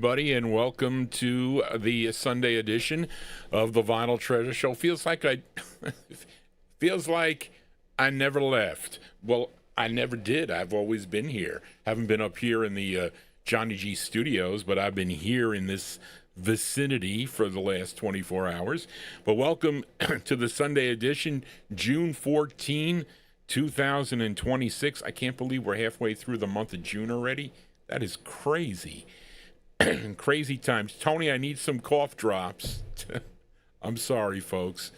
everybody, and welcome to the Sunday edition of the Vinyltreasure Show. Feels like I never left. Well, I never did. I've always been here. Haven't been up here in the JohnnyG's studios, but I've been here in this vicinity for the last 24 hours. But welcome to the Sunday edition, June 14, 2026. I can't believe we're halfway through the month of June already. That is crazy. Crazy times. Tony, I need some cough drops. I'm sorry, folks.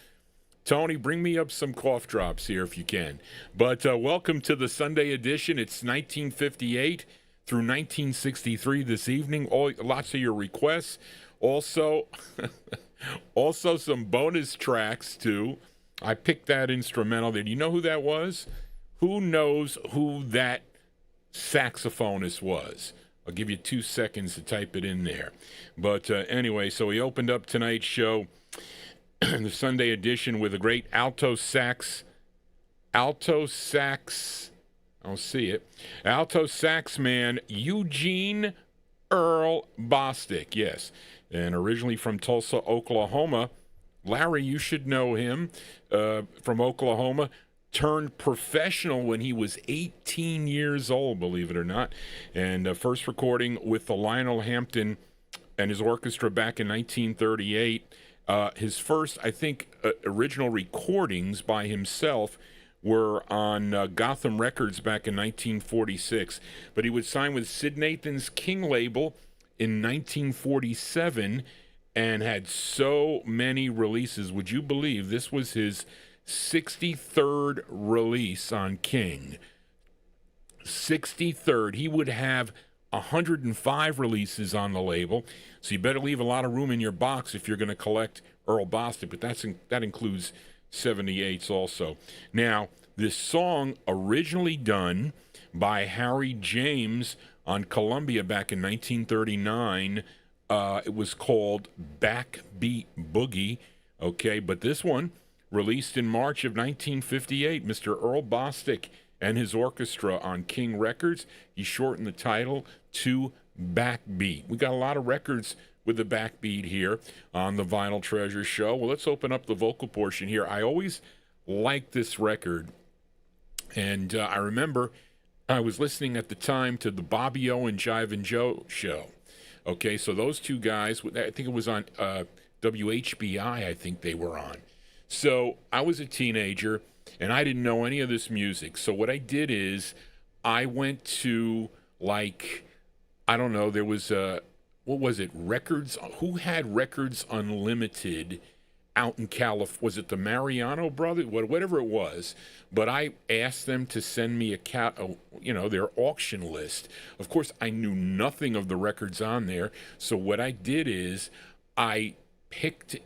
Tony, bring me up some cough drops here if you can. But welcome to the Sunday edition. It's 1958 through 1963 this evening. Lots of your requests. Also some bonus tracks, too. I picked that instrumental there. Do you know who that was? Who knows who that saxophonist was? I'll give you 2 seconds to type it in there. But anyway, so we opened up tonight's show, the Sunday edition, with a great alto sax, I'll see it, alto sax man, Eugene Earl Bostic, yes. And originally from Tulsa, Oklahoma. Larry, you should know him, from Oklahoma. Turned professional when he was 18 years old, believe it or not. And first recording with the Lionel Hampton and his orchestra back in 1938. His first, I think, original recordings by himself were on Gotham Records back in 1946. But he would sign with Sid Nathan's King label in 1947 and had so many releases. Would you believe this was his 63rd release on King? 63rd. He would have 105 releases on the label, so you better leave a lot of room in your box if you're going to collect Earl Bostic, but that includes 78s also. Now, this song originally done by Harry James on Columbia back in 1939, it was called Backbeat Boogie, okay, but this one, released in March of 1958, Mr. Earl Bostic and his orchestra on King Records. He shortened the title to Backbeat. We got a lot of records with the backbeat here on the Vinyltreasure Show. Well, let's open up the vocal portion here. I always liked this record, and I remember I was listening at the time to the Bobby O and Jive and Joe show. Okay, so those two guys, I think it was on WHBI, I think they were on. So I was a teenager, and I didn't know any of this music. So what I did is I went to, I don't know, there was, what was it, Records? Who had Records Unlimited out in California? Was it the Mariano Brothers? Whatever it was. But I asked them to send me their auction list. Of course, I knew nothing of the records on there. So what I did is I picked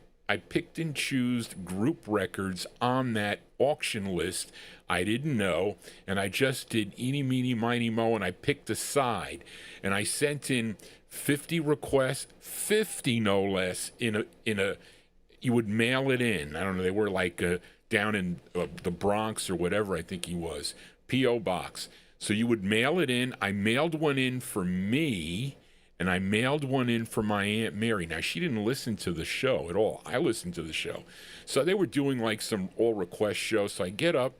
and chose group records on that auction list I didn't know, and I just did eeny, meeny, miny, mo, and I picked a side. And I sent in 50 requests, 50 no less, you would mail it in. I don't know, they were down in the Bronx or whatever I think he was, P.O. Box. So you would mail it in. I mailed one in for me, and I mailed one in for my Aunt Mary. Now, she didn't listen to the show at all. I listened to the show. So they were doing some all-request show. So I get up.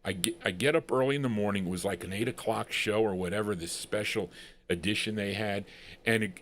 I get up early in the morning. It was like an 8 o'clock show or whatever, this special edition they had. And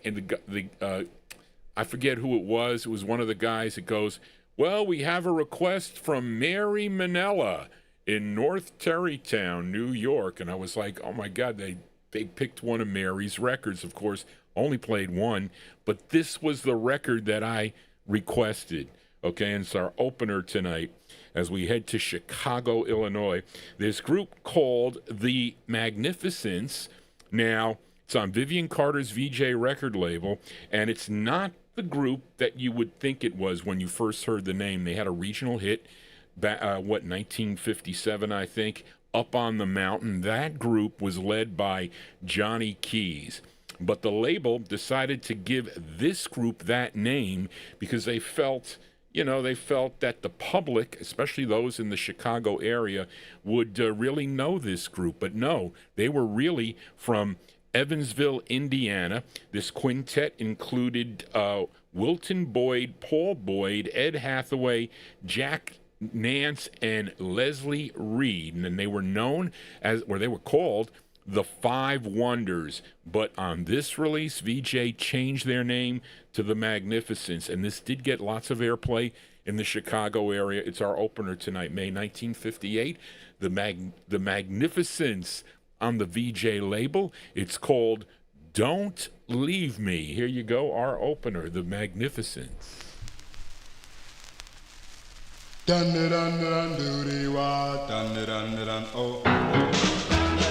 I forget who it was. It was one of the guys that goes, well, we have a request from Mary Manella in North Tarrytown, New York. And I was like, oh, my God, they picked one of Mary's records, of course. Only played one, but this was the record that I requested. Okay, and it's our opener tonight as we head to Chicago, Illinois. This group called The Magnificents. Now, it's on Vivian Carter's VJ record label, and it's not the group that you would think it was when you first heard the name. They had a regional hit, 1957, I think, Up on the Mountain. That group was led by Johnny Keys. But the label decided to give this group that name because they felt that the public, especially those in the Chicago area, would really know this group. But no, they were really from Evansville, Indiana. This quintet included Wilton Boyd, Paul Boyd, Ed Hathaway, Jack Nance, and Leslie Reed. And they were known as, or they were called, the Five Wonders. But on this release, VJ changed their name to the Magnificents. And this did get lots of airplay in the Chicago area. It's our opener tonight, May 1958. The Magnificents on the VJ label. It's called Don't Leave Me. Here you go, our opener, the Magnificents. Dun dun dun dun doody wah, dun dun dun dun oh. Dun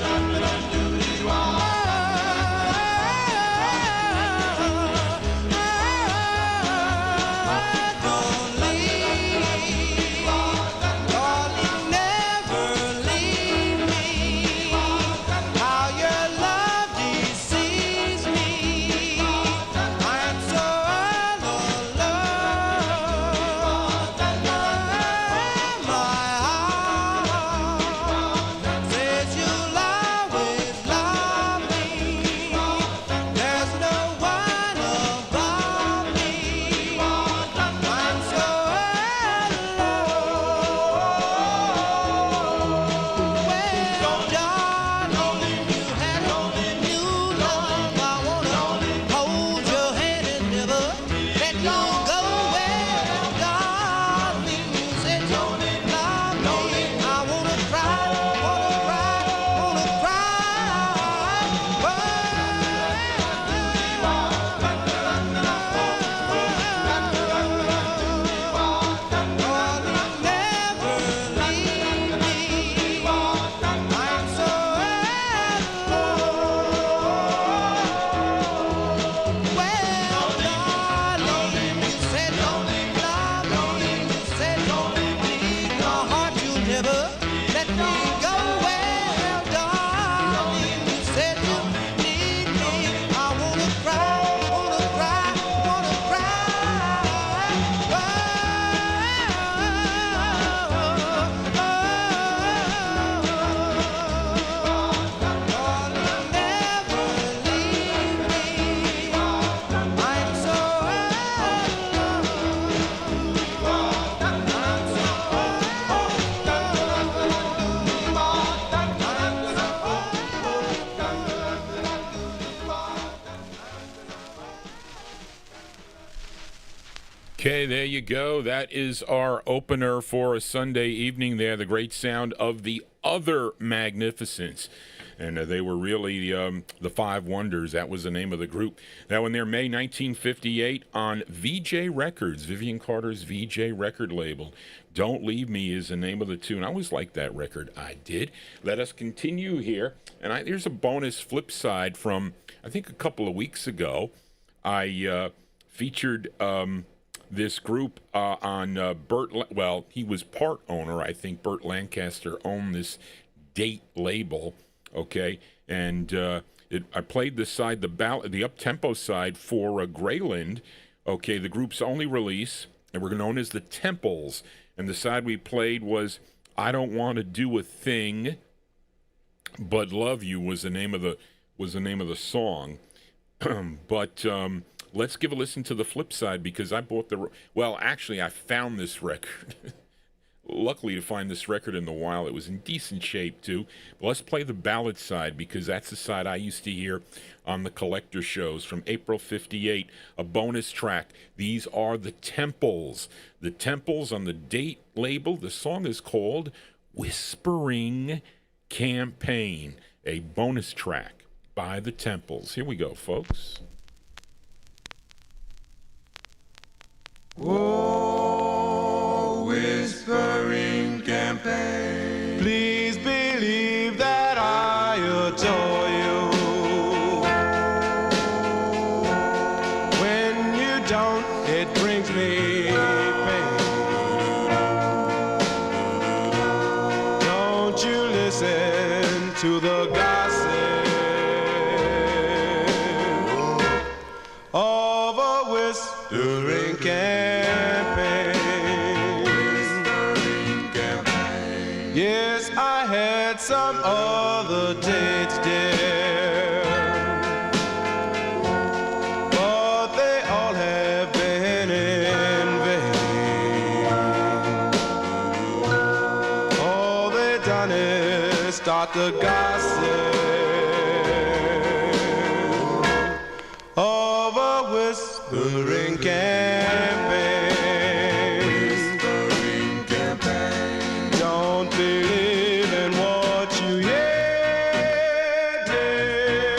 dun dun doody wah. Okay, there you go. That is our opener for a Sunday evening there, the great sound of the other Magnificents. And they were really the Five Wonders. That was the name of the group. That one there, May 1958 on VJ Records, Vivian Carter's VJ record label. Don't Leave Me is the name of the tune. I always liked that record. I did. Let us continue here. And here's a bonus flip side from, I think, a couple of weeks ago. I featured this group on well, he was part owner. I think Burt Lancaster owned this Date label, okay? And I played the side, the up-tempo side for Grayland, okay, the group's only release, and we're known as the Temples. And the side we played was I Don't Want to Do a Thing But Love You was the name of the song. But let's give a listen to the flip side, because I bought I found this record. Luckily to find this record in the wild. It was in decent shape, too. But let's play the ballad side, because that's the side I used to hear on the collector shows from April 58, a bonus track. These are the Temples. The Temples on the Date label. The song is called Whispering Campaign, a bonus track by the Temples. Here we go, folks. Oh, whispering campaign, please believe that I adore you. When you don't, it brings me pain. Don't you listen to the gossip of a whispering campaign. Whispering campaign. Yes, I had some other dates, dear, start to gossip of a whispering campaign. Whispering campaign. Don't believe in what you hear, dear.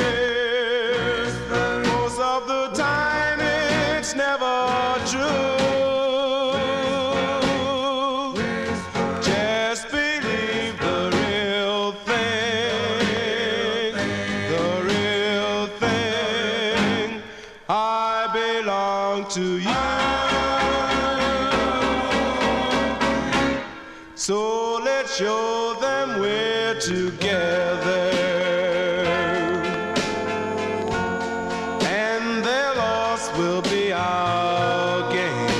Most of the time it's never true. Just believe the real thing, the real thing. I belong to you. So let's show them we're together, and their loss will be our gain.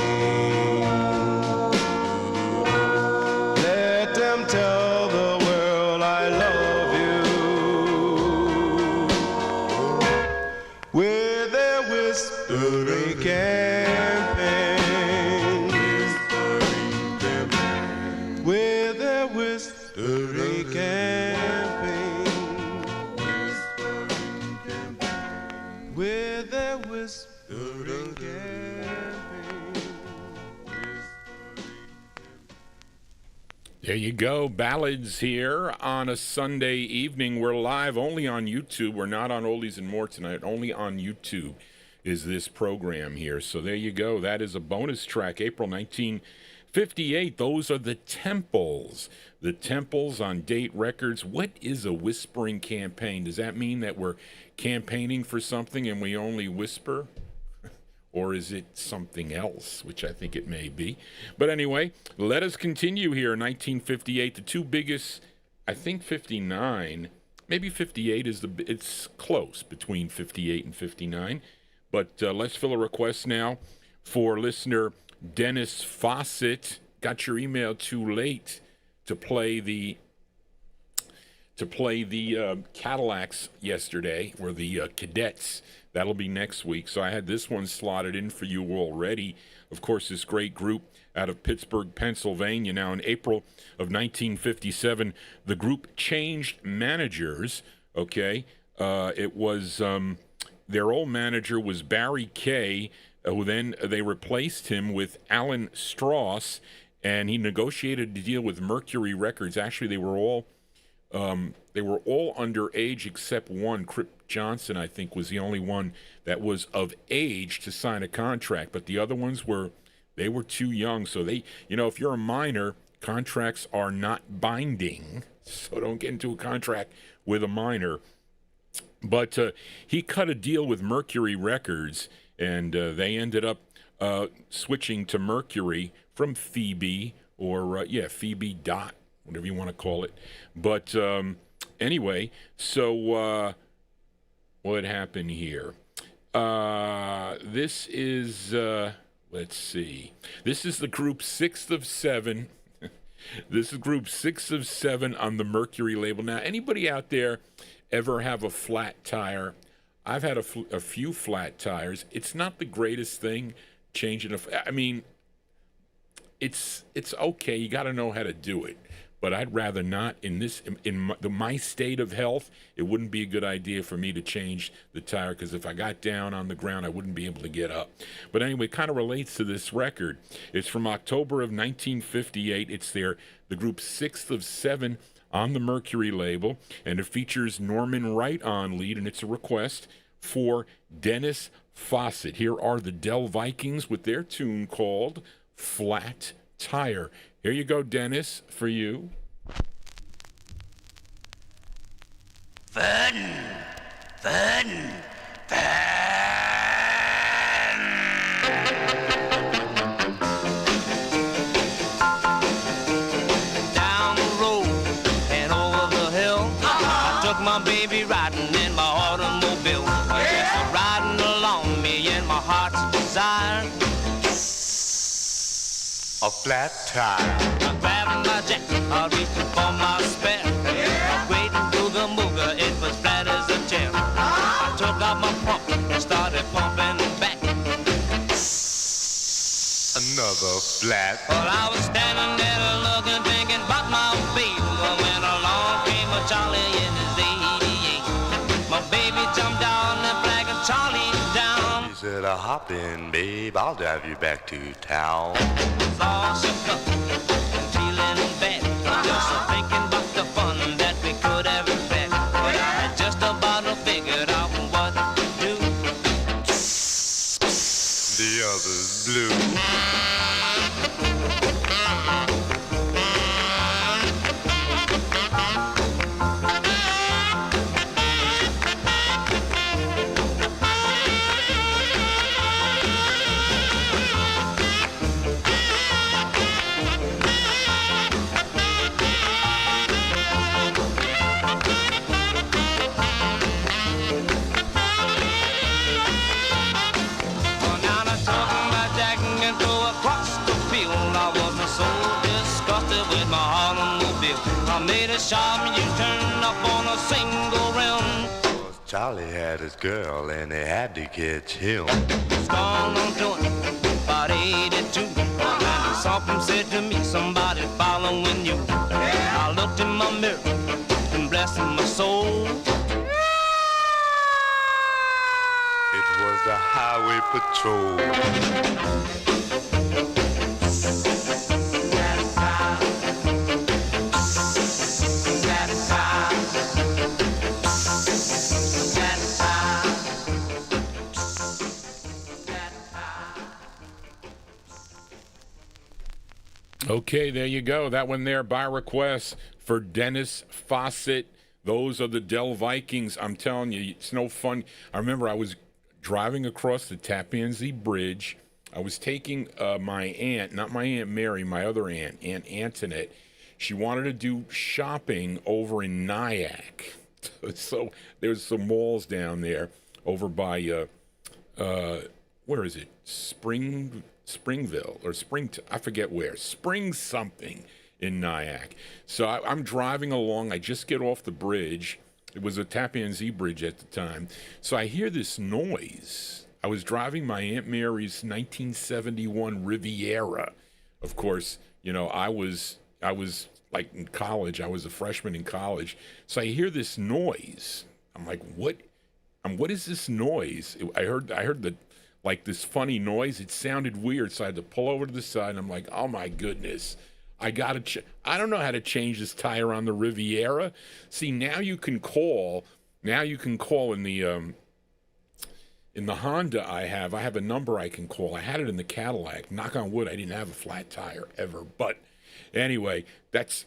Let them tell the world I love you with their whispering campaign, with their whispering campaign, with their whispering campaign. There you go. Ballads here on a Sunday evening. We're live only on YouTube. We're not on Oldies and More tonight. Only on YouTube is this program here. So there you go. That is a bonus track. April 1958. Those are the Temples. The Temples on Date Records. What is a whispering campaign? Does that mean that we're campaigning for something and we only whisper? Or is it something else, which I think it may be. But anyway, let us continue here. 1958, the two biggest, I think 59, maybe 58 is it's close between 58 and 59. But let's fill a request now for listener Dennis Fawcett. Got your email too late to play the Cadillacs yesterday, or the Cadets. That'll be next week. So I had this one slotted in for you already. Of course, this great group out of Pittsburgh, Pennsylvania. Now, in April of 1957, the group changed managers, okay? It was their old manager was Barry Kay, who then they replaced him with Alan Strauss, and he negotiated a deal with Mercury Records. Actually, they were all underage except one. Crip Johnson, I think, was the only one that was of age to sign a contract, but the other ones were too young. So they, if you're a minor, contracts are not binding, so don't get into a contract with a minor. But he cut a deal with Mercury Records, and they ended up switching to Mercury from Phoebe, or Phoebe Dot, whatever you want to call it. But anyway, so what happened here? This is, let's see. This is the group 6 of 7. This is group 6 of 7 on the Mercury label. Now, anybody out there ever have a flat tire? I've had a few flat tires. It's not the greatest thing, changing I mean, it's okay. You got to know how to do it. But I'd rather not. In my state of health, it wouldn't be a good idea for me to change the tire, because if I got down on the ground, I wouldn't be able to get up. But anyway, it kind of relates to this record. It's from October of 1958. It's the group 6th of 7 on the Mercury label, and it features Norman Wright on lead, and it's a request for Dennis Fawcett. Here are the Dell Vikings with their tune called Flat Tire. Here you go, Dennis, for you. Fun, fun, fun. Down the road and over the hill, I took my baby riding in my automobile. Just riding along me in my heart's desire. A flat tire. I'm grabbing my jack, I'm reaching for my spare. I'm waiting through the mooger, it was flat as a chair. I took out my pump and started pumping back. Another flat. Well, I was standing there looking, thinking about my baby, when along came a Charlie little hopping, babe. I'll drive you back to town. All shook up and feeling bad. Just thinking about the fun that we could have had. But I had just about figured out what to do. The others blue. I made a sharp U-turn up on a single rim. Charlie had his girl and they had to catch him. It's gone on doing about 82. And something said to me, somebody following you. I looked in my mirror and blessed my soul. It was the highway patrol. Okay, there you go. That one there by request for Dennis Fawcett. Those are the Dell Vikings. I'm telling you, it's no fun. I remember I was driving across the Tappan Zee Bridge. I was taking my aunt, not my Aunt Mary, my other aunt, Aunt Antoinette. She wanted to do shopping over in Nyack. So there's some malls down there over by, where is it? Springville or I forget where. Spring something in Nyack. So I'm driving along. I just get off the bridge. It was a Tappan Zee Bridge at the time. So I hear this noise. I was driving my Aunt Mary's 1971 Riviera. Of course, you know, I was like in college. I was a freshman in college. So I hear this noise. I'm like, what is this noise? I heard the like this funny noise. It sounded weird, so I had to pull over to the side, and I'm like, oh my goodness, I don't know how to change this tire on the Riviera. See, now you can call in the Honda I have a number I can call. I had it in the Cadillac. Knock on wood, I didn't have a flat tire ever. But anyway, that's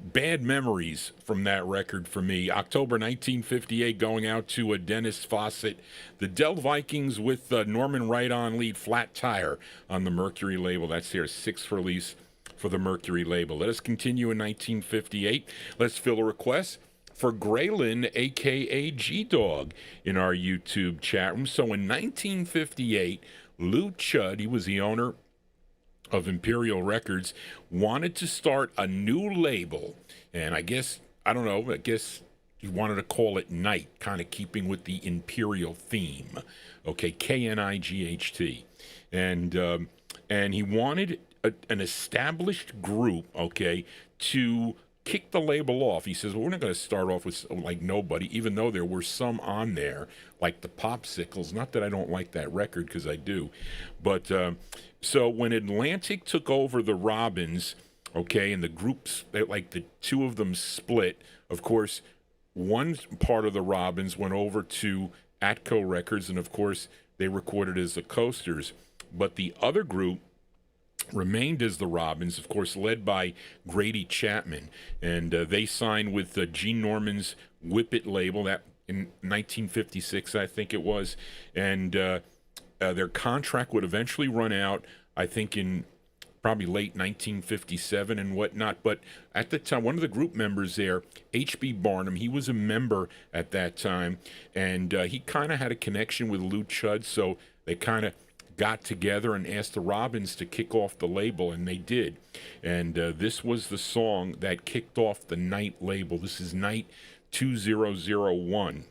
bad memories from that record for me. October 1958, going out to Dennis Fawcett. The Dell Vikings with Norman Wright on lead, Flat Tire on the Mercury label. That's their sixth release for the Mercury label. Let us continue in 1958. Let's fill a request for Graylin, a.k.a. G-Dog, in our YouTube chat room. So in 1958, Lou Chudd, he was the owner of Imperial Records, wanted to start a new label, and I guess he wanted to call it Night, kind of keeping with the Imperial theme. Okay, Knight, and he wanted an established group, okay, to kick the label off. He says, well, we're not going to start off with like nobody, even though there were some on there, like the Popsicles. Not that I don't like that record, because I do. But so when Atlantic took over the Robins, okay, and the groups, like the two of them split, of course, one part of the Robins went over to Atco Records, and of course, they recorded as the Coasters. But the other group remained as the Robins, of course, led by Grady Chapman, and they signed with Gene Norman's Whippet label that in 1956, I think it was, and their contract would eventually run out, I think, in probably late 1957 and whatnot. But at the time, one of the group members there, H.B. Barnum, he was a member at that time, and he kind of had a connection with Lou Chudd, so they kind of got together and asked the Robins to kick off the label, and they did. And this was the song that kicked off the Night label. This is Night 2001.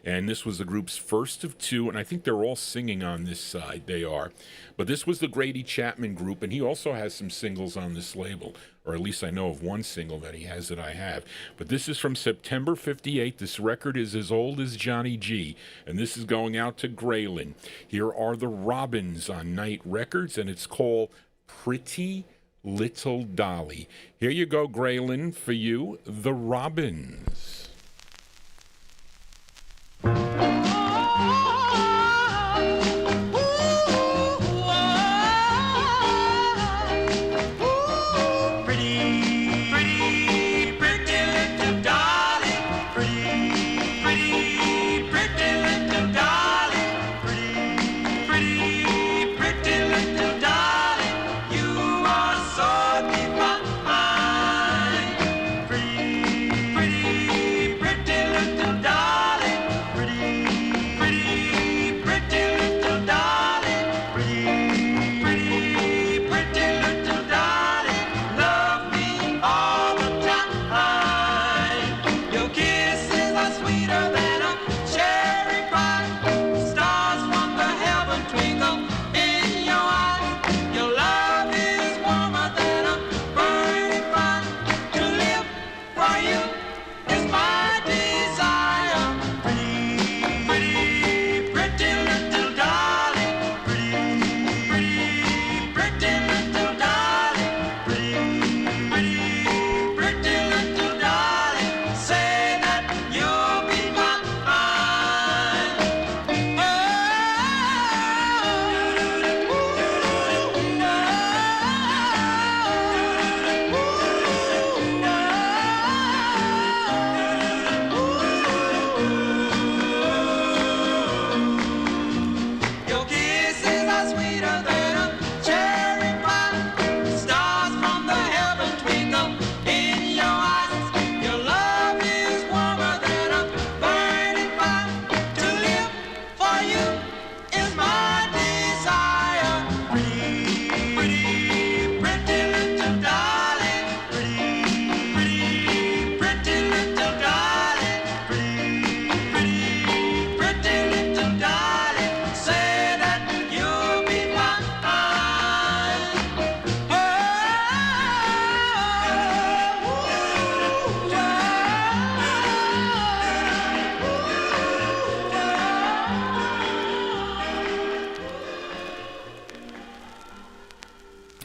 And this was the group's first of two, and I think they're all singing on this side. They are. But this was the Grady Chapman group, and he also has some singles on this label, or at least I know of one single that he has that I have. But this is from September 58. This record is as old as Johnny G, and this is going out to Graylin. Here are the Robins on Night Records, and it's called Pretty Little Dolly. Here you go, Graylin, for you, the Robins.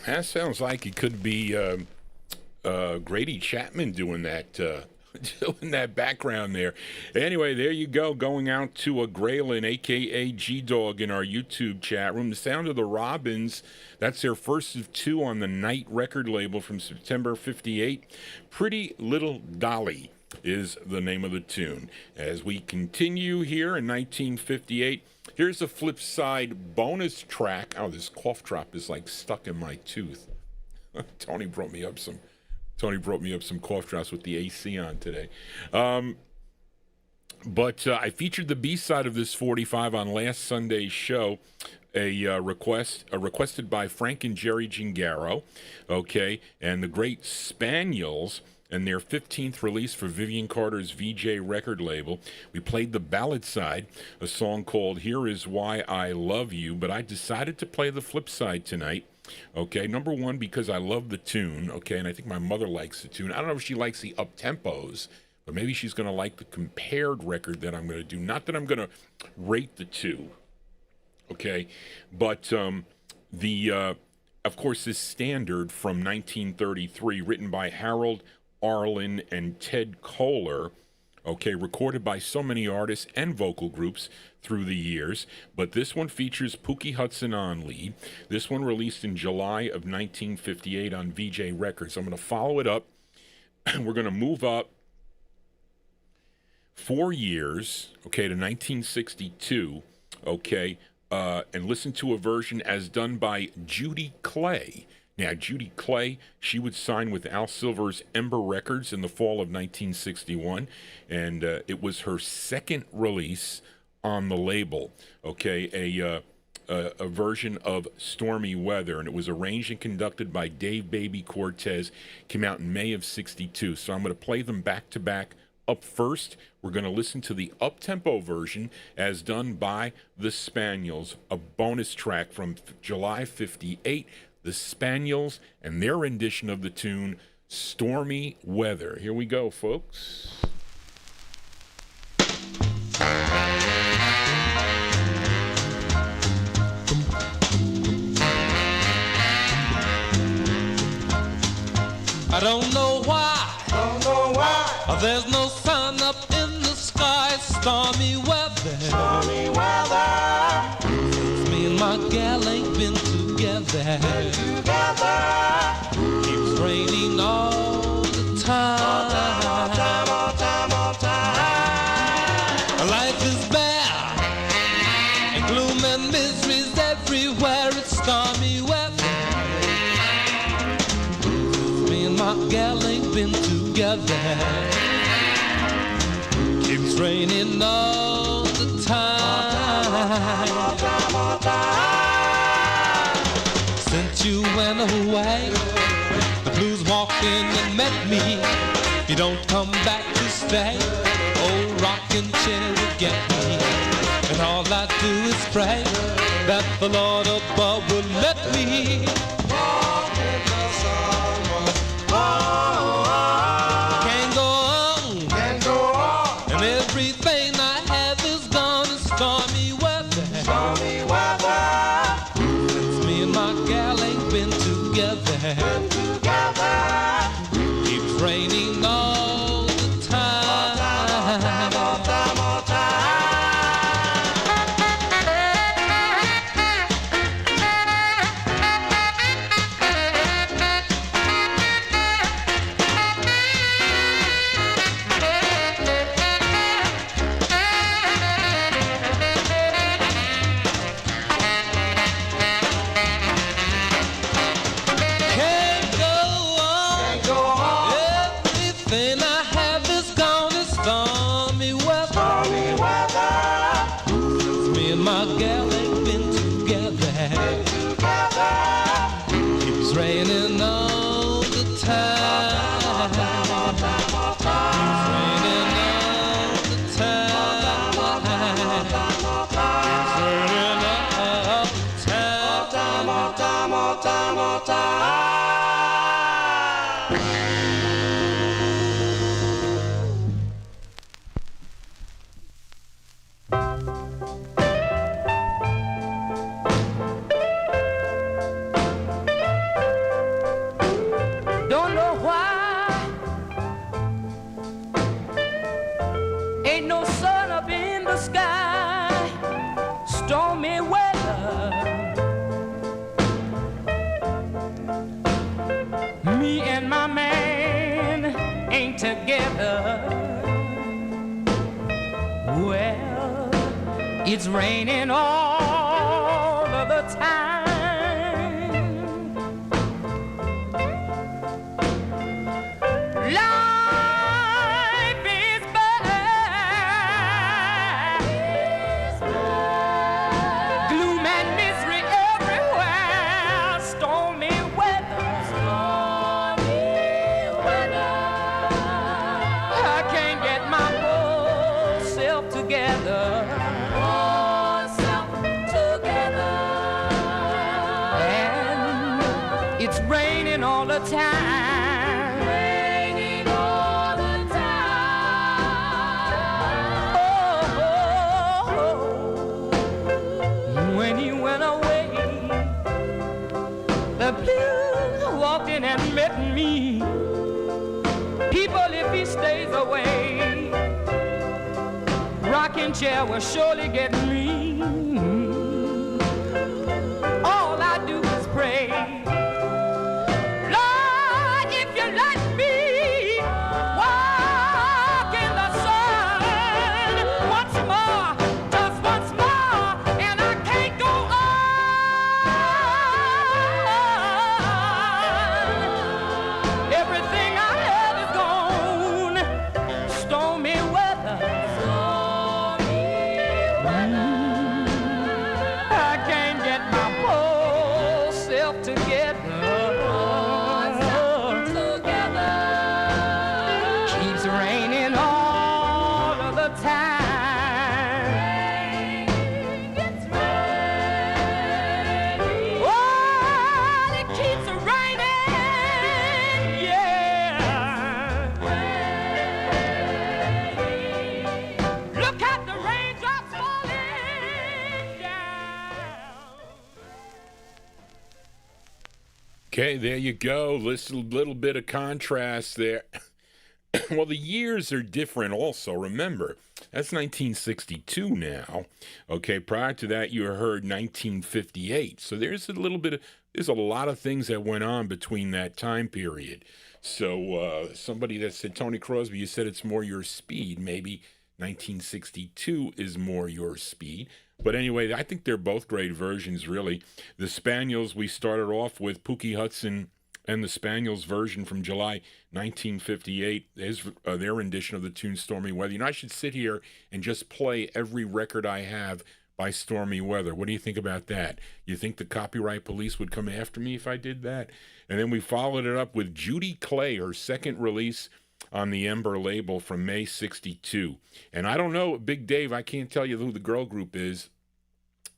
That sounds like it could be Grady Chapman doing that doing that background there. Anyway, there you go, going out to a Graylin, a.k.a. G-Dog, in our YouTube chat room. The sound of the Robins, that's their first of two on the Night record label from September 58. Pretty Little Dolly is the name of the tune. As we continue here in 1958, here's a flip side bonus track. Oh, this cough drop is like stuck in my tooth. Tony brought me up some cough drops with the AC on today. But I featured the B-side of this 45 on last Sunday's show, requested by Frank and Jerry Gingaro, okay, and the Great Spaniels, and their 15th release for Vivian Carter's VJ record label. We played the ballad side, a song called Here Is Why I Love You, but I decided to play the flip side tonight. Okay, number one, because I love the tune, okay, and I think my mother likes the tune. I don't know if she likes the up-tempos, but maybe she's going to like the compared record that I'm going to do. Not that I'm going to rate the two, okay, but of course, this standard from 1933, written by Harold Arlen and Ted Kohler, okay, recorded by so many artists and vocal groups through the years, but this one features Pookie Hudson on lead. This one released in July of 1958 on VJ Records. I'm going to follow it up. We're going to move up 4 years, okay, to 1962, okay, and listen to a version as done by Judy Clay. Now, Judy Clay, she would sign with Al Silver's Ember Records in the fall of 1961, and it was her second release on the label, okay, a version of Stormy Weather, and it was arranged and conducted by Dave Baby Cortez, came out in May of 62, so I'm going to play them back-to-back Up first, we're going to listen to the up-tempo version as done by the Spaniels, a bonus track from July 58, the Spaniels and their rendition of the tune Stormy Weather. Here we go, folks. I don't know why, there's no sun up in the sky. Stormy weather, since me and my gal ain't been together. Keeps raining all the time. Life is bad, and gloom and misery's everywhere. It's stormy weather. My gal ain't been together. Keeps raining all the time. Since you went away, the blues walked in and met me. If you don't come back to stay, old rocking chair will get me. And all I do is pray that the Lord above will let me walk in the sun. Can't go on, and everything I have is gone in stormy weather. Since me and my gal ain't been together. Keeps raining all the time. It's raining all of the time. Life is bad. Gloom and misery everywhere. Stormy weather. I can't get my whole self together. It's raining all the time. Raining all the time. Oh, when he went away, the blues walked in and met me. People, if he stays away, rocking chair will surely get me. All I do is pray. Keeps raining on. Okay, there you go. Listen, little bit of contrast there. Well, the years are different also. Remember, that's 1962 now. Okay, prior to that, you heard 1958. So there's a lot of things that went on between that time period. So somebody that said, Tony Crosby, you said it's more your speed. Maybe 1962 is more your speed. But anyway, I think they're both great versions, really. The Spaniels, we started off with Pookie Hudson and the Spaniels version from July 1958 is their rendition of the tune Stormy Weather. You know, I should sit here and just play every record I have by Stormy Weather. What do you think about that? You think the copyright police would come after me if I did that? And then we followed it up with Judy Clay, her second release on the Ember label from May 62. And I don't know, Big Dave, I can't tell you who the girl group is.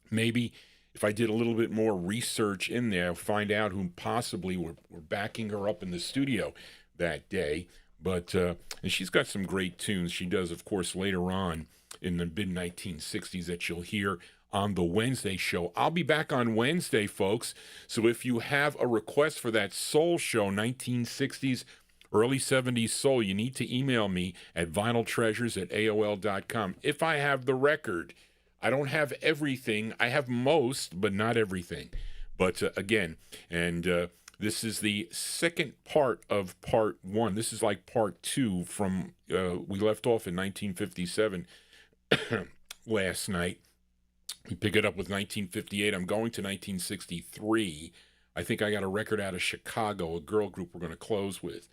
Maybe if I did a little bit more research in there, find out who possibly were backing her up in the studio that day. But and she's got some great tunes. She does, of course, later on in the mid-1960s that you'll hear on the Wednesday show. I'll be back on Wednesday, folks. So if you have a request for that soul show, 1960s, early 70s soul, you need to email me at vinyltreasures@aol.com. If I have the record, I don't have everything. I have most, but not everything. But again, and this is the second part of part one. This is like part two from, we left off in 1957 last night. We pick it up with 1958. I'm going to 1963. I think I got a record out of Chicago, a girl group we're going to close with.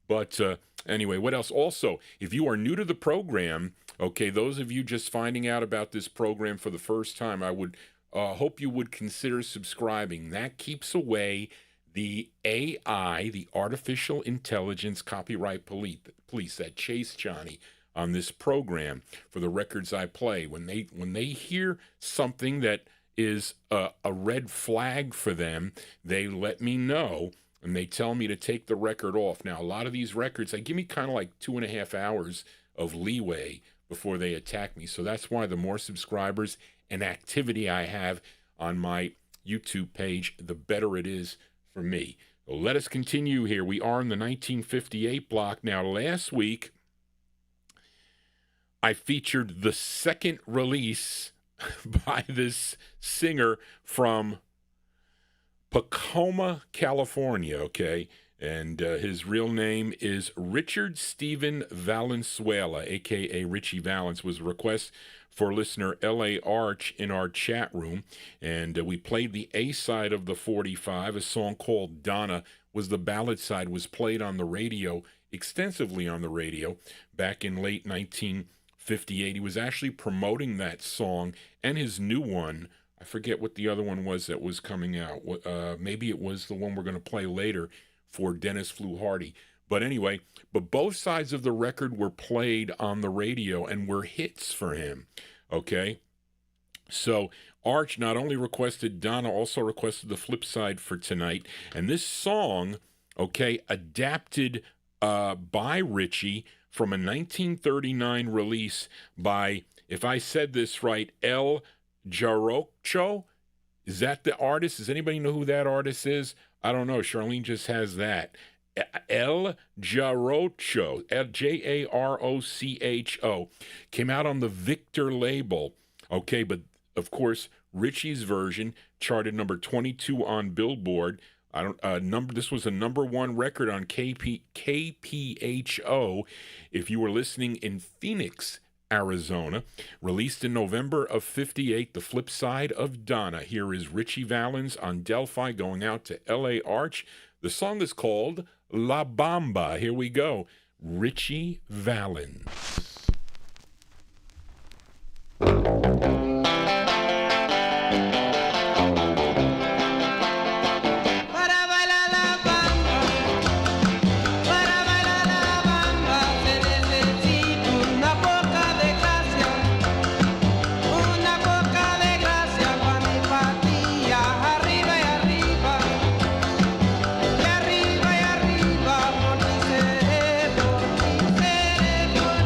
But anyway, what else? Also, if you are new to the program, okay, those of you just finding out about this program for the first time, I would hope you would consider subscribing. That keeps away the AI, the artificial intelligence copyright police that chase Johnny on this program for the records I play. When they hear something that is a red flag for them, they let me know. And they tell me to take the record off. Now, a lot of these records, they give me kind of like 2.5 hours of leeway before they attack me. So that's why the more subscribers and activity I have on my YouTube page, the better it is for me. So let us continue here. We are in the 1958 block. Now, last week, I featured the second release by this singer from Tacoma, California, okay? And his real name is Richard Stephen Valenzuela, a.k.a. Richie Valens, was a request for listener L.A. Arch in our chat room. And we played the A side of the 45. A song called Donna was the ballad side, was played on the radio, extensively on the radio, back in late 1958. He was actually promoting that song and his new one. I forget what the other one was that was coming out. Maybe it was the one we're going to play later for Dennis Flew Hardy. But anyway, but both sides of the record were played on the radio and were hits for him, okay? So Arch not only requested Donna, also requested the flip side for tonight. And this song, okay, adapted by Richie from a 1939 release by, if I said this right, El Jarocho. Is that the artist? Does anybody know who that artist is? I don't know. Charlene just has that. El Jarocho, Jarocho, came out on the Victor label. Okay, but of course, Richie's version charted number 22 on Billboard. This was a number one record on KPHO. If you were listening in Phoenix, Arizona, released in November of 58, the flip side of Donna. Here is Richie Valens on Delphi going out to L.A. Arch. The song is called La Bamba. Here we go. Richie Valens. Arriba y arriba, por ti seré, por ti seré, por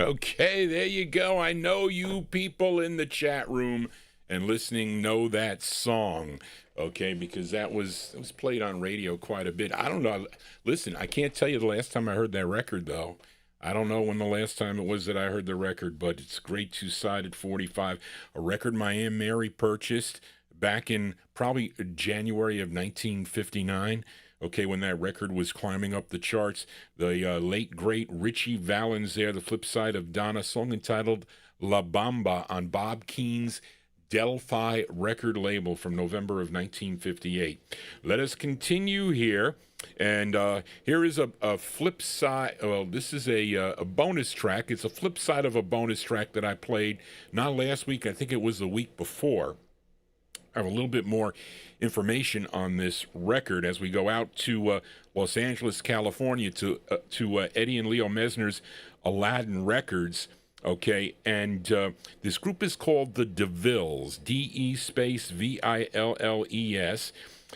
Okay, there you go. I know you people in the chat room and listening know that song. Okay, because that was played on radio quite a bit. I don't know. Listen, I can't tell you the last time I heard that record, though. I don't know when the last time it was that I heard the record, but it's great two-sided 45, a record my Aunt Mary purchased back in probably January of 1959. Okay, when that record was climbing up the charts, the late, great Richie Valens there, the flip side of Donna, song entitled La Bamba on Bob Keene's Delphi record label from November of 1958. Let us continue here, and here is a flip side. Well, this is a bonus track. It's a flip side of a bonus track that I played not last week. I think it was the week before. I have a little bit more information on this record as we go out to Los Angeles, California, to Eddie and Leo Mesner's Aladdin Records. Okay, and this group is called the DeVilles, DE Villes,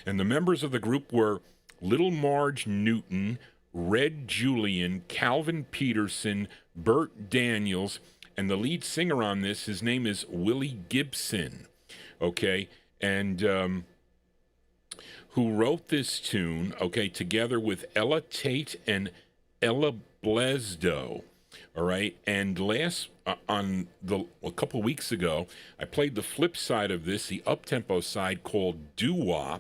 and the members of the group were Little Marge Newton, Red Julian, Calvin Peterson, Bert Daniels, and the lead singer on this, his name is Willie Gibson. Okay, and who wrote this tune, okay, together with Ella Tate and Ella Blesdo. All right, and a couple weeks ago, I played the flip side of this, the up-tempo side called Doowop,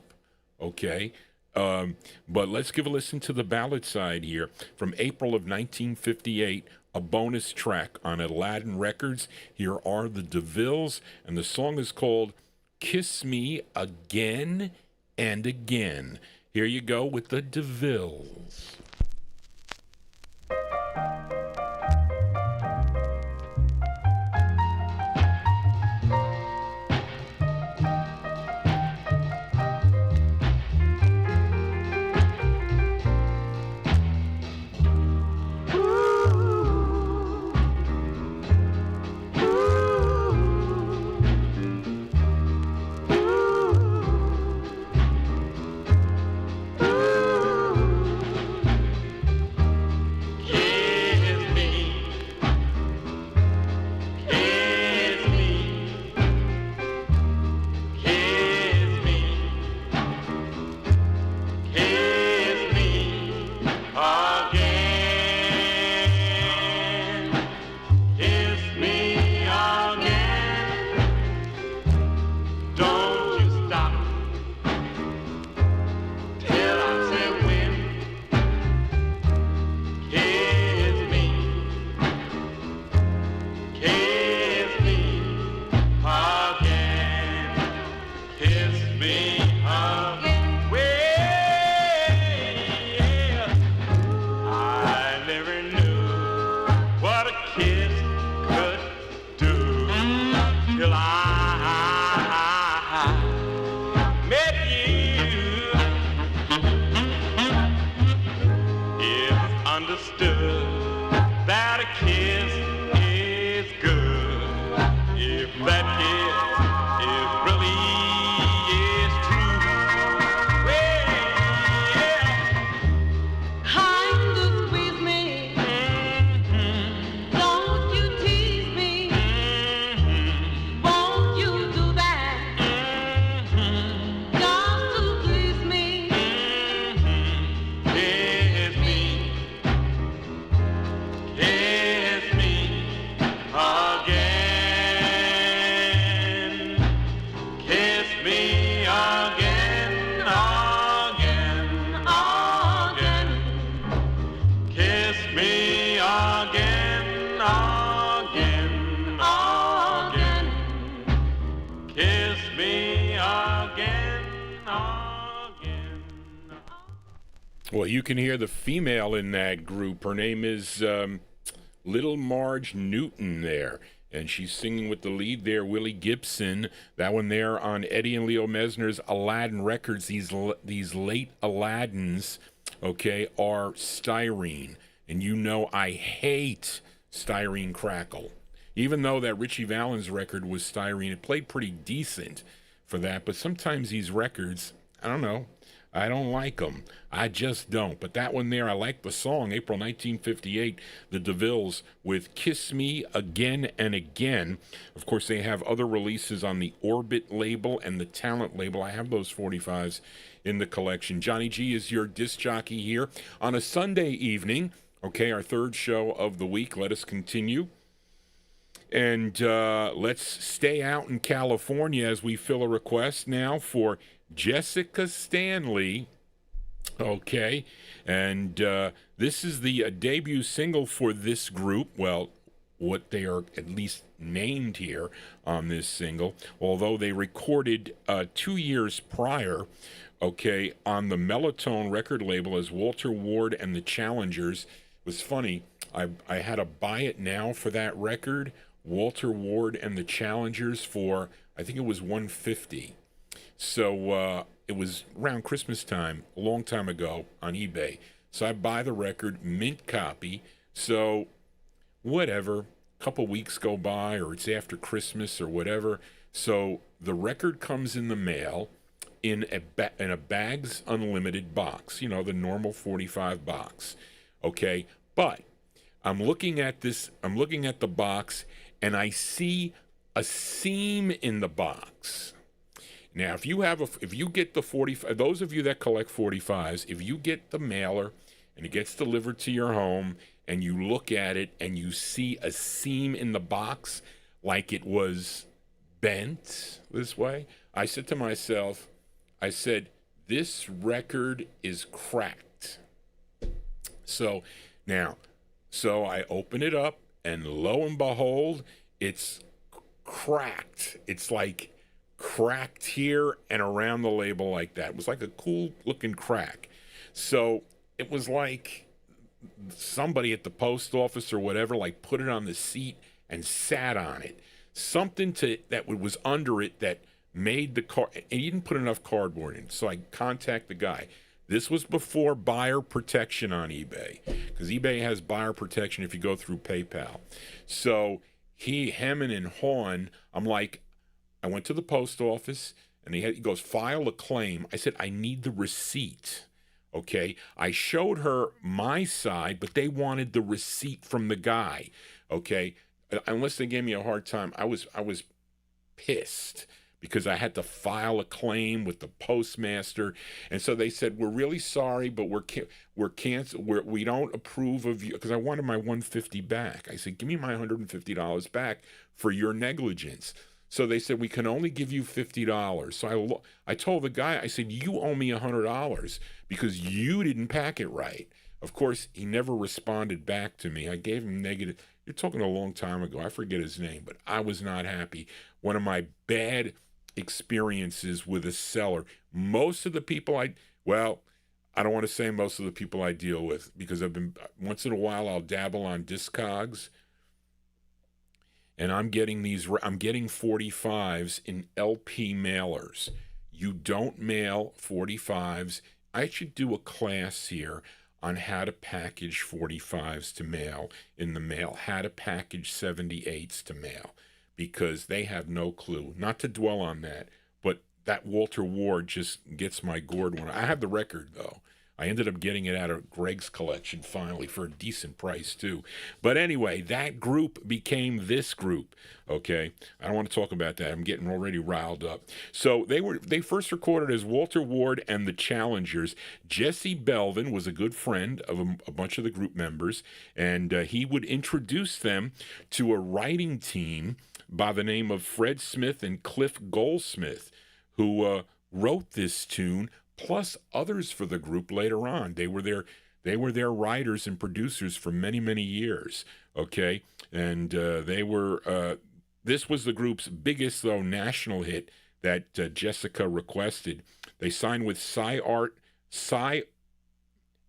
okay? But let's give a listen to the ballad side here from April of 1958, a bonus track on Aladdin Records. Here are the DeVilles, and the song is called Kiss Me Again and Again. Here you go with the DeVilles. Well, you can hear the female in that group. Her name is Little Marge Newton there, and she's singing with the lead there, Willie Gibson. That one there on Eddie and Leo Mesner's Aladdin Records. These late Aladdins, okay, are styrene. And you know I hate styrene crackle. Even though that Richie Valens record was styrene, it played pretty decent for that. But sometimes these records, I don't know, I don't like them. I just don't. But that one there, I like the song, April 1958, the DeVilles with Kiss Me Again and Again. Of course, they have other releases on the Orbit label and the Talent label. I have those 45s in the collection. Johnny G is your disc jockey here on a Sunday evening. Okay, our third show of the week. Let us continue. And let's stay out in California as we fill a request now for Jessica Stanley. Okay, and this is the debut single for this group. Well, what they are at least named here on this single, although they recorded 2 years prior, okay, on the Melotone record label as Walter Ward and the Challengers. It was funny, I had to buy it now for that record, Walter Ward and the Challengers, for I think it was $150. So it was around Christmas time, a long time ago, on eBay. So I buy the record, mint copy. So whatever, a couple weeks go by, or it's after Christmas or whatever. So the record comes in the mail in a Bags Unlimited box, you know, the normal 45 box. Okay, but I'm looking at the box, and I see a seam in the box. Now, if you get the 45, those of you that collect 45s, if you get the mailer and it gets delivered to your home and you look at it and you see a seam in the box like it was bent this way, I said to myself, this record is cracked. So I open it up, and lo and behold, it's cracked. It's like cracked here and around the label like that. It was like a cool looking crack. So it was like somebody at the post office or whatever, like, put it on the seat and sat on it. Something that was under it that made the car, and he didn't put enough cardboard in. So I contact the guy. This was before buyer protection on eBay, because eBay has buyer protection if you go through PayPal. So he hemming and hawing. I'm like, I went to the post office, and he goes, file a claim. I said, I need the receipt. Okay, I showed her my side, but they wanted the receipt from the guy. Okay, unless they gave me a hard time, I was pissed, because I had to file a claim with the postmaster. And so they said, we're really sorry, but we're canceled. We don't approve of you, because I wanted my $150 back. I said, give me my $150 back for your negligence. So they said, we can only give you $50. So I told the guy, I said, you owe me $100 because you didn't pack it right. Of course, he never responded back to me. I gave him negative. You're talking a long time ago. I forget his name, but I was not happy. One of my bad experiences with a seller. Most of the people I don't want to say most of the people I deal with, because once in a while I'll dabble on Discogs, and I'm getting 45s in LP mailers. You don't mail 45s. I should do a class here on how to package 45s to mail in the mail, how to package 78s to mail, because they have no clue. Not to dwell on that, but that Walter Ward just gets my gourd one. I have the record, though. I ended up getting it out of Greg's collection finally for a decent price, too. But anyway, that group became this group, okay? I don't want to talk about that. I'm getting already riled up. So they first recorded as Walter Ward and the Challengers. Jesse Belvin was a good friend of a bunch of the group members, and he would introduce them to a writing team by the name of Fred Smith and Cliff Goldsmith, who wrote this tune, plus others for the group later on. They were their writers and producers for many, many years, okay? And this was the group's biggest, though, national hit that Jessica requested. They signed with Cy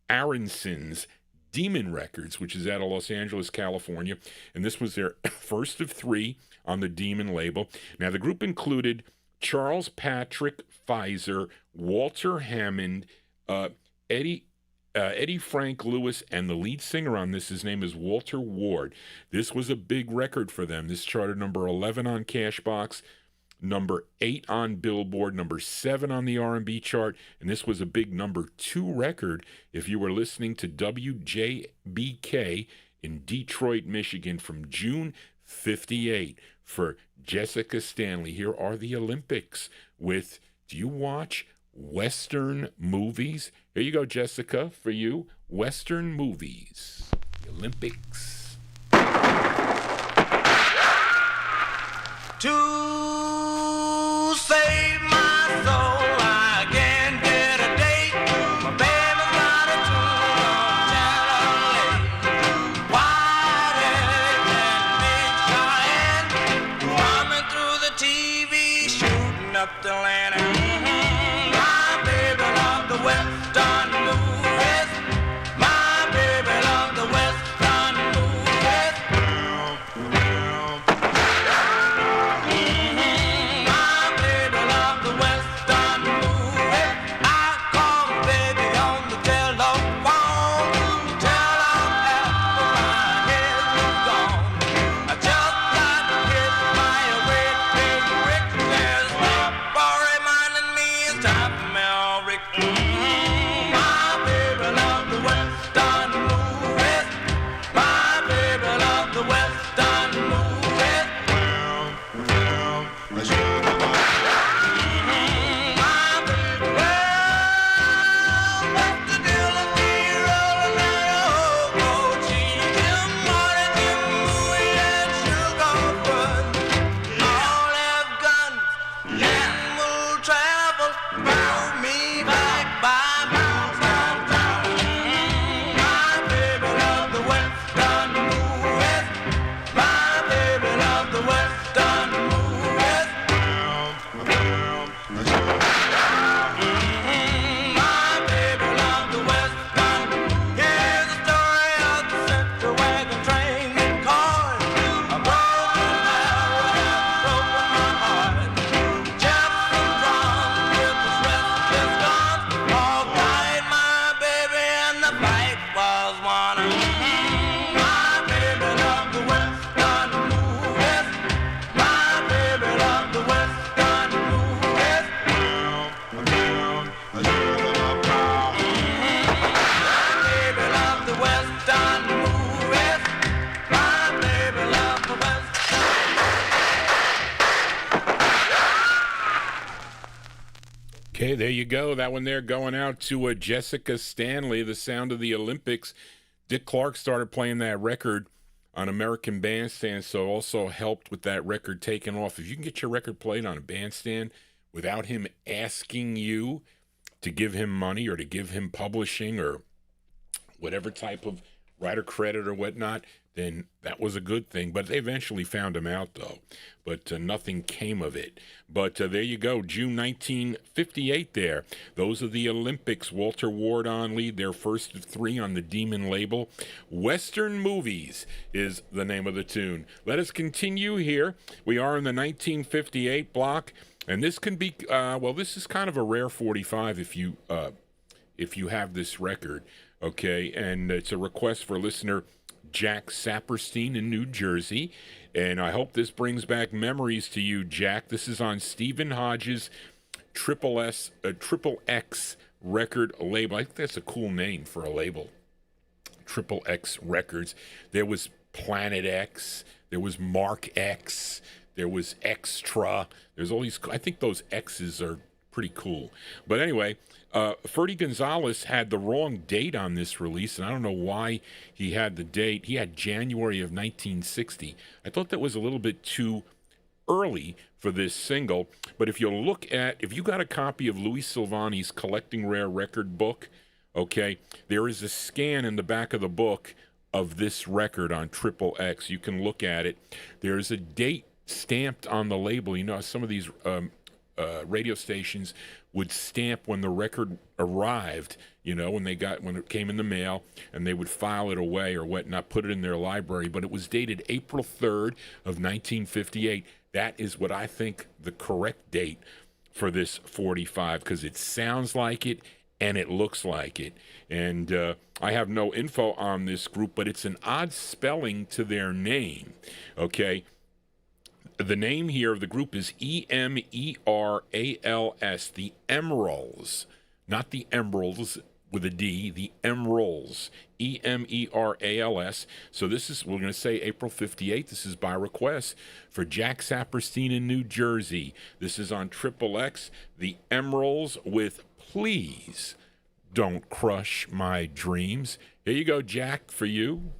Aronson's Demon Records, which is out of Los Angeles, California, and this was their first of 3 on the Demon label. Now, the group included Charles Patrick Pfizer, Walter Hammond, Eddie Frank Lewis, and the lead singer on this, his name is Walter Ward. This was a big record for them. This charted number 11 on Cashbox. number 8 on Billboard, number 7 on the R&B chart, and this was a big number 2 record if you were listening to WJBK in Detroit, Michigan from June 58 for Jessica Stanley. Here are the Olympics with, do you watch Western movies? Here you go, Jessica, for you. Western movies. The Olympics. To save my soul, I can't get a date. My baby's got a tune on Channel 8. White egg and big Cheyenne, coming through the TV, shooting up the land. My baby loved the Western movies. My baby loved the Western movies. My baby loved the Western movies. I called baby on the telephone, tell her after my head was gone. I just got hit by a great big brick. There's no for reminding me it's time for Mel Rick. My baby loved the Western movies. My baby loved the Western movies. My baby, well, what's the deal with me rolling that old gold cheese? Jim Martin, Jim Bowie, and Sugar Bud all have guns and will travel, throw me back by Mountain Town. My baby loved the Western movies. My baby loved the Western movies. My baby loved the Western. Here's the story of the Central Wagon Train and cars. A broken arrow has broken my heart. Jefferson Drum with his restless guns all died my baby and the fight was won. My baby loved the Western movies. My baby loved the Western movies. My baby loved the Western movies. My baby loved the Western. Okay, there you go. That one there going out to Jessica Stanley, The Sound of the Olympics. Dick Clark started playing that record on American Bandstand, so also helped with that record taking off. If you can get your record played on a bandstand without him asking you to give him money or to give him publishing or whatever type of writer credit or whatnot, then that was a good thing. But they eventually found him out, though. But nothing came of it. But there you go, June 1958 there. Those are the Olympics. Walter Ward on lead, their first of 3 on the Demon label. Western Movies is the name of the tune. Let us continue here. We are in the 1958 block. And this can be, this is kind of a rare 45 if you have this record. Okay, and it's a request for listener Jack Saperstein in New Jersey, and I hope this brings back memories to you, Jack. This is on Stephen Hodges' Triple X record label. I think that's a cool name for a label. Triple X Records. There was Planet X. There was Mark X. There was Extra. There's all these. I think those X's are pretty cool. But anyway, Ferdy Gonzalez had the wrong date on this release, and I don't know why he had the date. He had January of 1960. I thought that was a little bit too early for this single. But if you got a copy of Louis Silvani's Collecting Rare Record book, okay, there is a scan in the back of the book of this record on Triple X. You can look at it. There's a date stamped on the label. You know, some of these radio stations would stamp when the record arrived, you know, when it came in the mail, and they would file it away or whatnot, put it in their library. But it was dated April 3rd of 1958. That is what I think the correct date for this 45, because it sounds like it and it looks like it. And I have no info on this group, but it's an odd spelling to their name, okay? The name here of the group is Emerals, the Emeralds, not the Emeralds with a D, the Emeralds, Emerals. So this is, we're going to say April 58. This is by request for Jack Saperstein in New Jersey. This is on Triple X, the Emeralds with Please Don't Crush My Dreams. Here you go, Jack, for you.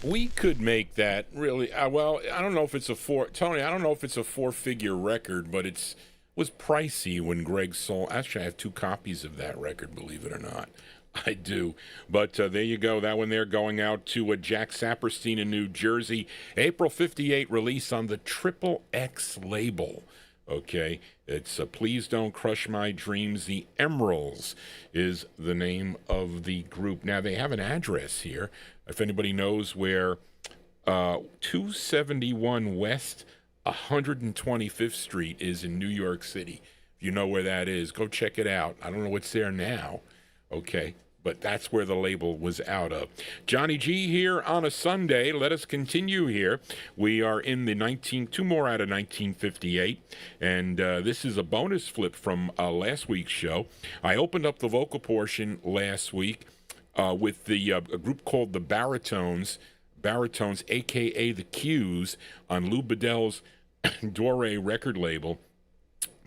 We could make that really well. I don't know if it's Tony. I don't know if it's a four-figure record, but was pricey when Greg sold. Actually, I have 2 copies of that record. Believe it or not, I do. But there you go. That one there going out to Jack Saperstein in New Jersey. April '58 release on the Triple X label. Okay, it's Please Don't Crush My Dreams. The Emeralds is the name of the group. Now, they have an address here. If anybody knows where 271 West 125th Street is in New York City. If you know where that is, go check it out. I don't know what's there now. Okay, but that's where the label was out of. Johnny G here on a Sunday. Let us continue here. We are in the 2 more out of 1958, and this is a bonus flip from last week's show. I opened up the vocal portion last week with a group called the Baritones, a.k.a. the Q's, on Lou Bedell's Dore record label.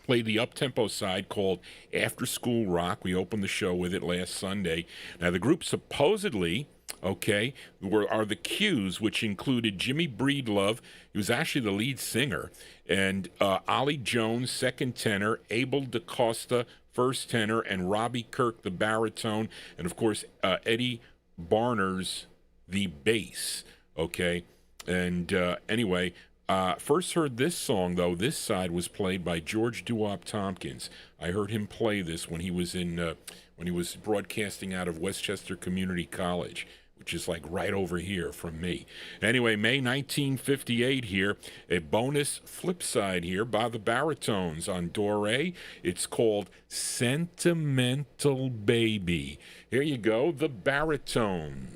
Played the up-tempo side called After School Rock. We opened the show with it last Sunday. Now, the group supposedly, are the Q's, which included Jimmy Breedlove. He was actually the lead singer. And Ollie Jones, second tenor, Abel DaCosta, first tenor, and Robbie Kirk, the baritone. And, of course, Eddie Barners, the bass. Okay? And anyway... first heard this song, though. This side was played by George Doowop Tompkins. I heard him play this when he was broadcasting out of Westchester Community College. which is like right over here from me. Anyway, May 1958 here, a bonus flip side here by the Baritones on Dore. It's called Sentimental Baby. Here you go, the Baritones.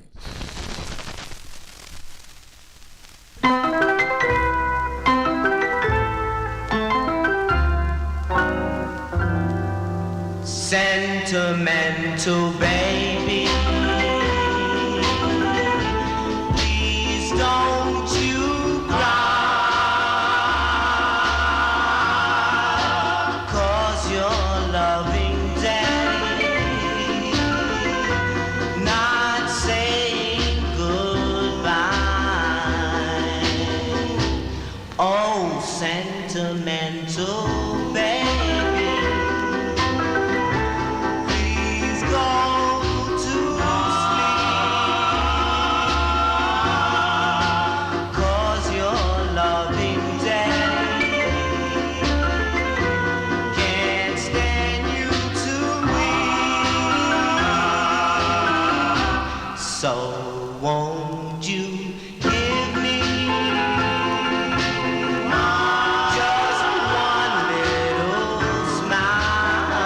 Sentimental baby, please don't you cry, 'cause your loving daddy not saying goodbye. Oh, sentimental baby, so won't you give me just one little smile,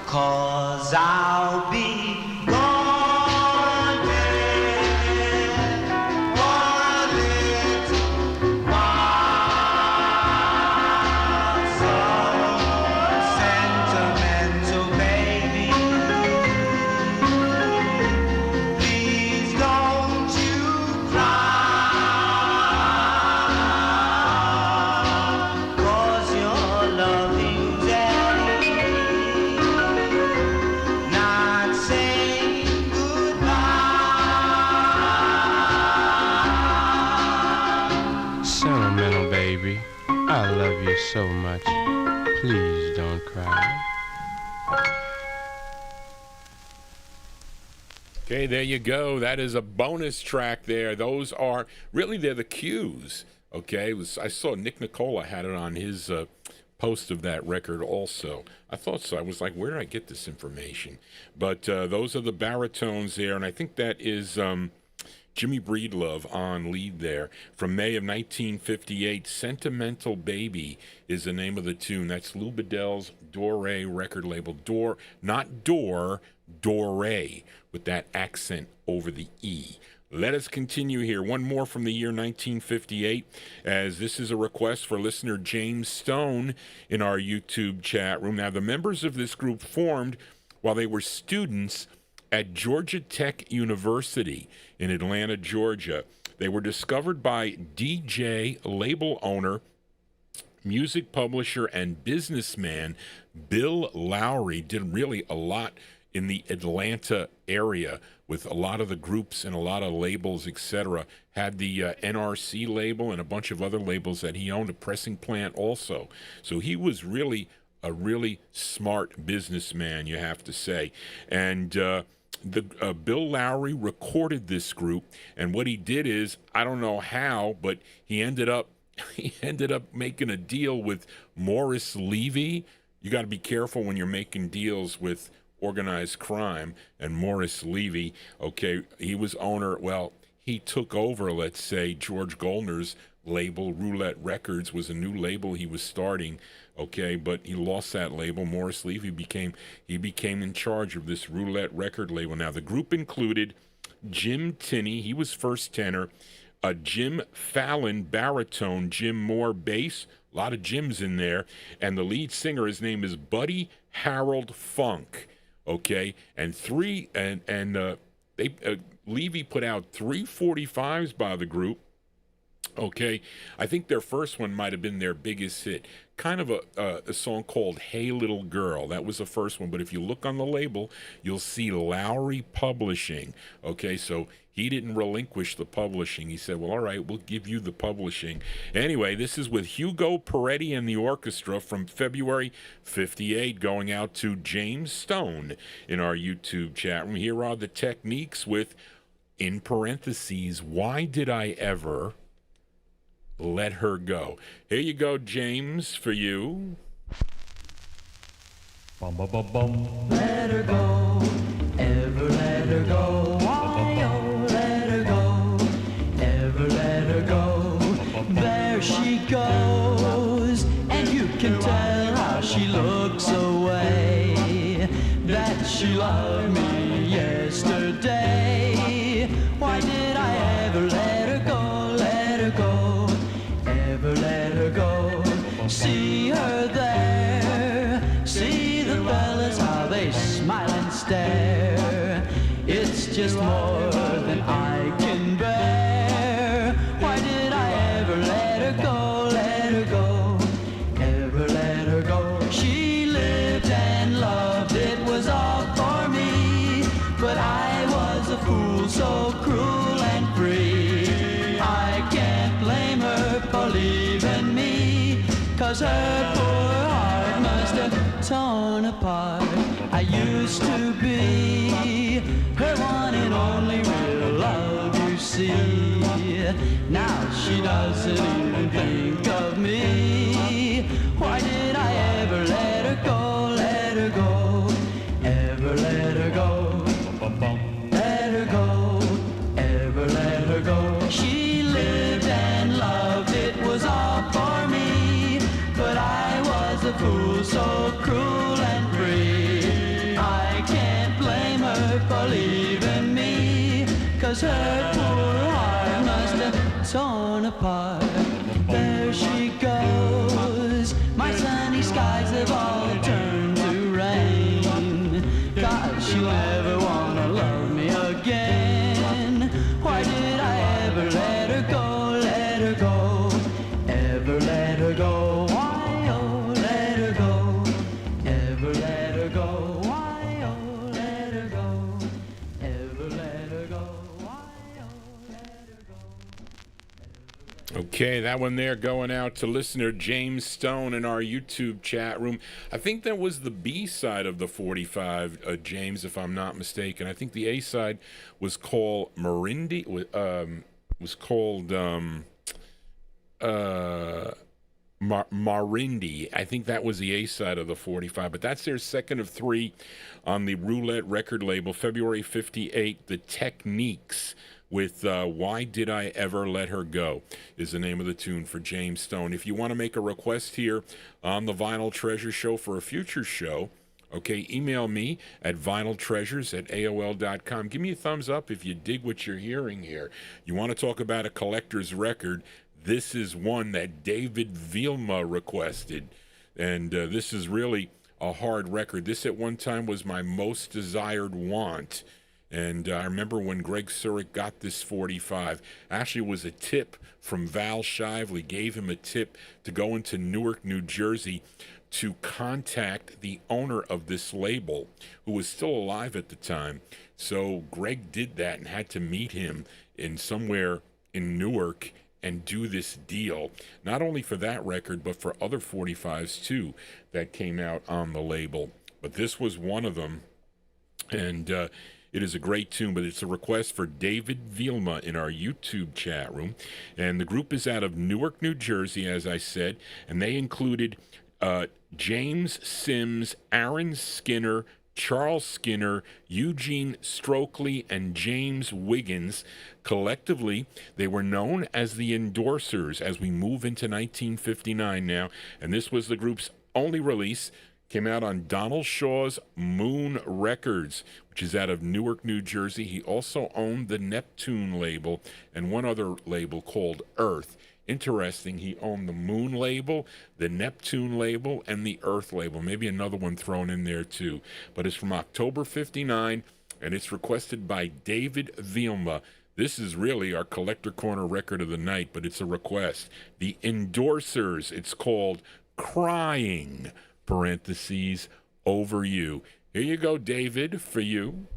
'cause I'll be gone there for a little while. So sentimental baby, please don't you cry, 'cause your loving daddy not saying goodbye. Sentimental baby, I love you so much. Please don't cry. Okay, there you go. That is a bonus track there. Those are really, they're the cues. Okay, I saw Nick Nicola had it on his post of that record also. I thought so. I was like, where did I get this information? But those are the Baritones there, and I think that is Jimmy Breedlove on lead there. From May of 1958, Sentimental Baby is the name of the tune. That's Lou Bedell's Dore record label. Dore, not Dore, Dore, with that accent over the E. Let us continue here. One more from the year 1958, as this is a request for listener James Stone in our YouTube chat room. Now, the members of this group formed while they were students at Georgia Tech University in Atlanta, Georgia. They were discovered by DJ, label owner, music publisher, and businessman Bill Lowry. Did really a lot in the Atlanta area with a lot of the groups and a lot of labels, etc. Had the NRC label and a bunch of other labels that he owned, a pressing plant also. So he was really a really smart businessman, you have to say. And Bill Lowry recorded this group, and what he did is, I don't know how, but he ended up making a deal with Morris Levy. You got to be careful when you're making deals with organized crime. And Morris Levy, okay, he was owner, well, he took over, let's say, George Goldner's label. Roulette Records was a new label he was starting, okay, but he lost that label. Morris Levy became in charge of this Roulette record label. Now, the group included Jim Tinney, he was first tenor, Jim Fallon baritone, Jim Moore bass, a lot of Jims in there, and the lead singer, his name is Buddy Harold Funk, okay, and Levy put out 3 45s by the group. Okay, I think their first one might have been their biggest hit. Kind of a song called Hey Little Girl. That was the first one, but if you look on the label, you'll see Lowry Publishing. Okay, so he didn't relinquish the publishing. He said, well, all right, we'll give you the publishing. Anyway, this is with Hugo Peretti and the orchestra from February 58, going out to James Stone in our YouTube chat room. Here are the techniques with, in parentheses, why did I ever let her go? Here you go, James, for you. Bum, bum, bum, bum. Let her go, ever let her go. goes, and you can tell how she looks away, that she loved me yesterday. Why did I ever let her go, ever let her go? See her there, see the fellas how they smile and stare. It's just more than I can bear. Why did I ever let her go, ever let her go? She lived and loved, it was all for me, but I was a fool, so cruel and free. I can't blame her for leaving me, 'cause her poor heart must have torn apart. I used to be her one and only real love, you see. Now she doesn't even think of me. Why did I ever let her go, ever let her go? Let her go, ever let her go. She lived and loved, it was all for me, but I was a fool, so cruel and free. I can't blame her for leaving me, 'cause her poor heart must have torn apart. There she goes, my sunny skies have all turned to rain. God, she'll never wanna love me again. Why did I ever let her go, ever let her go? Why, oh, let her go, ever let her go? Why, oh, let her go, ever let her go? Why, oh, let her go? Okay, that one there going out to listener James Stone in our YouTube chat room. I think that was the B side of the 45, James, if I'm not mistaken. I think the A side was called Marindi, was called Marindi. I think that was the A side of the 45, but that's their second of three on the Roulette record label, February 58, The Techniques, with Why Did I Ever Let Her Go is the name of the tune for James Stone. If you want to make a request here on the Vinyl Treasure Show for a future show, okay, email me at vinyltreasures@aol.com. Give me a thumbs up if you dig what you're hearing here. You want to talk about a collector's record, this is one that David Vilma requested, and this is really a hard record. This at one time was my most desired want. And I remember when Greg Surik got this 45, actually it was a tip from Val Shively, gave him a tip to go into Newark, New Jersey to contact the owner of this label, who was still alive at the time. So Greg did that and had to meet him in somewhere in Newark and do this deal, not only for that record, but for other 45s too that came out on the label. But this was one of them, and it is a great tune, but it's a request for David Vilma in our YouTube chat room. And the group is out of Newark, New Jersey, as I said, and they included James Sims, Aaron Skinner, Charles Skinner, Eugene Stokely, and James Wiggins. Collectively, they were known as the Endorsers as we move into 1959 now, and this was the group's only release. Came out on Donald Shaw's Moon Records, which is out of Newark, New Jersey. He also owned the Neptune label and one other label called Earth. Interesting, he owned the Moon label, the Neptune label, and the Earth label. Maybe another one thrown in there too. But it's from October 59, and it's requested by David Vilma. This is really our Collector Corner record of the night, but it's a request. The Endorsers, it's called Crying, parentheses, Over You. Here you go, David, for you.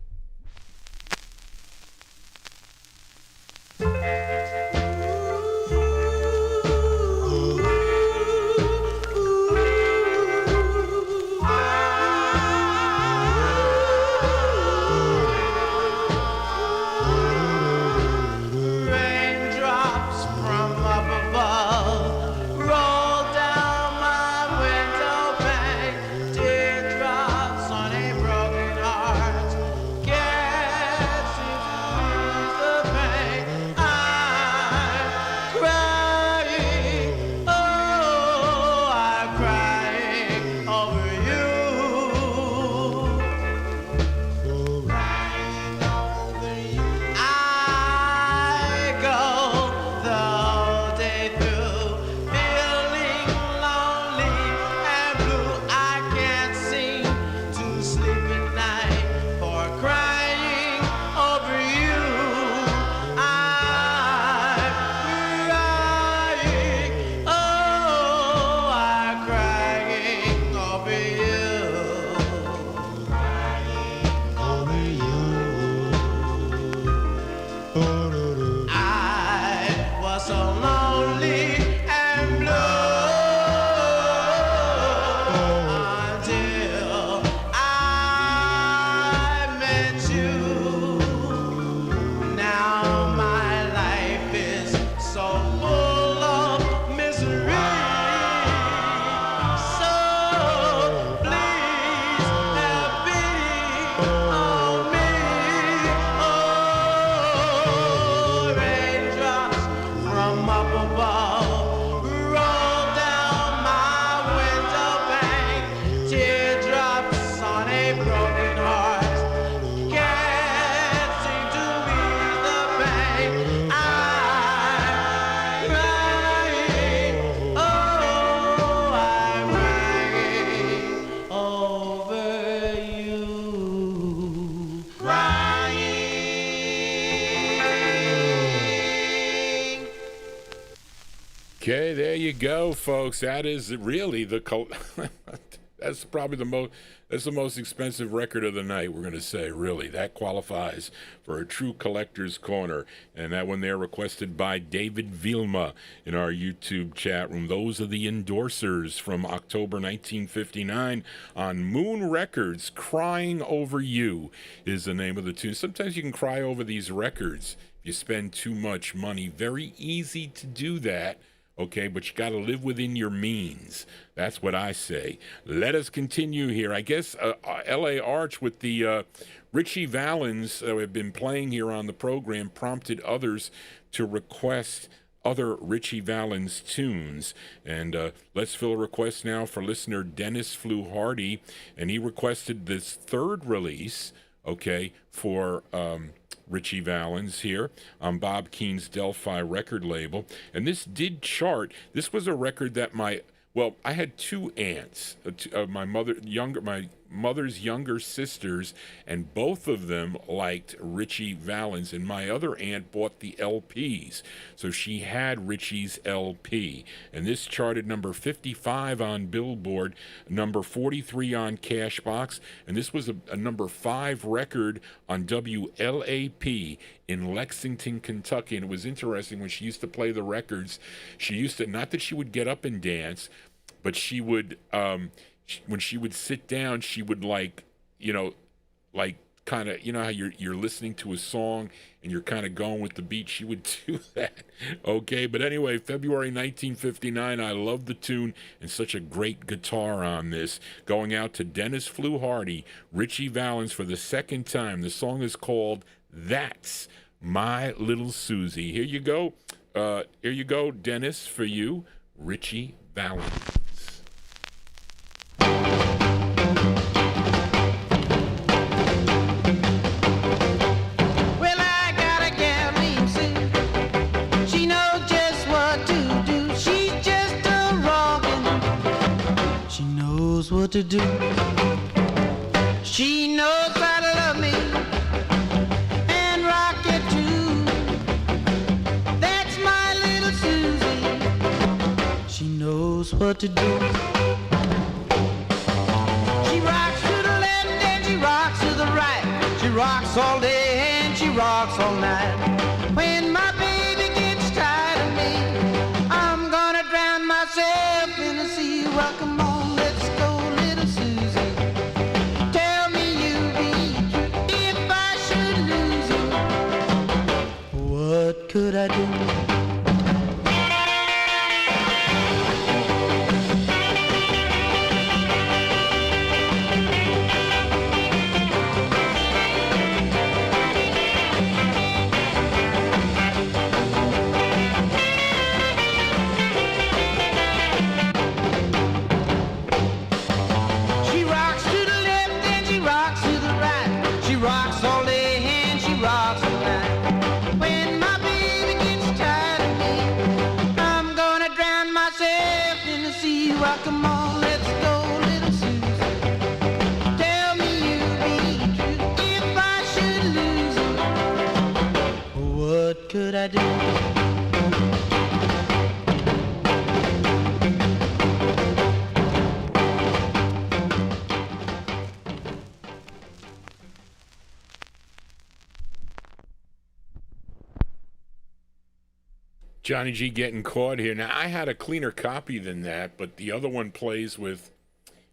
Raindrops from up above roll down my window pane. Teardrops on a broken heart Okay, there you go, folks. That is really that's probably that's the most expensive record of the night, we're going to say, really. That qualifies for a true collector's corner. And that one there requested by David Vilma in our YouTube chat room. Those are the Endorsers from October 1959 on Moon Records. Crying Over You is the name of the tune. Sometimes you can cry over these records if you spend too much money. Very easy to do that. Okay, but you got to live within your means. That's what I say. Let us continue here. I guess L.A. Arch with the Richie Valens that have been playing here on the program prompted others to request other Richie Valens tunes. And let's fill a request now for listener Dennis Flew-Hardy. And he requested this third release, okay, for Richie Valens here on Bob Keene's Delphi record label. And this did chart. This was a record that I had two aunts, my mother's younger sisters, and both of them liked Richie Valens, and my other aunt bought the LPs, so she had Richie's LP, and this charted number 55 on Billboard, number 43 on Cashbox, and this was a number 5 record on WLAP in Lexington, Kentucky. And it was interesting, when she used to play the records, she used to, not that she would get up and dance, but she would, when she would sit down, she would kind of, how you're listening to a song and you're kind of going with the beat. She would do that. Okay, but anyway, February 1959, I love the tune and such a great guitar on this. Going out to Dennis Flew-Hardy, Richie Valens for the second time. The song is called That's My Little Susie. Here you go. Dennis, for you, Richie Valens. What to do. She knows how to love me and rock it too. That's my little Susie. She knows what to do. She rocks to the left and she rocks to the right. She rocks all day and she rocks all night. When my baby gets tired of me, I'm gonna drown myself in the sea. Well, come on. What could I do? She rocks to the left and she rocks to the right. She rocks all day and she rocks all night. Well, come on, let's go, little Susie. Tell me you'll be true. If I should lose you, what could I do? Johnny G getting caught here. Now, I had a cleaner copy than that, but the other one plays with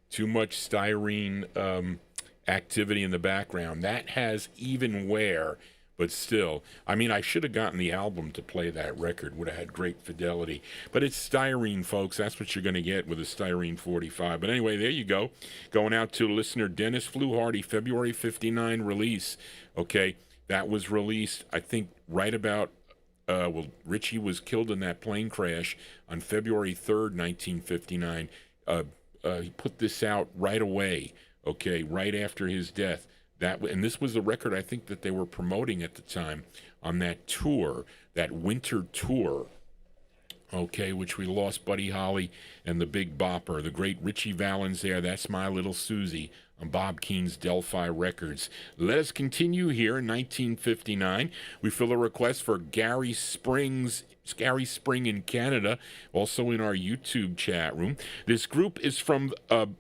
too much styrene activity in the background. That has even wear, but still. I mean, I should have gotten the album to play that record. Would have had great fidelity. But it's styrene, folks. That's what you're going to get with a styrene 45. But anyway, there you go. Going out to listener Dennis Flew-Hardy, February 59 release. Okay, that was released, I think, right about Richie was killed in that plane crash on February 3rd, 1959. He put this out right away, okay, right after his death. And this was a record I think that they were promoting at the time on that tour, that winter tour okay, which we lost Buddy Holly and the Big Bopper. The great Richie Valens there, That's My Little Susie, on Bob Keene's Delphi Records. Let us continue here in 1959. We fill a request for Gary Spring in Canada, also in our YouTube chat room. This group is from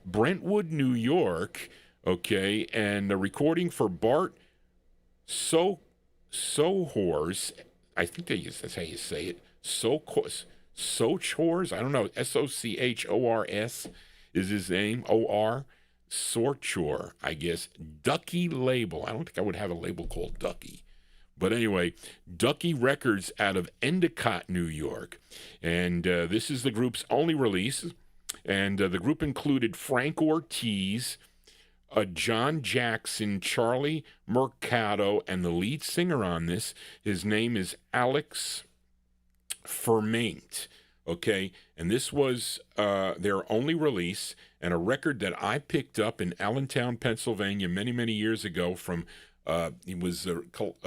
Brentwood, New York, okay, and the recording for Bart Sohors, I think that's how you say it, Sochors, I don't know, Sochors is his name, O-R, Sorchor, I guess, Ducky label. I don't think I would have a label called Ducky. But anyway, Ducky Records out of Endicott, New York. And this is the group's only release. And the group included Frank Ortiz, John Jackson, Charlie Mercado, and the lead singer on this, his name is Alex Fermaint, okay? And this was their only release, and a record that I picked up in Allentown, Pennsylvania many, many years ago from, he was a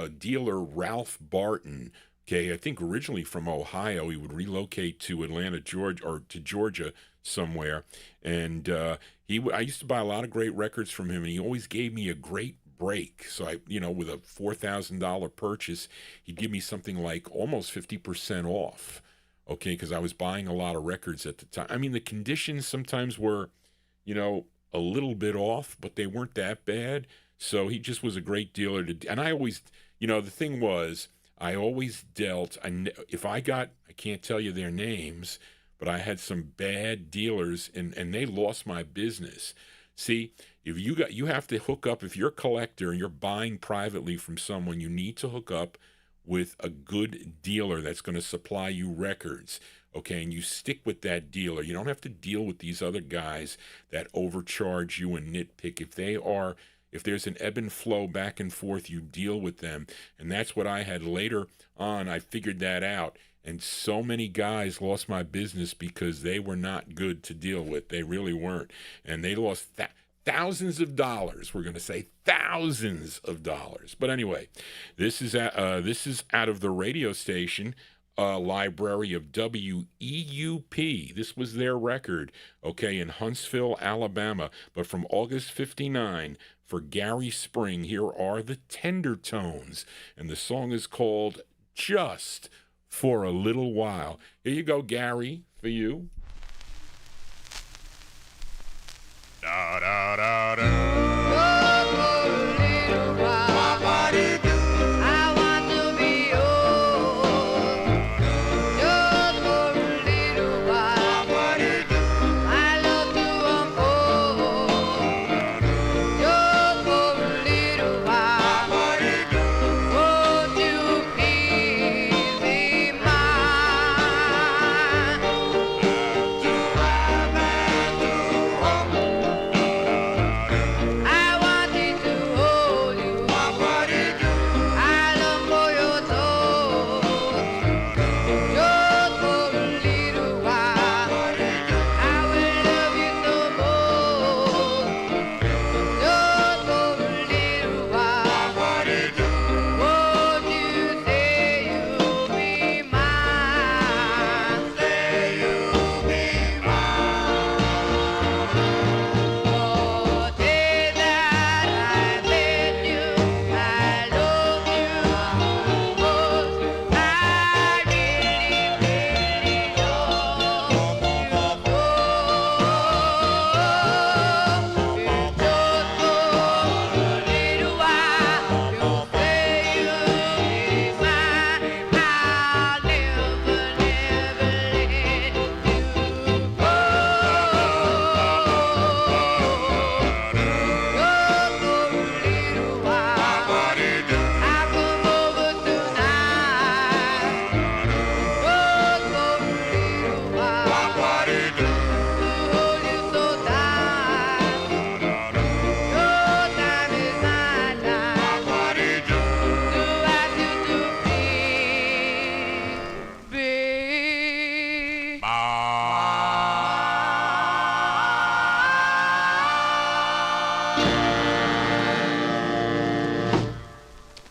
dealer, Ralph Barton, okay? I think originally from Ohio. He would relocate to Atlanta, Georgia, or to Georgia somewhere, and I used to buy a lot of great records from him, and he always gave me a great break. So with a $4,000 purchase, he'd give me something like almost 50% off, okay, because I was buying a lot of records at the time. I mean, the conditions sometimes were, a little bit off, but they weren't that bad. So he just was a great dealer and I always, the thing was, I always dealt, I can't tell you their names, but I had some bad dealers and they lost my business. See, if you have to hook up, if you're a collector and you're buying privately from someone, you need to hook up with a good dealer that's going to supply you records, okay? And you stick with that dealer. You don't have to deal with these other guys that overcharge you and nitpick. If there's an ebb and flow back and forth, you deal with them. And that's what I had later on. I figured that out. And so many guys lost my business because they were not good to deal with. They really weren't. And they lost thousands of dollars. We're going to say thousands of dollars. But anyway, this is out of the radio station library of WEUP. This was their record, okay, in Huntsville, Alabama. But from August 59, for Gary Spring, here are the Tender Tones. And the song is called Just for a Little While. Here you go, Gary, for you. Da da da da.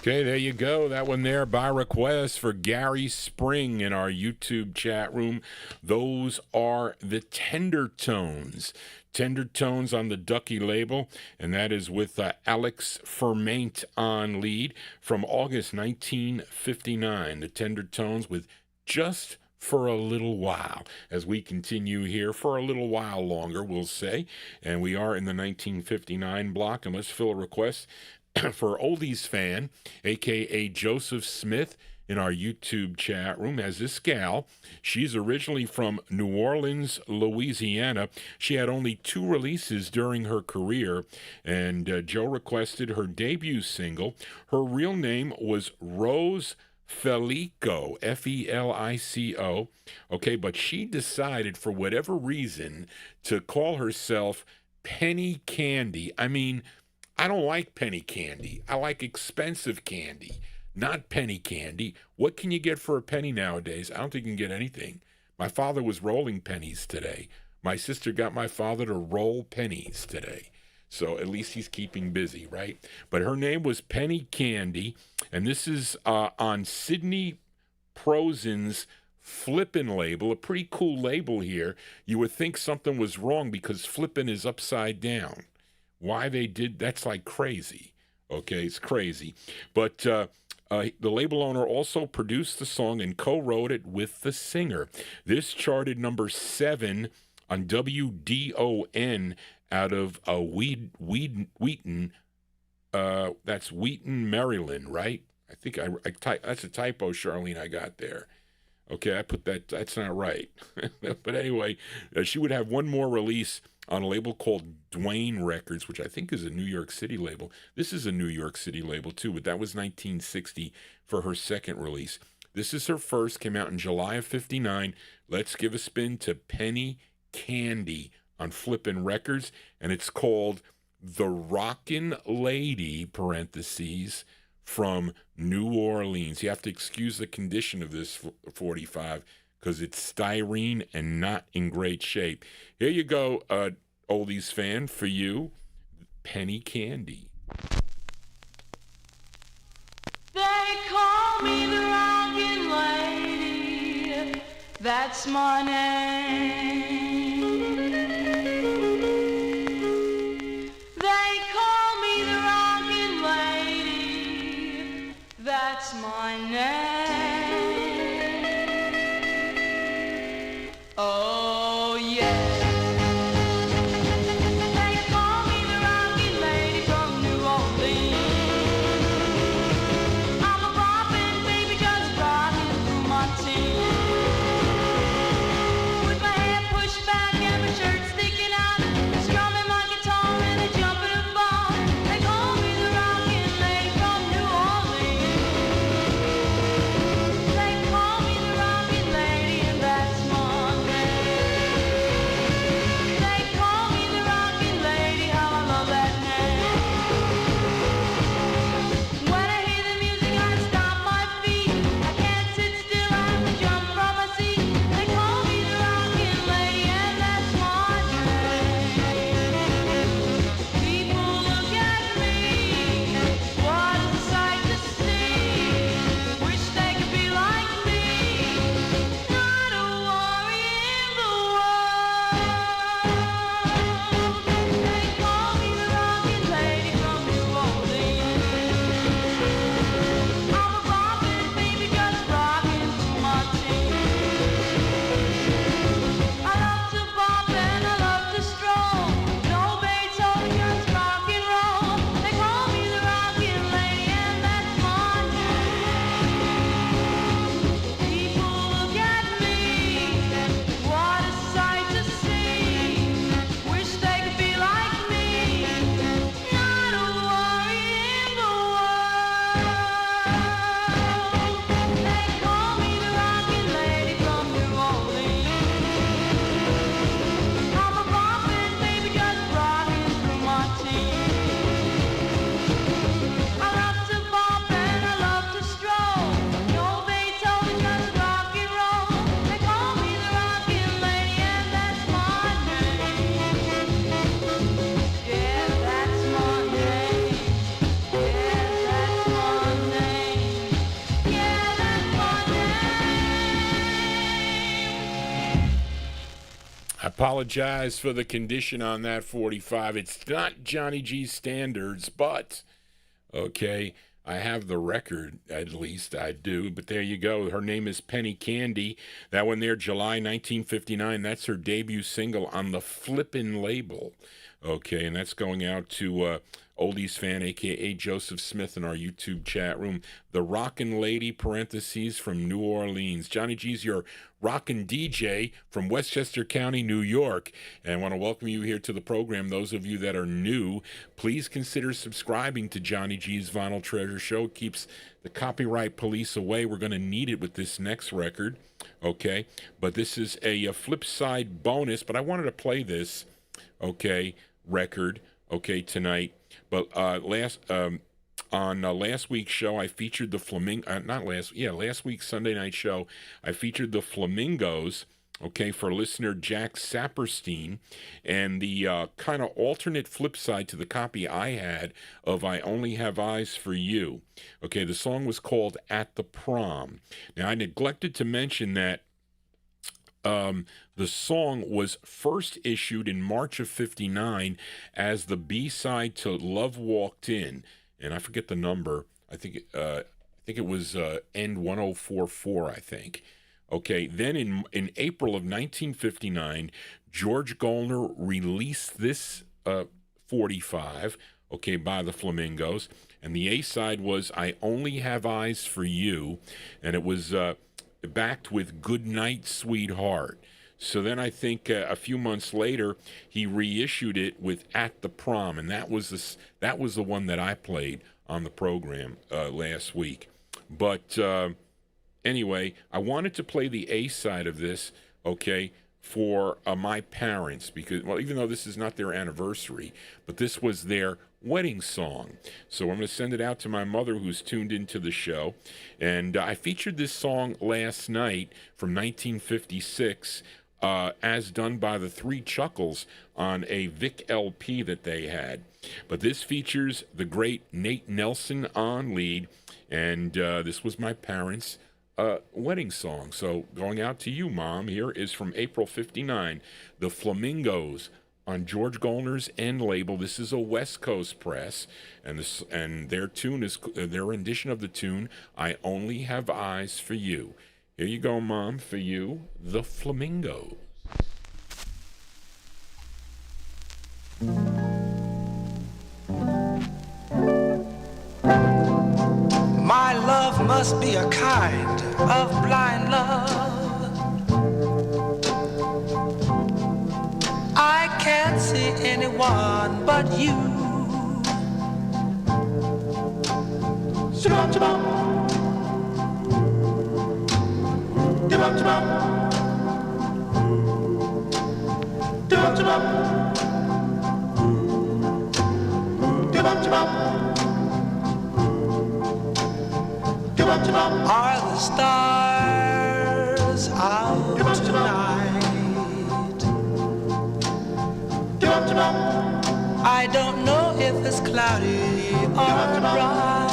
Okay, there you go. That one there by request for Gary Spring in our YouTube chat room. Those are the Tender Tones. Tender Tones on the Ducky label, and that is with Alex Fermaint on lead from August 1959. The Tender Tones with Just for a Little While, as we continue here for a little while longer, we'll say. And we are in the 1959 block, and let's fill a request for Oldies Fan, a.k.a. Joseph Smith, in our YouTube chat room. Has this gal. She's originally from New Orleans, Louisiana. She had only 2 releases during her career, and Joe requested her debut single. Her real name was Rose Felico, Felico. Okay, but she decided for whatever reason to call herself Penny Candy. I mean, I don't like penny candy. I like expensive candy, not penny candy. What can you get for a penny nowadays? I don't think you can get anything. My father was rolling pennies today. My sister got my father to roll pennies today. So at least he's keeping busy, right? But her name was Penny Candy, and this is on Sidney Prosen's Flippin' label, a pretty cool label here. You would think something was wrong because Flippin' is upside down. Why they did, that's like crazy. Okay, it's crazy. But the label owner also produced the song and co-wrote it with the singer. This charted number 7 on WDON out of Wheaton, that's Wheaton, Maryland, right? I think that's a typo, Charlene, I got there. Okay, I put that, that's not right. But anyway, she would have one more release on a label called Dwayne Records, which I think is a New York City label. This is a New York City label too, but that was 1960 for her second release. This is her first, came out in July of 59. Let's give a spin to Penny Candy on Flippin' Records, and it's called The Rockin' Lady, parentheses, from New Orleans. You have to excuse the condition of this 45 because it's styrene and not in great shape. Here you go, Oldies Fan, for you, Penny Candy. They call me the rockin' lady, that's my name. They call me the rockin' lady, that's my name. Oh yeah. They call me the rockin' lady from New Orleans. I'm a boppin' baby, just rockin' through my teens. With my hair pushed back and my shirt sticking out, strumming my guitar and a jumping about. They call me the rockin' lady from New Orleans. Apologize for the condition on that 45. It's not Johnny G's standards, but okay, I have the record, at least I do. But there you go. Her name is Penny Candy. That one there, July 1959. That's her debut single on the Flippin' label. Okay, and that's going out to Oldies fan, a.k.a. Joseph Smith, in our YouTube chat room. The Rockin' Lady, parentheses, from New Orleans. Johnny G's your rockin' DJ from Westchester County, New York. And I want to welcome you here to the program. Those of you that are new, please consider subscribing to Johnny G's Vinyltreasure show. It keeps the copyright police away. We're going to need it with this next record, okay? But this is a flip side bonus, but I wanted to play this, okay, record, okay, tonight. But last week's show, I featured the last week's Sunday night show, I featured the Flamingos, okay, for listener Jack Saperstein, and the kind of alternate flip side to the copy I had of I Only Have Eyes for You. Okay, the song was called At the Prom. Now, I neglected to mention that the song was first issued in March of '59 as the B-side to Love Walked In, and I forget the number. I think it was End 1044. I think. Okay, then in April of 1959, George Golner released this 45, okay, by the Flamingos, and the A-side was I Only Have Eyes for You, and it was backed with Good Night, Sweetheart. So then I think a few months later, he reissued it with At the Prom, and that was the one that I played on the program last week. But anyway, I wanted to play the A side of this, okay, for my parents, because, well, even though this is not their anniversary, but this was their wedding song. So I'm going to send it out to my mother, who's tuned into the show. And I featured this song last night from 1956, as done by the Three Chuckles on a Vic LP that they had. But this features the great Nate Nelson on lead, and this was my parents' wedding song. So going out to you, Mom, here is from April '59, the Flamingos on George Golner's End label. This is a West Coast press, and their tune is their rendition of the tune I Only Have Eyes for You. Here you go, Mom, for you, the Flamingos. My love must be a kind of blind love. I can't see anyone but you. Shabam, shabam. Shabam, shabam. Shabam, shabam. Shabam, shabam. Are the stars out tonight? I don't know if it's cloudy or bright.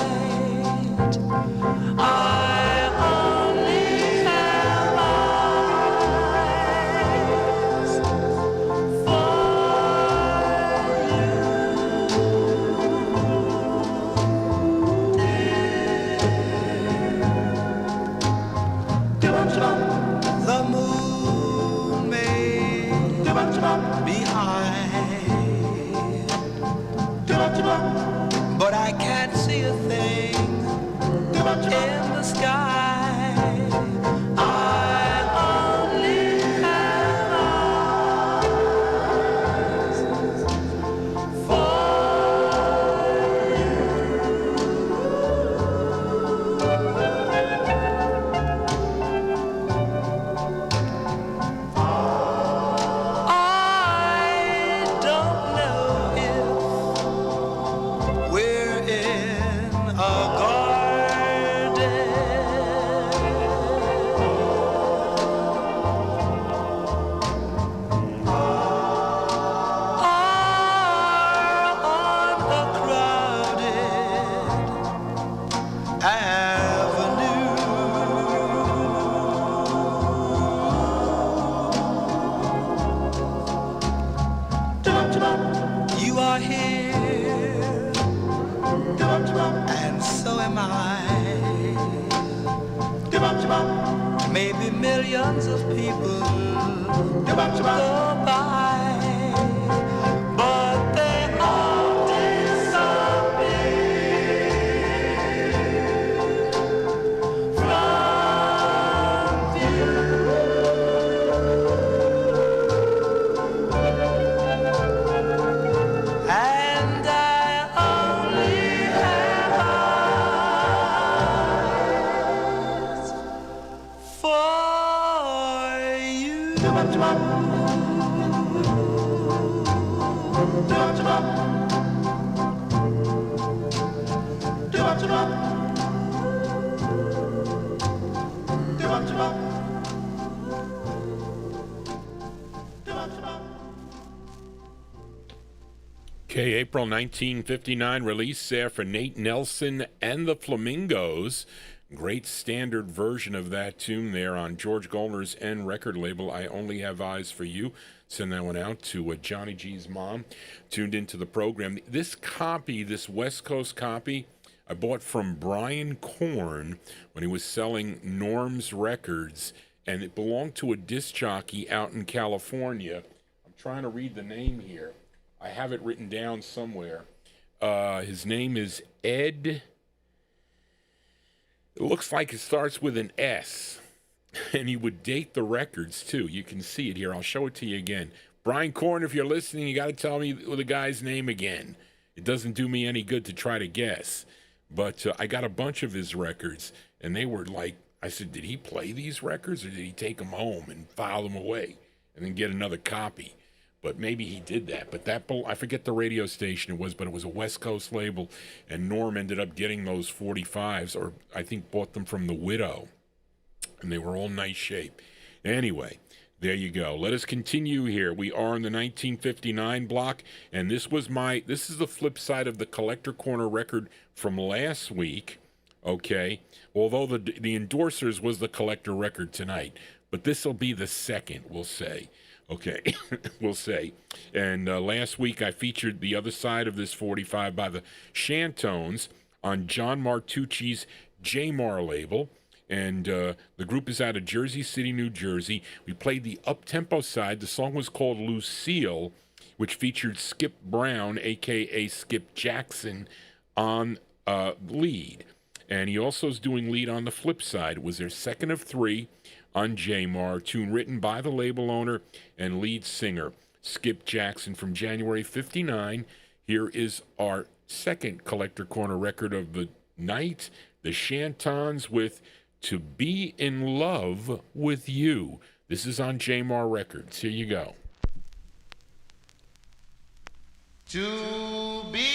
I only have eyes for the moon may be high, but I can't see a thing in the sky. I only have eyes for we're in a garden millions of people go by, but they all disappear from view. And I only have eyes for you. Okay, April 1959 release there for Nate Nelson and the Flamingos. Great standard version of that tune there on George Goldner's N record label, I Only Have Eyes for You. Send that one out to Johnny G's mom, tuned into the program. This copy, this West Coast copy, I bought from Brian Korn when he was selling Norm's Records, and it belonged to a disc jockey out in California. I'm trying to read the name here. I have it written down somewhere. His name is Ed. It looks like it starts with an S. And he would date the records, too. You can see it here. I'll show it to you again. Brian Korn, if you're listening, you got to tell me the guy's name again. It doesn't do me any good to try to guess. But I got a bunch of his records, and they were like, I said, did he play these records, or did he take them home and file them away and then get another copy? But maybe he did that. But that, I forget the radio station it was, but it was a West Coast label, and Norm ended up getting those 45s, or I think bought them from the Widow, and they were all nice shape. Anyway, there you go. Let us continue here. We are in the 1959 block, and this is the flip side of the Collector Corner record from last week, okay? Although the Endorsers was the collector record tonight, but this will be the second, we'll say. Okay, we'll say. And last week I featured the other side of this 45 by the Shantones on John Martucci's J-Mar label. And the group is out of Jersey City, New Jersey. We played the up-tempo side. The song was called Lucille, which featured Skip Brown, a.k.a. Skip Jackson, on lead. And he also is doing lead on the flip side. It was their second of three on J-Mar, tune written by the label owner and lead singer Skip Jackson from January 59. Here is our second Collector Corner record of the night, the Shantons with To Be in Love with You. This is on J-Mar Records. Here you go. To be,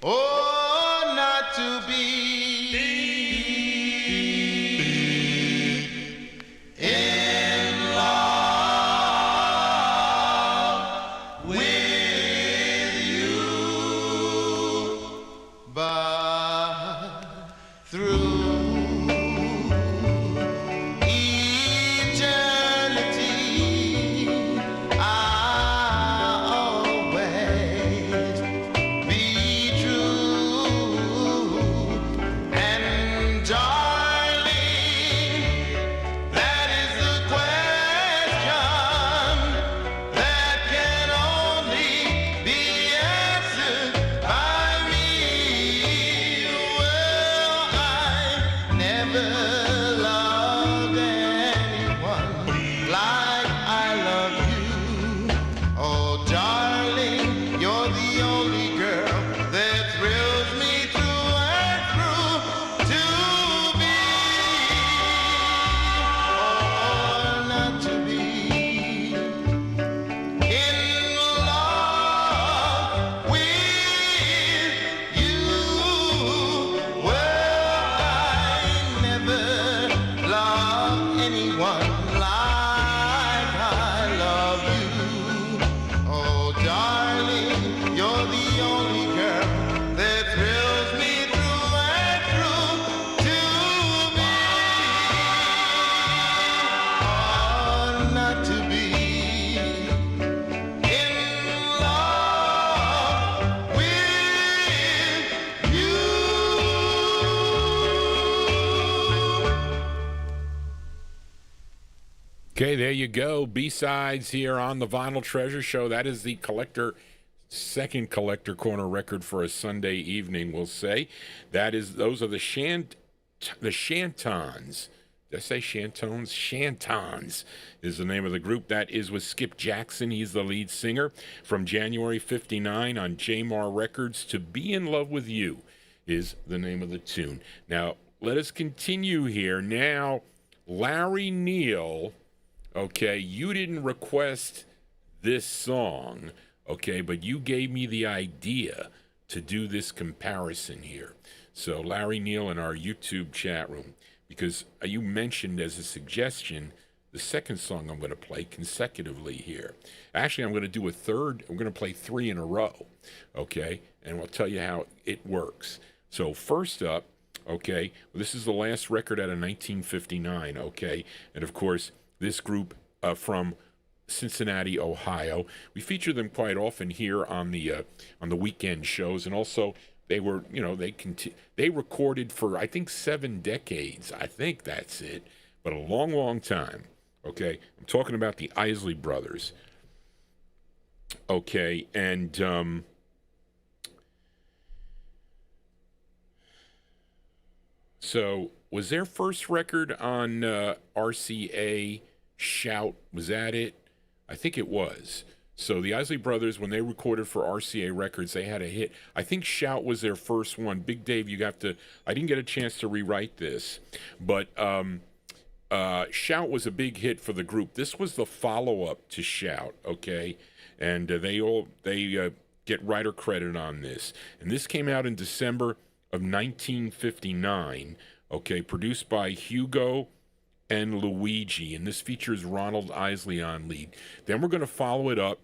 oh, not to be in love with you, but through eternity Okay, there you go. B-sides here on the Vinyl Treasure Show. That is the second collector corner record for a Sunday evening, we'll say. Those are the Shantons. Did I say Shantones? Shantons is the name of the group. That is with Skip Jackson. He's the lead singer. From January 59 on Jamar Records, To Be in Love with You is the name of the tune. Now, let us continue here. Now, Larry Neal, okay, you didn't request this song, okay, but you gave me the idea to do this comparison here. So, Larry Neal in our YouTube chat room, because you mentioned as a suggestion the second song I'm going to play consecutively here. Actually, I'm going to do a third. I'm going to play three in a row, okay? And I'll tell you how it works. So first up, okay, this is the last record out of 1959, okay? And, of course, this group from Cincinnati, Ohio. We feature them quite often here on the weekend shows, and also they were, they recorded for, I think, 7 decades. I think that's it, but a long, long time. Okay, I'm talking about the Isley Brothers. Okay, and so was their first record on RCA Shout? Was that it? I think it was. So the Isley Brothers, when they recorded for RCA Records, they had a hit. I think Shout was their first one. Big Dave, I didn't get a chance to rewrite this, but Shout was a big hit for the group. This was the follow-up to Shout, okay? And they get writer credit on this. And this came out in December of 1959, okay, produced by Hugo and Luigi, and this features Ronald Isley on lead. Then we're going to follow it up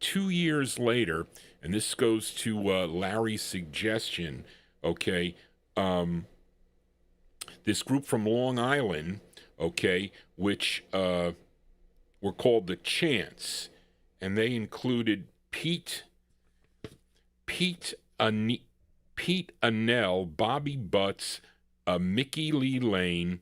2 years later, and this goes to Larry's suggestion, okay? This group from Long Island, okay, which were called The Chants, and they included Pete Annell, Bobby Butts, Mickey Lee Lane,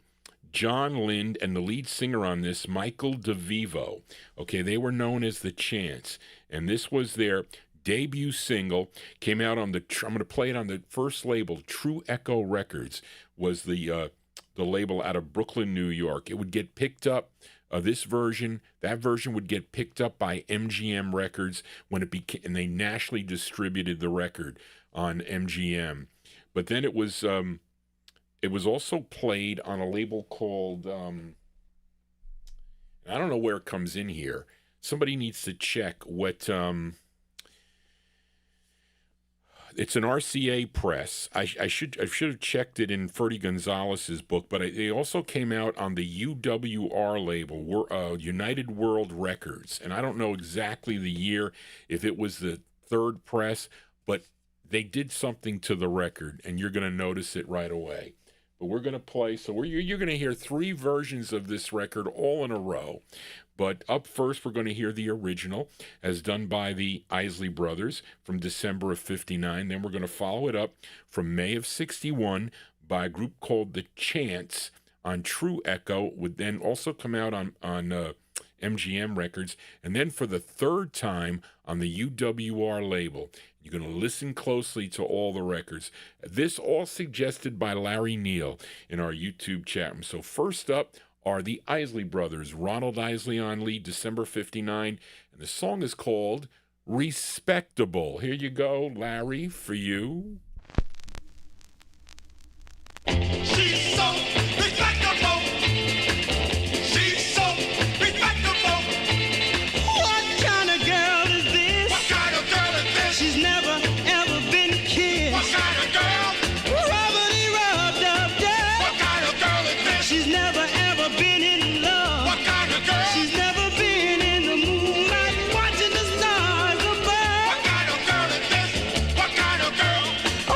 John Lind, and the lead singer on this, Michael DeVivo. Okay, they were known as The Chants, and this was their debut single. Came out on I'm going to play it on the first label, True Echo Records, was the label out of Brooklyn, New York. It would get picked up. That version would get picked up by MGM Records when it became, and they nationally distributed the record on MGM. But then it was also played on a label called, I don't know where it comes in here. Somebody needs to check what, it's an RCA press. I should have checked it in Ferdy Gonzalez's book, but they also came out on the UWR label, United World Records. And I don't know exactly the year, if it was the third press, but they did something to the record, and you're going to notice it right away. But we're going to play, so you're going to hear 3 versions of this record all in a row. But up first, we're going to hear the original, as done by the Isley Brothers from December of 59. Then we're going to follow it up from May of 61 by a group called The Chants on True Echo, would then also come out on MGM Records. And then for the third time on the UWR label. You're going to listen closely to all the records. This all suggested by Larry Neal in our YouTube chat room. So first up are the Isley Brothers, Ronald Isley on lead, December 59, and the song is called Respectable. Here you go, Larry, for you. She's so respectable. She's so respectable. What kind of girl is this? What kind of girl is this? She's never ever been kissed. What kind of girl? Rubbity rubbed up, yeah. What kind of girl is this? She's never ever been in love. What kind of girl? She's never been in the moonlight watching the stars above. What kind of girl is this? What kind of girl?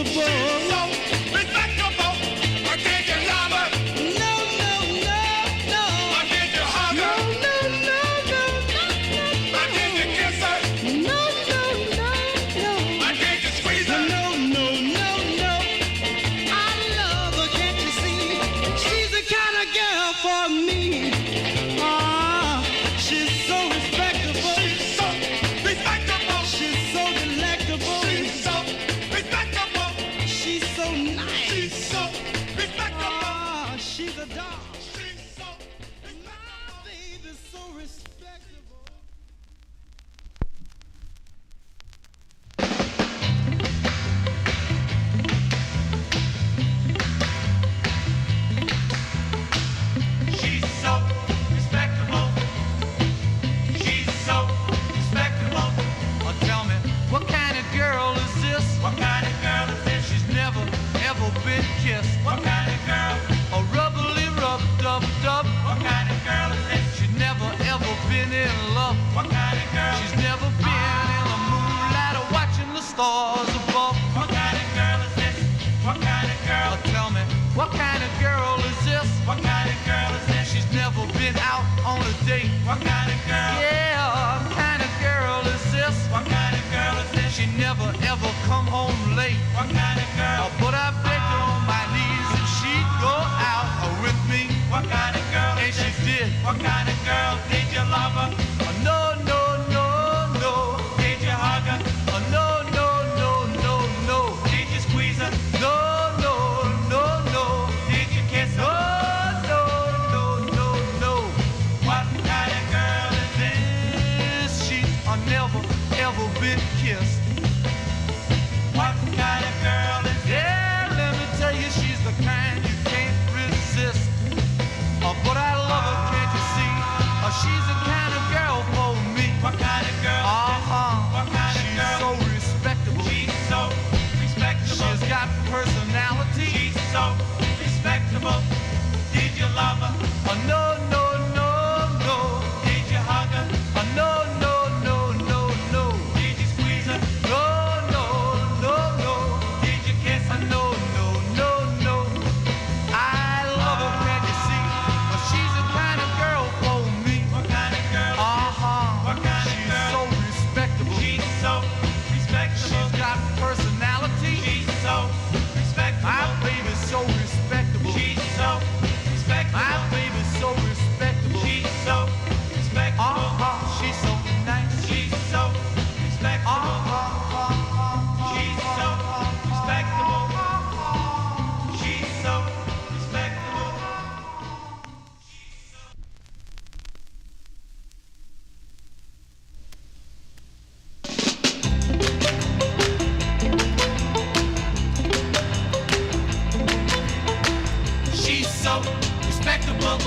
respectable. Did you love her? No, no, no, no. Or did you hug her? No, no, no, Or did you kiss her? no, no, no, no. Or did you squeeze her? No, no, no, no. I love her, can't you see? She's the kind of girl for me. Ah, she's so respectable. She's so respectable. She's so delectable. She's so respectable. She's so nice. She's so respectable. Ah, she's a dog. She's so My baby's so respectable. She's so respectable. She's so respectable. Oh, tell me, what kind of girl is this? What kind of girl is this? She's never, ever been kissed. What kind of girl? A rubbly rub dub dub. What kind of girl is this? She's never, ever been in love. What kind of girl? She's never been in the moonlight or watching the stars above. What kind of girl is this? What kind of girl? Oh, tell me, what kind of girl is this? What kind of girl is this? She's never been out on a date. What kind of girl? Yeah, what kind of girl is this? What kind of girl is this? She never, ever come home late. What kind of girl? Oh, but I begged her on my knees and she'd go out with me. What kind of girl And is she this? did. What kind of girl? Did you love her? Oh, no, no, no, no. Did you hug her? Oh, no, no, no, no, no. Did you squeeze her? No, no, no, no. Did you kiss No, her? no, no, no, no. What kind of girl is this? She's never, ever been kissed. What kind of girl is this? Yeah, let me tell you, she's the kind you can't resist. Oh, but I love her, can't you see? Oh, she's the kind of girl for me. What kind of girl is this? What kind of She's girl? so respectable. She's so respectable. She's got personality. She's so respectable. Did you love her? Oh, no, no, no, no. Did you hug her? Oh, no, no, no, no, no. Did you squeeze her? No, no, no, no. Did you kiss Oh, her? no, no, no, no. I love her, can't you see? Oh, she's the kind of girl for me. What kind of girl is this? What kind of She's girl? so respectable. She's so respectable. She's got personality. She's so respectable. My baby's so respectable. She's so respectable. My baby's so respectable. She's so respectable. She's so nice. She's so respectable. She's so respectable. She's so respectable. She's so respectable.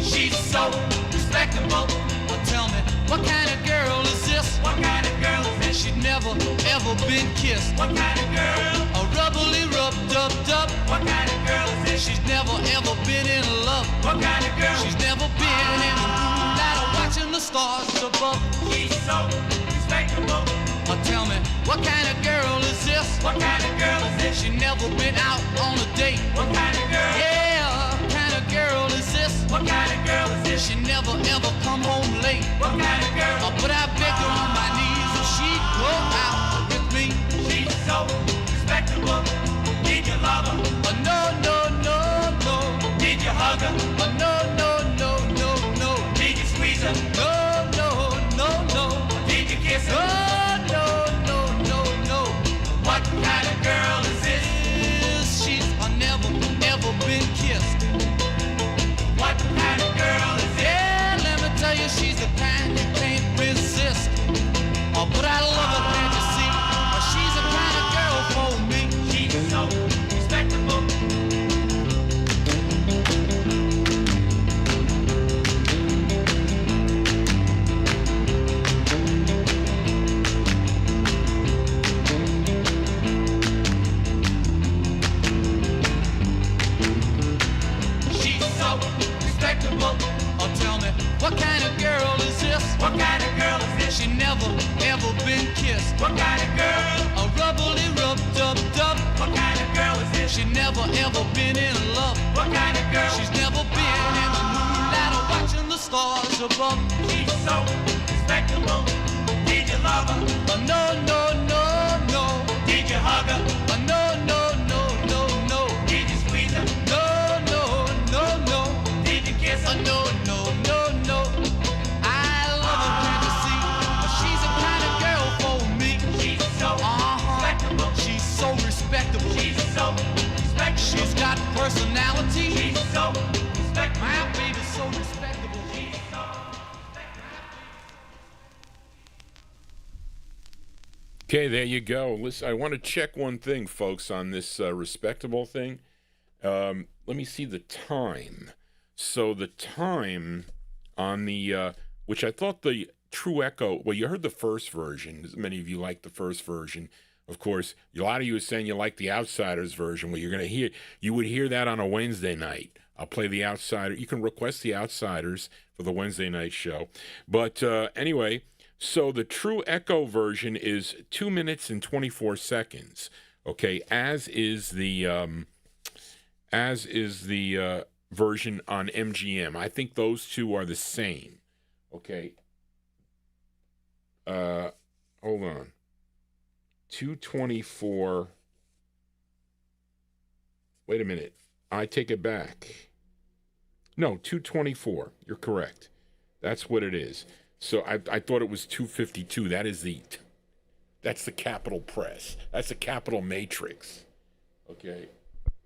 She's so respectable. Oh, tell me, what kind of girl is this? What kind of girl is this? She'd never, ever been kissed. What kind of girl? A rubbly rub dub dub. What kind of girl is this? She's never, ever been in love. What kind of girl? She's never been in the moonlight or watching the stars above. She's so respectable. Oh, tell me, what kind of girl is this? What kind of girl is this? She never been out on a date. What kind of girl? Yeah, what kind of girl is this? What kind of girl is this? She never ever come home late. What kind of girl? Oh, but I begged her on my knees and she'd go out with me. She's so respectable. Did you love her? Oh, no, no, no, no. Did you hug her? Oh, no, no, no, no, no. Did you squeeze her? No, no, no, no. Did you kiss her? No, no, no, no, no. What kind of girl is this? She's never, ever been kissed. What kind of girl is this? Yeah, let me tell you, she's the kind you can't resist. Oh, but I love her, can't you see? Oh, she's the kind of girl for me. She's so respectable. She's so respectable. Oh, tell me, what kind of girl is this? What kind of girl is this? She never, ever been kissed. What kind of girl? A rubbly rub dub She never ever been in love. What kind of girl? She's never been in the moonlight or watching the stars above. She's so respectable. Did you love her? No, no, no, no. Did you hug her? No, no, no, no, no. Did you squeeze her? No, no, no, no. Did you kiss her? No, no, no, no. I love her to the sea, but she's the kind of girl for me. She's so respectable. She's so respectable. She's so respectable. She's got personality. She's so respectable. My baby's so respectable. She's so Okay, there you go. Listen, I want to check one thing, folks, on this respectable thing. Let me see the time. So the time on the, which I thought the True Echo, well, you heard the first version. Many of you like the first version. Of course, a lot of you are saying you like the Outsiders version. Well, you would hear that on a Wednesday night. I'll play the Outsider. You can request the Outsiders for the Wednesday night show. But anyway, so the True Echo version is 2 minutes and 24 seconds. Okay, as is the version on MGM. I think those two are the same. Okay. Hold on. 224. Wait a minute. I take it back. No, 224. You're correct. That's what it is. So I thought it was 252. That's the Capitol Press. That's the Capitol Matrix. Okay.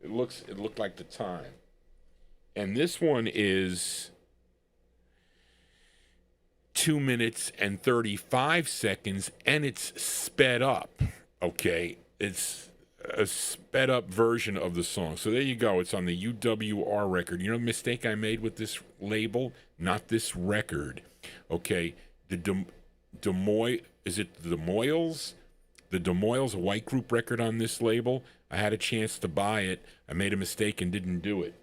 It looked like the time. And this one is 2 minutes and 35 seconds, and it's sped up. Okay. It's a sped up version of the song. So there you go. It's on the UWR record. You know the mistake I made with this label? Not this record. Okay. The Des Moines, is it the Des Moines? The Des Moines, a white group record on this label. I had a chance to buy it. I made a mistake and didn't do it.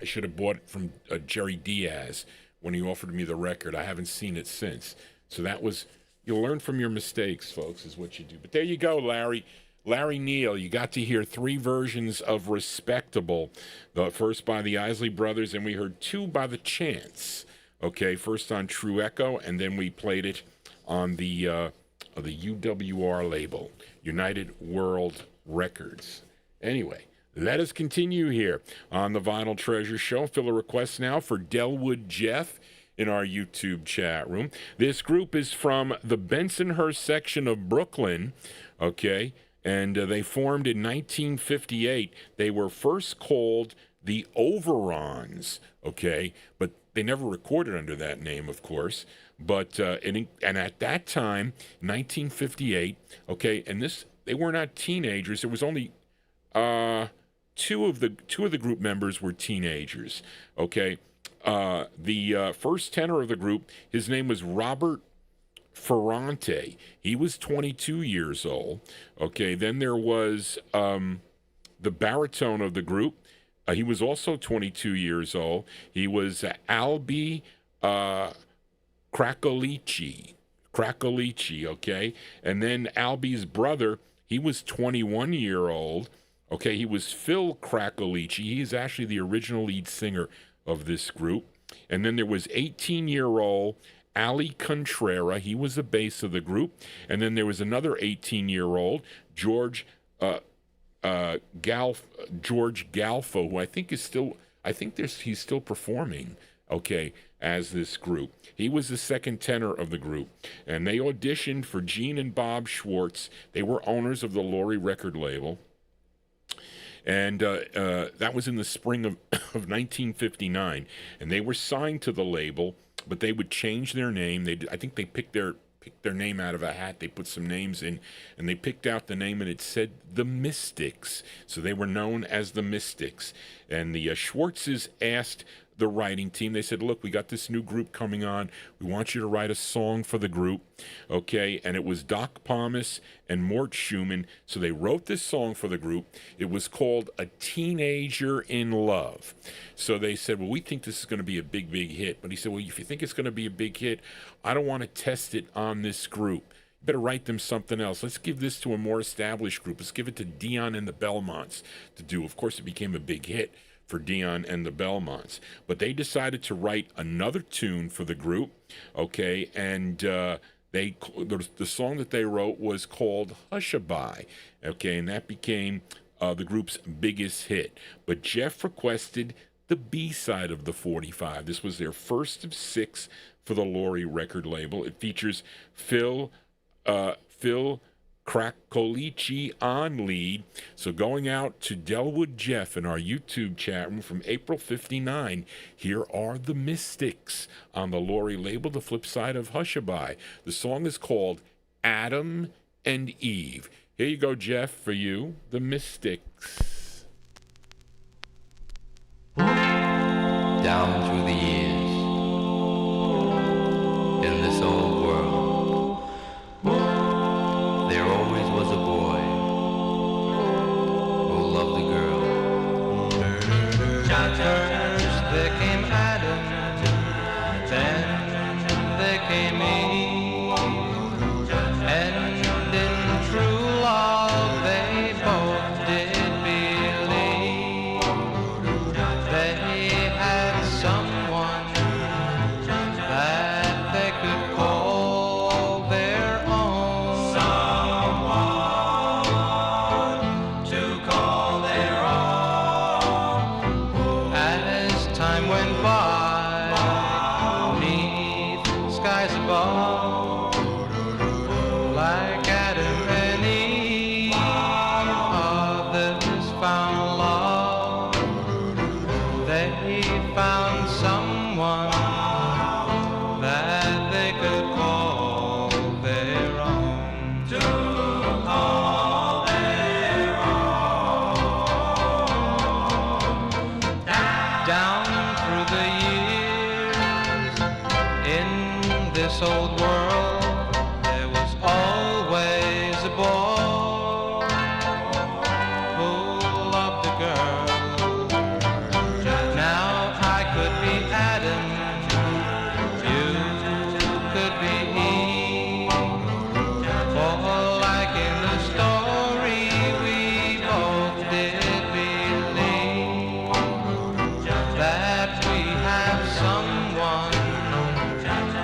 I should have bought it from Jerry Diaz when he offered me the record. I haven't seen it since. So that was, you learn from your mistakes, folks, is what you do. But there you go, Larry. Larry Neal, you got to hear 3 versions of Respectable. The first by the Isley Brothers, and we heard 2 by the Chants. Okay, first on True Echo, and then we played it on the UWR label, United World Records. Anyway, let us continue here on the Vinyltreasure Show. Fill a request now for Delwood Jeff in our YouTube chat room. This group is from the Bensonhurst section of Brooklyn, okay, and they formed in 1958. They were first called the Overons, okay, but they never recorded under that name, of course. But and at that time, 1958, okay, and they were not teenagers. There was only two of the group members were teenagers. Okay, the first tenor of the group, his name was Robert Ferrante. He was 22 years old. Okay, then there was the baritone of the group. He was also 22 years old. He was Albie Krakolici, okay? And then Albie's brother, he was 21-year-old. Okay, he was Phil Krakolici. He's actually the original lead singer of this group. And then there was 18-year-old Ali Contrera. He was the bass of the group. And then there was another 18-year-old, George Galfo, who I think is still, he's still performing, okay, as this group. He was the second tenor of the group, and they auditioned for Gene and Bob Schwartz. They were owners of the Laurie record label, and that was in the spring of 1959, and they were signed to the label, but they would change their name. I think they picked their name out of a hat. They put some names in, and they picked out the name, and it said the Mystics. So they were known as the Mystics. And the Schwartzes asked the writing team, they said, look, we got this new group coming on. We want you to write a song for the group. Okay, and it was Doc Pomus and Mort Schumann. So they wrote this song for the group. It was called A Teenager in Love. So they said, well, we think this is going to be a big, big hit. But he said, well, if you think it's going to be a big hit, I don't want to test it on this group. Better write them something else. Let's give this to a more established group. Let's give it to Dion and the Belmonts to do. Of course, it became a big hit for Dion and the Belmonts. But they decided to write another tune for the group, okay, and the song that they wrote was called Hushabye, okay, and that became the group's biggest hit. But Jeff requested the B-side of the 45. This was their first of 6 for the Laurie record label. It features Phil Krakolici on lead. So going out to Delwood Jeff in our YouTube chat room from April 59, here are the Mystics on the Laurie label, the flip side of Hushabye. The song is called Adam and Eve. Here you go, Jeff, for you, the Mystics. Down through the years, in this old world, there always was a boy who loved a girl. First there came Adam, then there came Eve, and in true love they both did believe. They had someone that they could call their own. Someone to call their own. As time went by, beneath skies above, like Adam and Eve, others found love. They found someone that they could call their own. To call their own. Down through the years, in this old world, there was always a boy who loved a girl. Now I could be Adam, you could be Eve. For like in the story, we both did believe that we have someone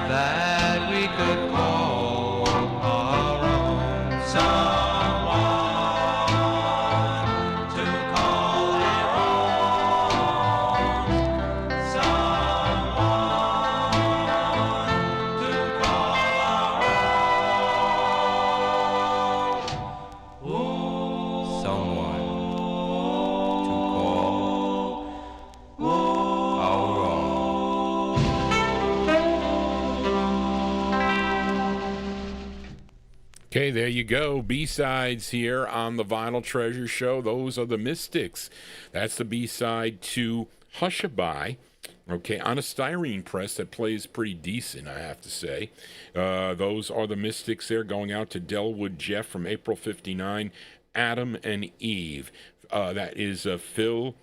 that we could call our own. Someone to call our own. Someone to call our own. Someone to call our own. Okay, there you go. B-sides here on the Vinyltreasure Show. Those are the Mystics. That's the B-side to Hushabye. Okay, on a styrene press that plays pretty decent, I have to say. Those are the Mystics there, going out to Delwood Jeff from April 59, Adam and Eve. That is Phil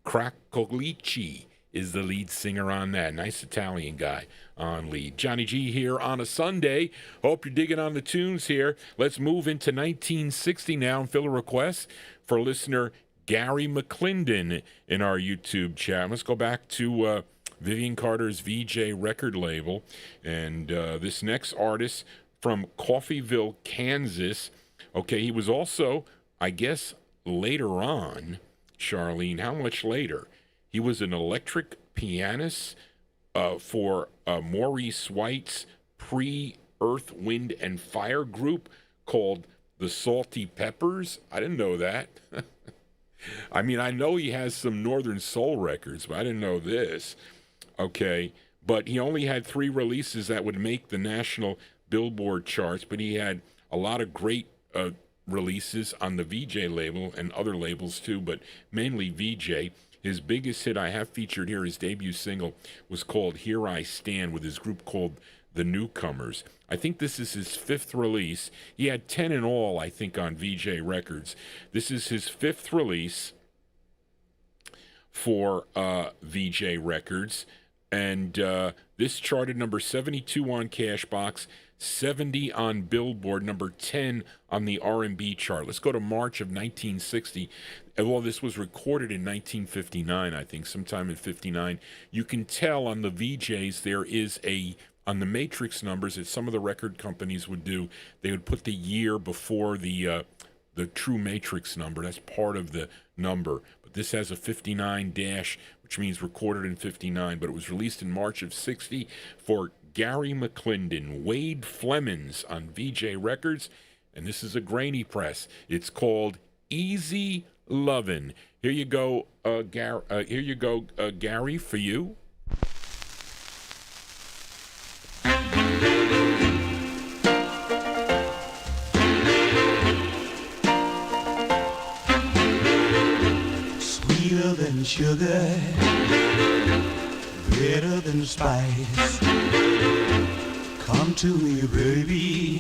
Krakolici is the lead singer on that. Nice Italian guy on lead. Johnny G here on a Sunday. Hope you're digging on the tunes here. Let's move into 1960 now and fill a request for listener Gary McClendon in our YouTube chat. Let's go back to Vivian Carter's VJ record label. And this next artist from Coffeyville, Kansas. Okay, he was also, I guess, later on, Charlene, how much later? He was an electric pianist for Maurice White's pre-Earth, Wind, and Fire group called the Salty Peppers. I didn't know that. I mean, I know he has some Northern Soul records, but I didn't know this. Okay, but he only had 3 releases that would make the national Billboard charts, but he had a lot of great releases on the VJ label and other labels too, but mainly VJ. His biggest hit I have featured here, his debut single, was called Here I Stand with his group called The Newcomers. I think this is his 5th release. He had 10 in all, I think, on VJ Records. This is his 5th release for VJ Records. And this charted number 72 on Cashbox, 70 on Billboard, number 10 on the R&B chart. Let's go to March of 1960. Well, this was recorded in 1959, I think, sometime in 59. You can tell on the VJs there is on the matrix numbers that some of the record companies would do, they would put the year before the true matrix number. That's part of the number. But this has a 59 dash, which means recorded in 59, but it was released in March of 60 for Gary McClendon, Wade Flemons on VJ Records, and this is a grainy press. It's called Easy Lovin'. Here you go, Gary, for you. Sweeter than sugar, better than spice. Come to me, baby,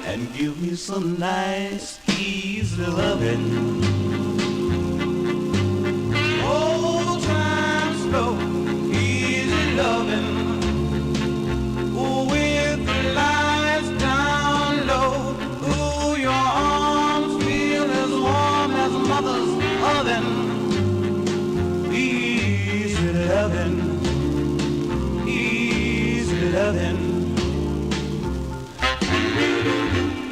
and give me some nice, easy loving. Old time slow, easy loving. With the lights down low, ooh, your arms feel as warm as mother's oven. Easy loving, easy loving.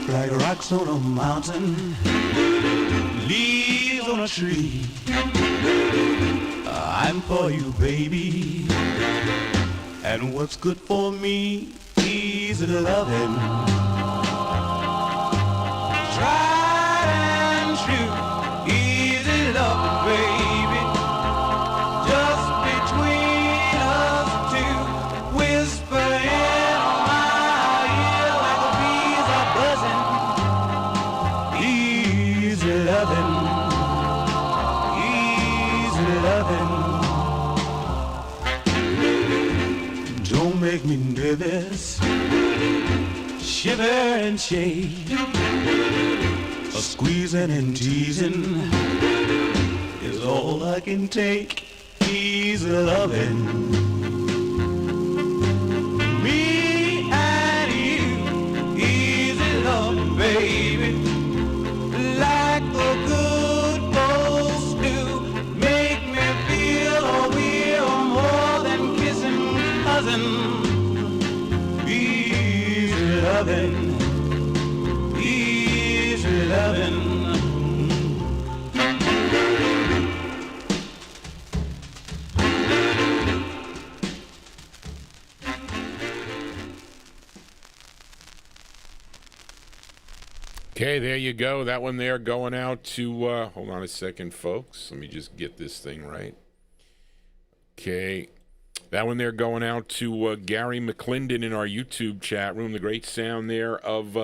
Like rocks on a mountain, leaves on a tree. I'm for you, baby, and what's good for me, easy loving. Tried and true, easy love, baby. Just between us two, whisper in my ear like the bees are buzzing. Easy loving, easy loving. Don't make me nervous, shiver and shake. A squeezing and teasing is all I can take. Easy loving. Me and you, easy love, baby. Like the good folks do, make me feel we're more than kissing cousin. Easy loving, easy loving. Okay, there you go. That one there going out to, hold on a second, folks. Let me just get this thing right. Okay. That one there going out to Gary McClendon in our YouTube chat room. The great sound there of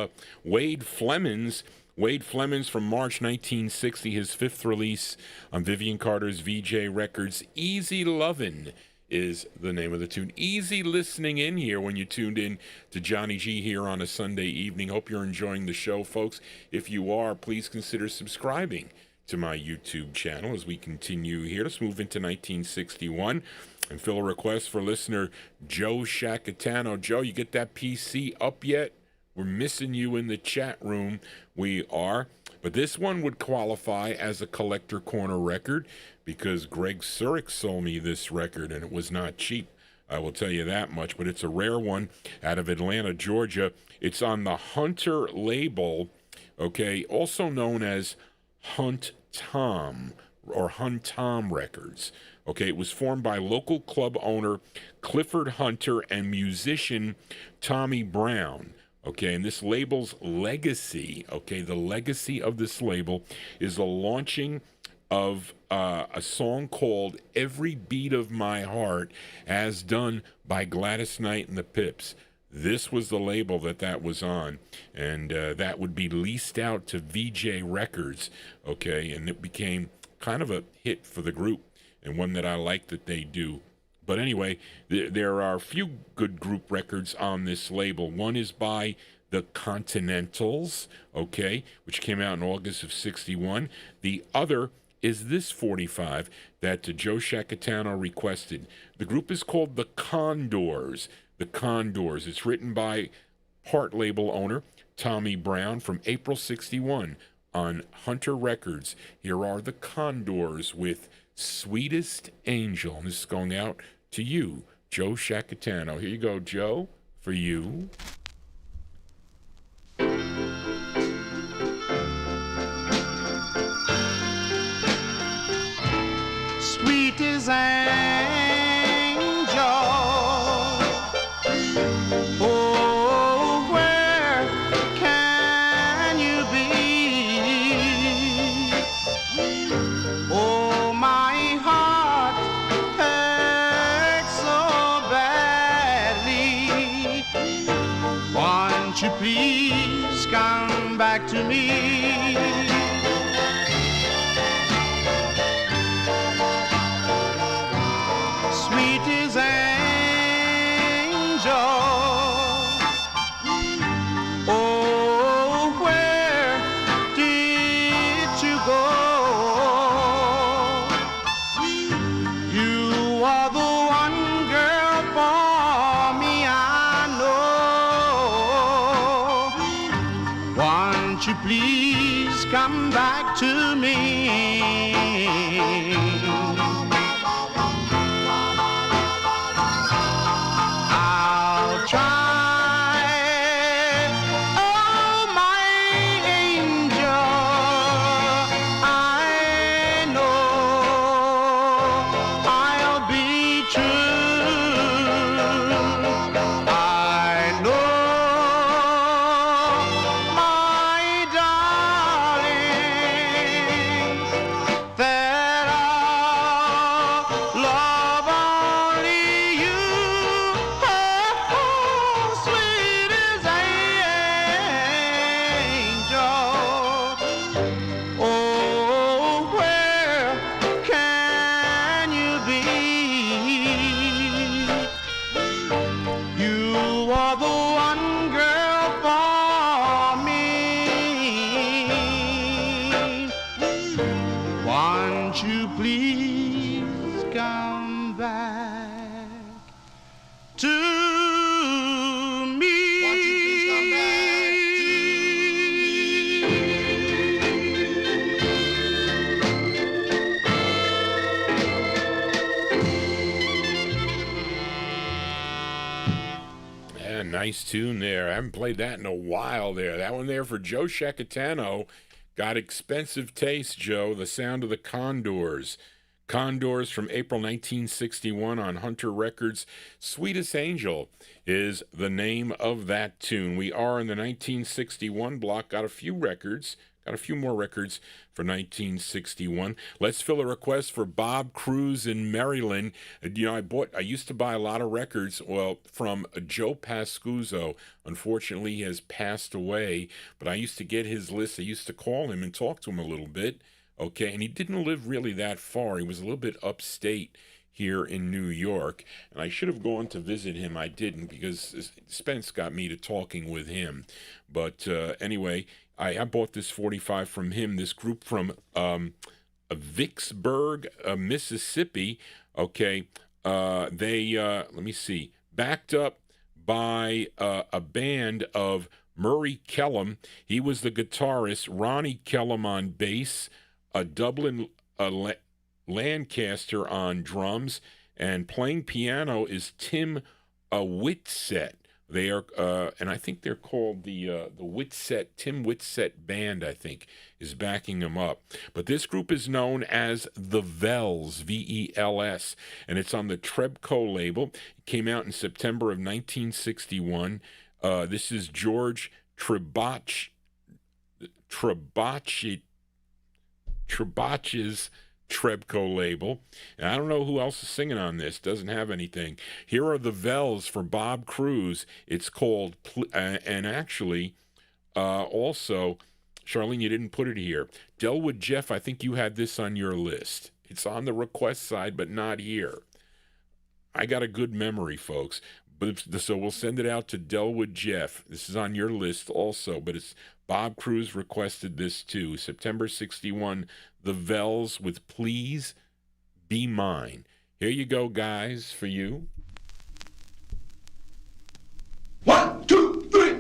Wade Flemons. Wade Flemons from March 1960, his fifth release on Vivian Carter's VJ Records. Easy Lovin' is the name of the tune. Easy listening in here when you tuned in to Johnny G here on a Sunday evening. Hope you're enjoying the show, folks. If you are, please consider subscribing to my YouTube channel as we continue here. Let's move into 1961 and fill a request for listener Joe Shacatano. Joe, you get that PC up yet? We're missing you in the chat room. We are. But this one would qualify as a collector corner record because Greg Surik sold me this record and it was not cheap. I will tell you that much, but it's a rare one out of Atlanta, Georgia. It's on the Hunter label, okay, also known as Hunt Tom or Hunt Tom Records. Okay, it was formed by local club owner Clifford Hunter and musician Tommy Brown. Okay, and this label's legacy, okay, the legacy of this label is the launching of a song called Every Beat of My Heart, as done by Gladys Knight and the Pips. This was the label that was on, and that would be leased out to VJ Records, okay, and it became kind of a hit for the group, and one that I like that they do. But anyway, there are a few good group records on this label. One is by the Continentals, okay, which came out in August of 61. The other is this 45 that Joe Shacatano requested. The group is called the Condors. The Condors. It's written by part label owner Tommy Brown from April 61 on Hunter Records. Here are the Condors with Sweetest Angel. And this is going out to you, Joe Shacatano. Here you go, Joe, for you. Sweet as angel, oh, where can you be? Oh, my heart hurts so badly. Won't you please come back to me? Sweet as angel, oh, where did you go? You are the one girl for me, I know. Won't you please come back to me? I'll try, oh my angel, I know I'll be true. I know, my darling, that I'll love only you. Oh, sweet as angel, oh, where can you be? You are the one girl for me. Won't you please come back to me? Won't you please come back Yeah, nice tune there. I haven't played that in a while there. That one there for Joe Shacatano. Got expensive taste, Joe. The sound of the Condors. Condors from April 1961 on Hunter Records. Sweetest Angel is the name of that tune. We are in the 1961 block. Got a few records. Got a few more records for 1961. Let's fill a request for Bob Cruz in Maryland. You know, I used to buy a lot of records, well, from Joe Pascuzzo. Unfortunately, he has passed away, but I used to get his list. I used to call him and talk to him a little bit, okay? And he didn't live really that far. He was a little bit upstate here in New York, and I should have gone to visit him. I didn't because Spence got me to talking with him. But anyway, I bought this 45 from him, this group from Vicksburg, Mississippi. Okay, they, let me see, backed up by a band of Murray Kellum. He was the guitarist, Ronnie Kellum on bass, a Dublin Lancaster on drums, and playing piano is Tim Whitsett. They are, and I think they're called the Whitsett, Tim Whitsett Band, I think, is backing them up. But this group is known as the Vels, V-E-L-S, and it's on the Trebco label. It came out in September of 1961. This is George Trebach's Trebco label. And I don't know who else is singing on this. Doesn't have anything. Here are the Vels for Bob Cruz. It's called, and actually, also, Charlene, you didn't put it here. Delwood Jeff, I think you had this on your list. It's on the request side, but not here. I got a good memory, folks. So we'll send it out to Delwood Jeff. This is on your list also, but it's Bob Cruz requested this too. September 61, The Vells with Please Be Mine. Here you go, guys, for you. 1, 2, 3,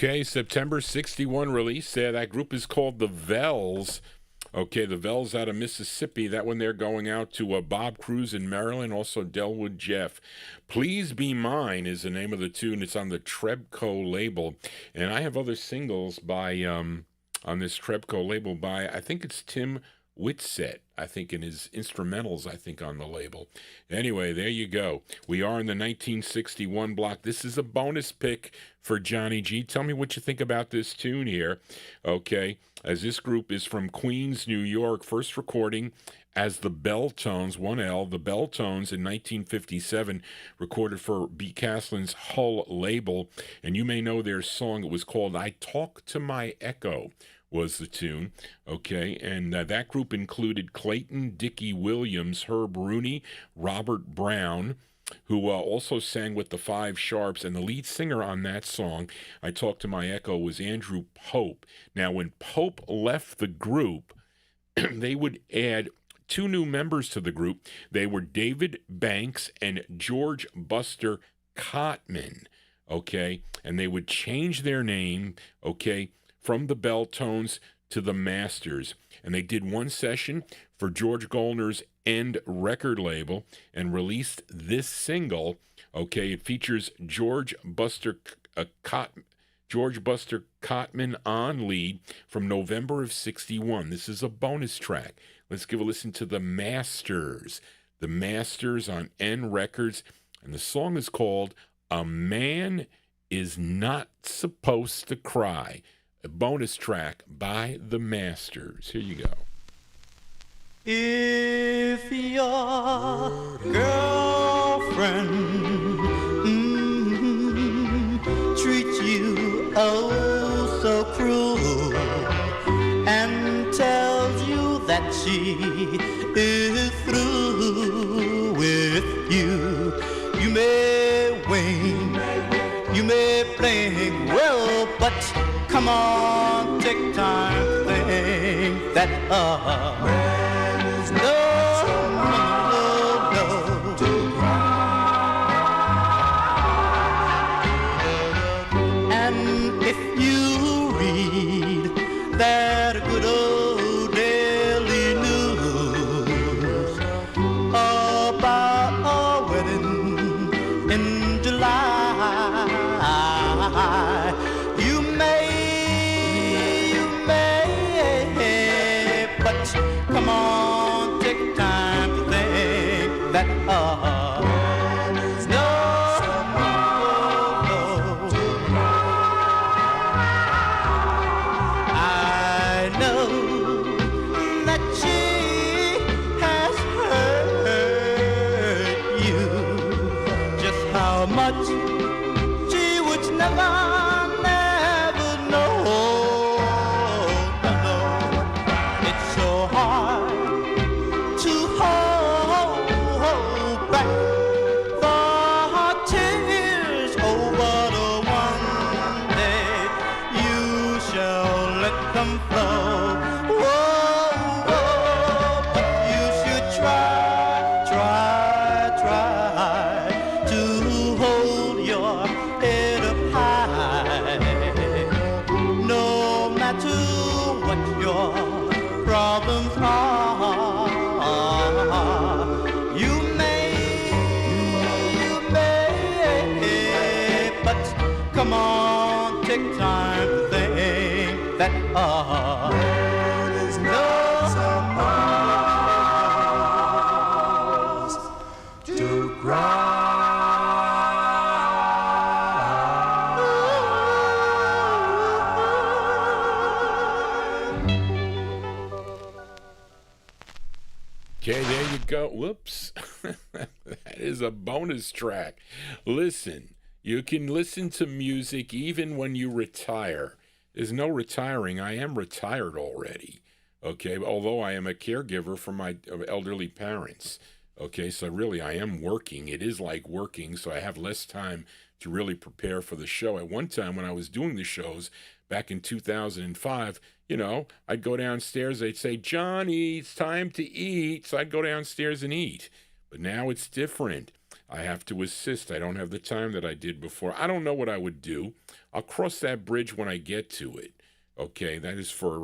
Okay, September 61 release there. That group is called the Vells. Okay, the Vells out of Mississippi. That one they're going out to Bob Cruz in Maryland, also Delwood Jeff. Please Be Mine is the name of the tune. It's on the Trebco label. And I have other singles by on this Trebco label by, I think it's Tim Whitsett, I think, in his instrumentals, I think, on the label. Anyway, there you go. We are in the 1961 block. This is a bonus pick for Johnny G. Tell me what you think about this tune here, okay? As this group is from Queens, New York, first recording as the Belltones, 1L, the Belltones in 1957, recorded for B. Caslin's Hull label. And you may know their song. It was called I Talk to My Echo, was the tune, okay? And that group included Clayton Dickey Williams, Herb Rooney, Robert Brown, who also sang with the Five Sharps, and the lead singer on that song, I Talk to My Echo, was Andrew Pope. Now, when Pope left the group, they would add two new members to the group. They were David Banks and George Buster Cotman, okay? And they would change their name, okay, from the Belltones to the Masters. And they did one session for George Goldner's End record label and released this single. Okay, it features George Buster Cotman on lead from November of 61. This is a bonus track. Let's give a listen to the Masters. The Masters on N Records. And the song is called A Man Is Not Supposed to Cry. A bonus track by the Masters. Here you go. If your girlfriend treats you oh so cruel and tells you that she is through with you, you may You may play well, but come on, take time to think that no, no, no. And if you read that good old daily news about a wedding in July, you may, but come on, take time to think that no, I know that she has hurt you, just how much she would never, never know. No, it's so hard to hold back the tears. Oh, but one day you shall let them flow. Whoa, but you should try to hold your head up high. No matter what your problems are, you may, but come on, take time to think that there's no cause to cry. Okay, there you go. Whoops. That is a bonus track. Listen, you can listen to music even when you retire. There's no retiring. I am retired already. Okay, although I am a caregiver for my elderly parents. Okay, so really I am working. It is like working, so I have less time to really prepare for the show. At one time when I was doing the shows back in 2005, you know, I'd go downstairs, they'd say, Johnny, it's time to eat. So I'd go downstairs and eat. But now it's different. I have to assist. I don't have the time that I did before. I don't know what I would do. I'll cross that bridge when I get to it. Okay, that is for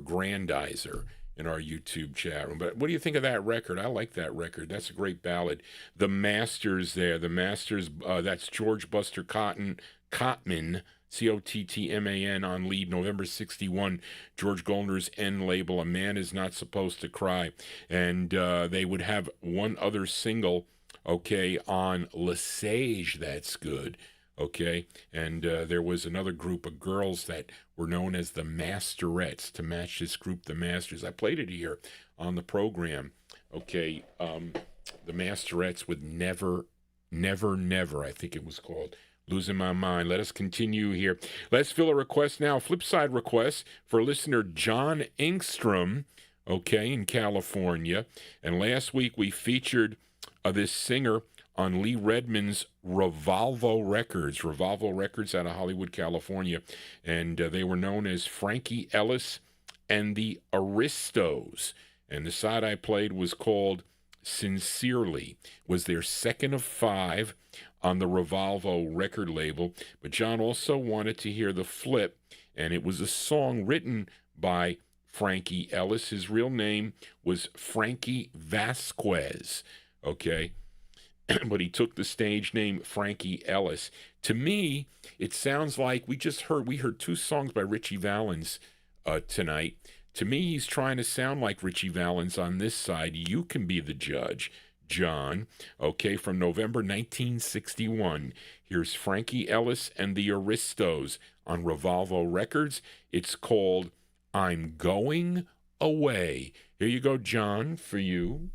Grandizer in our YouTube chat room. But what do you think of that record? I like that record. That's a great ballad. The Masters there. The Masters, that's George Buster Cotman, Cottman on lead, November 61, George Goldner's N label, A Man Is Not Supposed to Cry. And they would have one other single, okay, on Lesage, That's Good, okay? And there was another group of girls that were known as the Masterettes to match this group, the Masters. I played it here on the program, okay? The Masterettes with Never, Never, Never, I think it was called. Losing My Mind. Let us continue here. Let's fill a request now. Flipside request for listener John Engstrom, okay, in California. And last week we featured this singer on Lee Redmond's Revolvo Records out of Hollywood, California. And they were known as Frankie Ellis and the Aristos. And the side I played was called Sincerely. Was their second of 5 on the Revolvo record label. But John also wanted to hear the flip, and it was a song written by Frankie Ellis. His real name was Frankie Vasquez, okay? But he took the stage name Frankie Ellis. To me, it sounds like we heard 2 songs by Richie Valens tonight. To me, he's trying to sound like Richie Valens on this side. You can be the judge, John, okay, from November 1961. Here's Frankie Ellis and the Aristos on Revolvo Records. It's called I'm Going Away. Here you go, John, for you.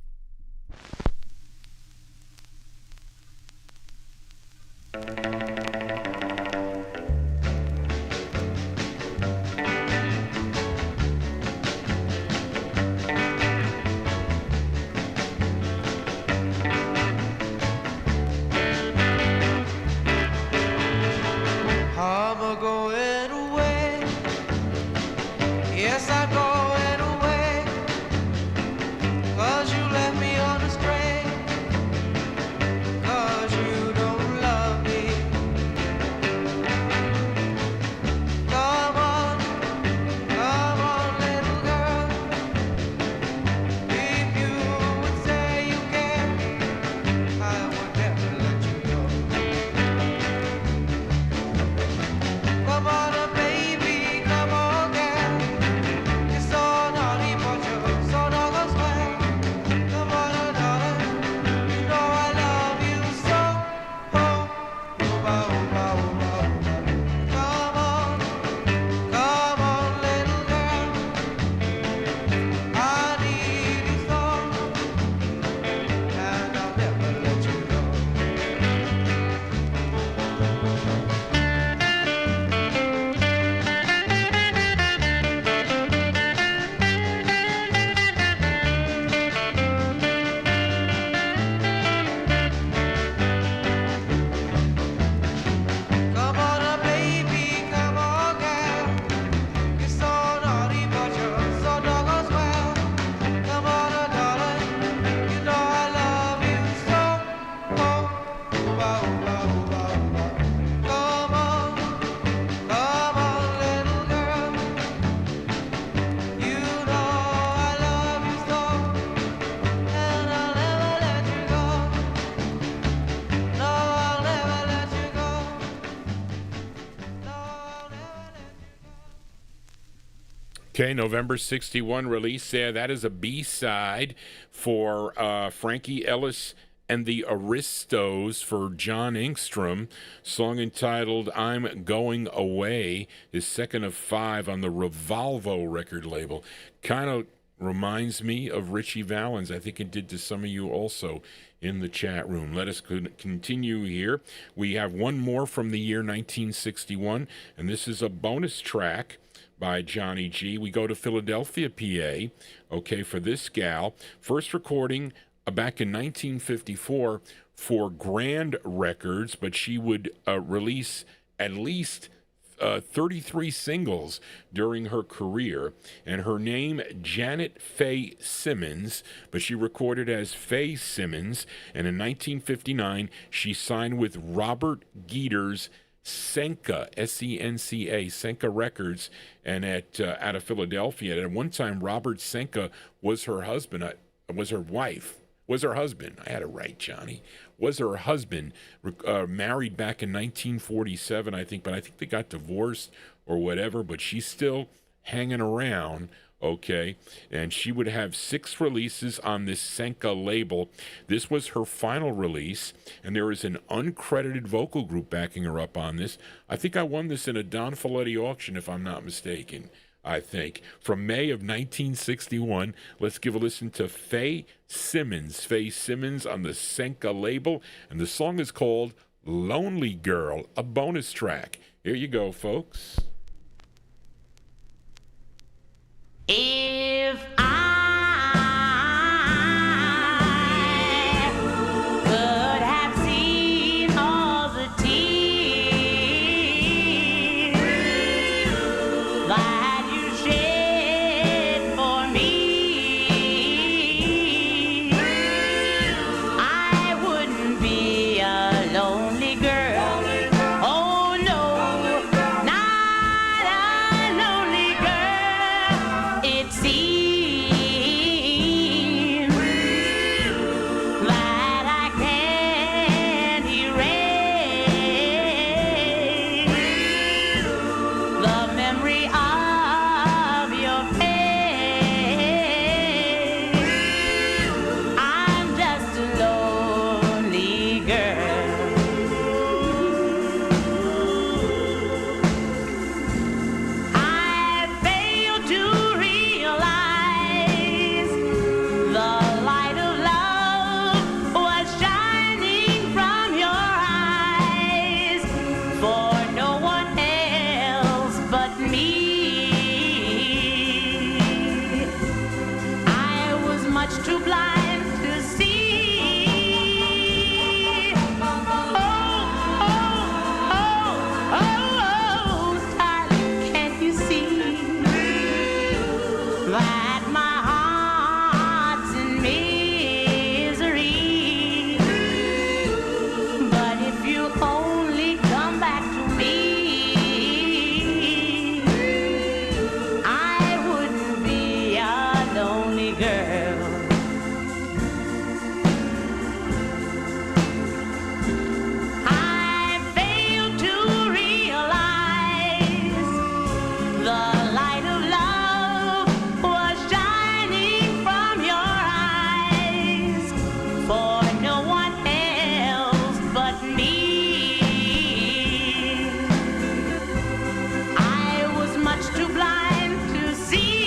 Okay, November 61 release there. That is a B-side for Frankie Ellis and the Aristos for John Engstrom. Song entitled I'm Going Away is second of 5 on the Revolvo record label. Kind of reminds me of Richie Valens. I think it did to some of you also in the chat room. Let us continue here. We have one more from the year 1961, and this is a bonus track by Johnny G. We go to Philadelphia, PA, okay, for this gal. First recording back in 1954 for Grand Records, but she would release at least 33 singles during her career, and her name Janet Faye Simmons, but she recorded as Faye Simmons, and in 1959 she signed with Robert Geter's Senka, S-E-N-C-A, Senka Records, and out of Philadelphia. And at one time, Robert Senka was her husband, was her wife, was her husband. I had it right, Johnny. Was her husband, married back in 1947, I think, but I think they got divorced or whatever, but she's still hanging around. Okay, and she would have 6 releases on this Senka label. This was her final release, and there is an uncredited vocal group backing her up on this. I think I won this in a Don Folletti auction, if I'm not mistaken, I think. From May of 1961, let's give a listen to Faye Simmons. Faye Simmons on the Senka label, and the song is called Lonely Girl, a bonus track. Here you go, folks. If I could have seen all the tears that you shed for me, I wouldn't be a lonely girl. Oh no, not a lonely girl. It seems that I can't erase the memory of your face. I'm just a lonely girl. I failed to realize the light of love was shining from your eyes for no one else but me. I was much too blind to see. Darling, can't you see that my heart's in misery? But if you only come back to me, I wouldn't be a lonely girl. I failed to realize the light of love was shining from your eyes for no one else but me. I was much too blind to see.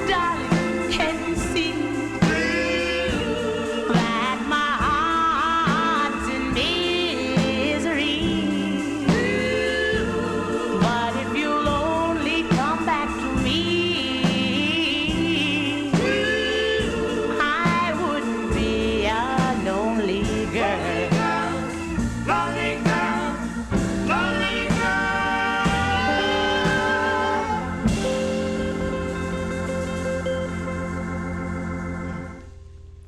Darling, can you see that my heart's in misery? But if you'll only come back to me, I wouldn't be a lonely girl. Lonely girl, lonely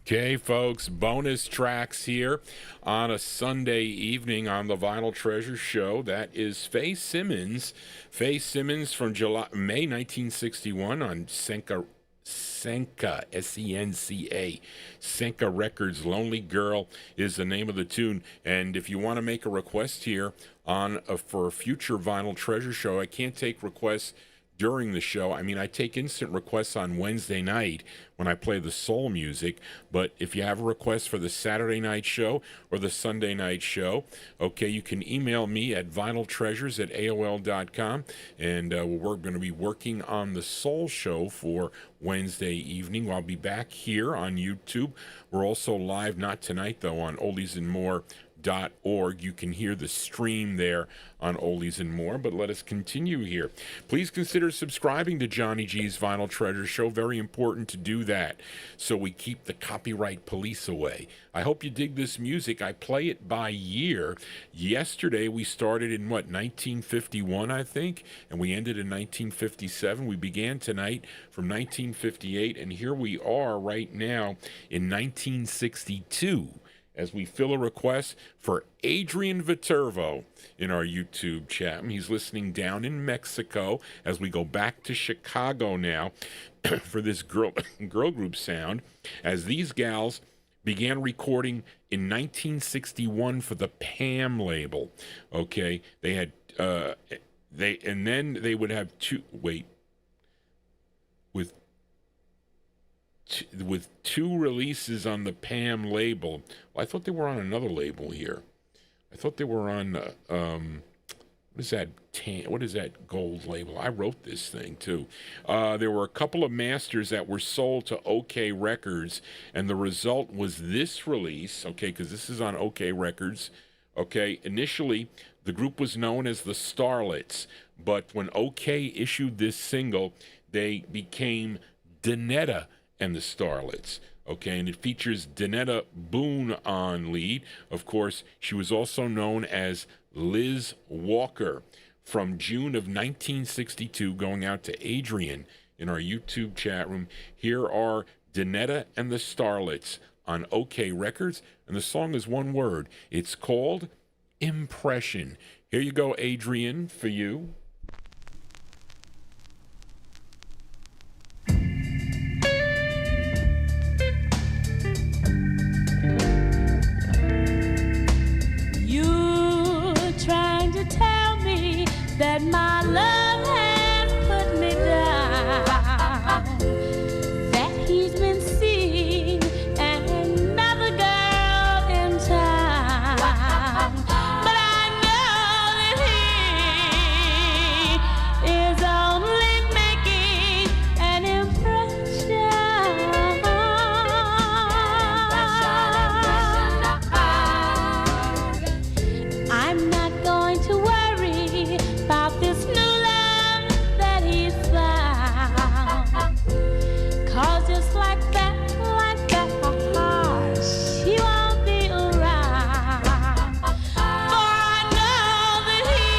Okay, folks, bonus tracks here on a Sunday evening on the Vinyltreasure show. That is Faye Simmons. Faye Simmons from May 1961 on Senka Senka, Senca. Senka Records, Lonely Girl is the name of the tune. And if you want to make a request here for a future Vinyl Treasure show, I can't take requests during the show. I mean, I take instant requests on Wednesday night when I play the soul music, but if you have a request for the Saturday night show or the Sunday night show, okay, you can email me at vinyltreasures@aol.com, and we're going to be working on the soul show for Wednesday evening. I'll be back here on YouTube. We're also live, not tonight though, on oldiesandmore.org. You can hear the stream there on Oldies and More, but let us continue here. Please consider subscribing to Johnny G's Vinyl Treasure Show. Very important to do that so we keep the copyright police away. I hope you dig this music. I play it by year. Yesterday we started in 1951, I think, and we ended in 1957. We began tonight from 1958, and here we are right now in 1962. As we fill a request for Adrian Viterbo in our YouTube chat. He's listening down in Mexico as we go back to Chicago now for this girl group sound, as these gals began recording in 1961 for the Pam label. Okay, they had then they would have with two releases on the Pam label. Well, I thought they were on another label here. I thought they were on what is that gold label? I wrote this thing too. There were a couple of masters that were sold to OK Records, and the result was this release. Okay, because this is on OK Records. Okay, initially the group was known as the Starlets, but when OK issued this single, they became Donetta and the Starlets. Okay, and it features Donetta Boone on lead. Of course, she was also known as Liz Walker. From June of 1962, going out to Adrian in our YouTube chat room, here are Donetta and the Starlets on OK Records, and the song is one word. It's called Impression. Here you go, Adrian, for you. That my love has put me down, that he's been seeing another girl in town, but I know that he is only making an impression. I'm not going to worry about this new love that he's found, 'cause just like that, she won't be around, for I know that he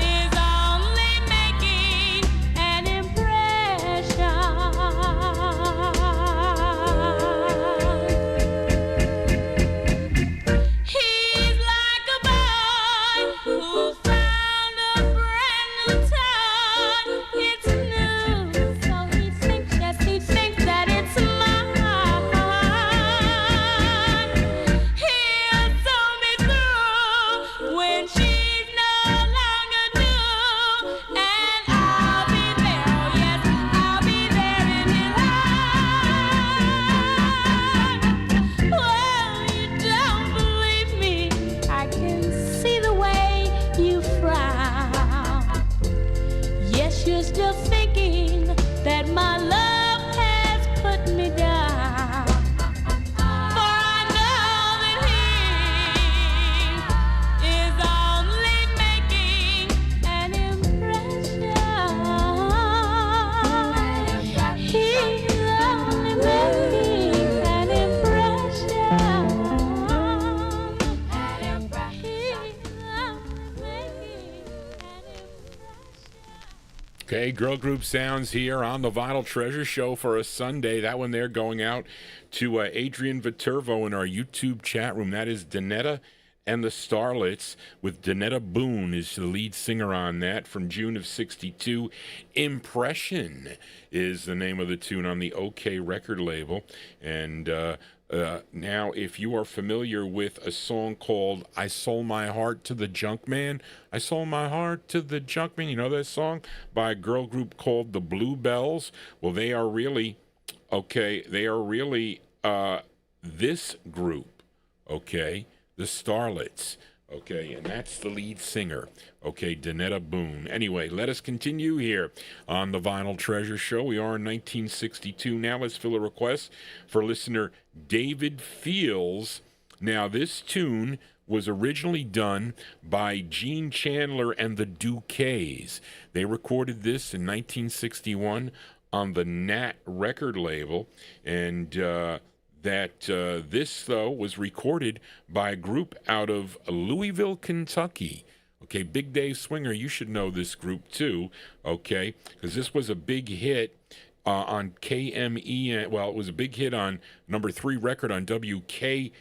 is only making an impression. He's like a boy who found a brand new toy. It's new, so he thinks that it's mine. He'll soon be through when she's no longer new, and I'll be there, oh yes, I'll be there in his heart. Well, you don't believe me, I can see the way you frown. Yes, you're still thinking that my love has put me down, for I know that he is only making an impression. He's only making an impression. Okay, girl group sounds here on the Vinyl Treasure Show for a Sunday. That one there going out to Adrian Viterbo in our YouTube chat room. That is Donetta and the Starlets with Donetta Boone is the lead singer on that from June of 62. Impression is the name of the tune on the OK record label. And now, if you are familiar with a song called I Sold My Heart to the Junkman, I Sold My Heart to the Junkman, you know that song by a girl group called the Bluebells? Well, they are really, this group, okay, the Starlets, okay, and that's the lead singer, okay, Donetta Boone. Anyway, let us continue here on the Vinyltreasure Show. We are in 1962 now. Let's fill a request for listener David Fields. Now, this tune was originally done by Gene Chandler and the Duquesnes. They recorded this in 1961 on the Nat record label, and this, though, was recorded by a group out of Louisville, Kentucky. Okay, Big Dave Swinger, you should know this group too, okay, because this was a big hit on KME. Well, it was a big hit on number 3 record on WKLO,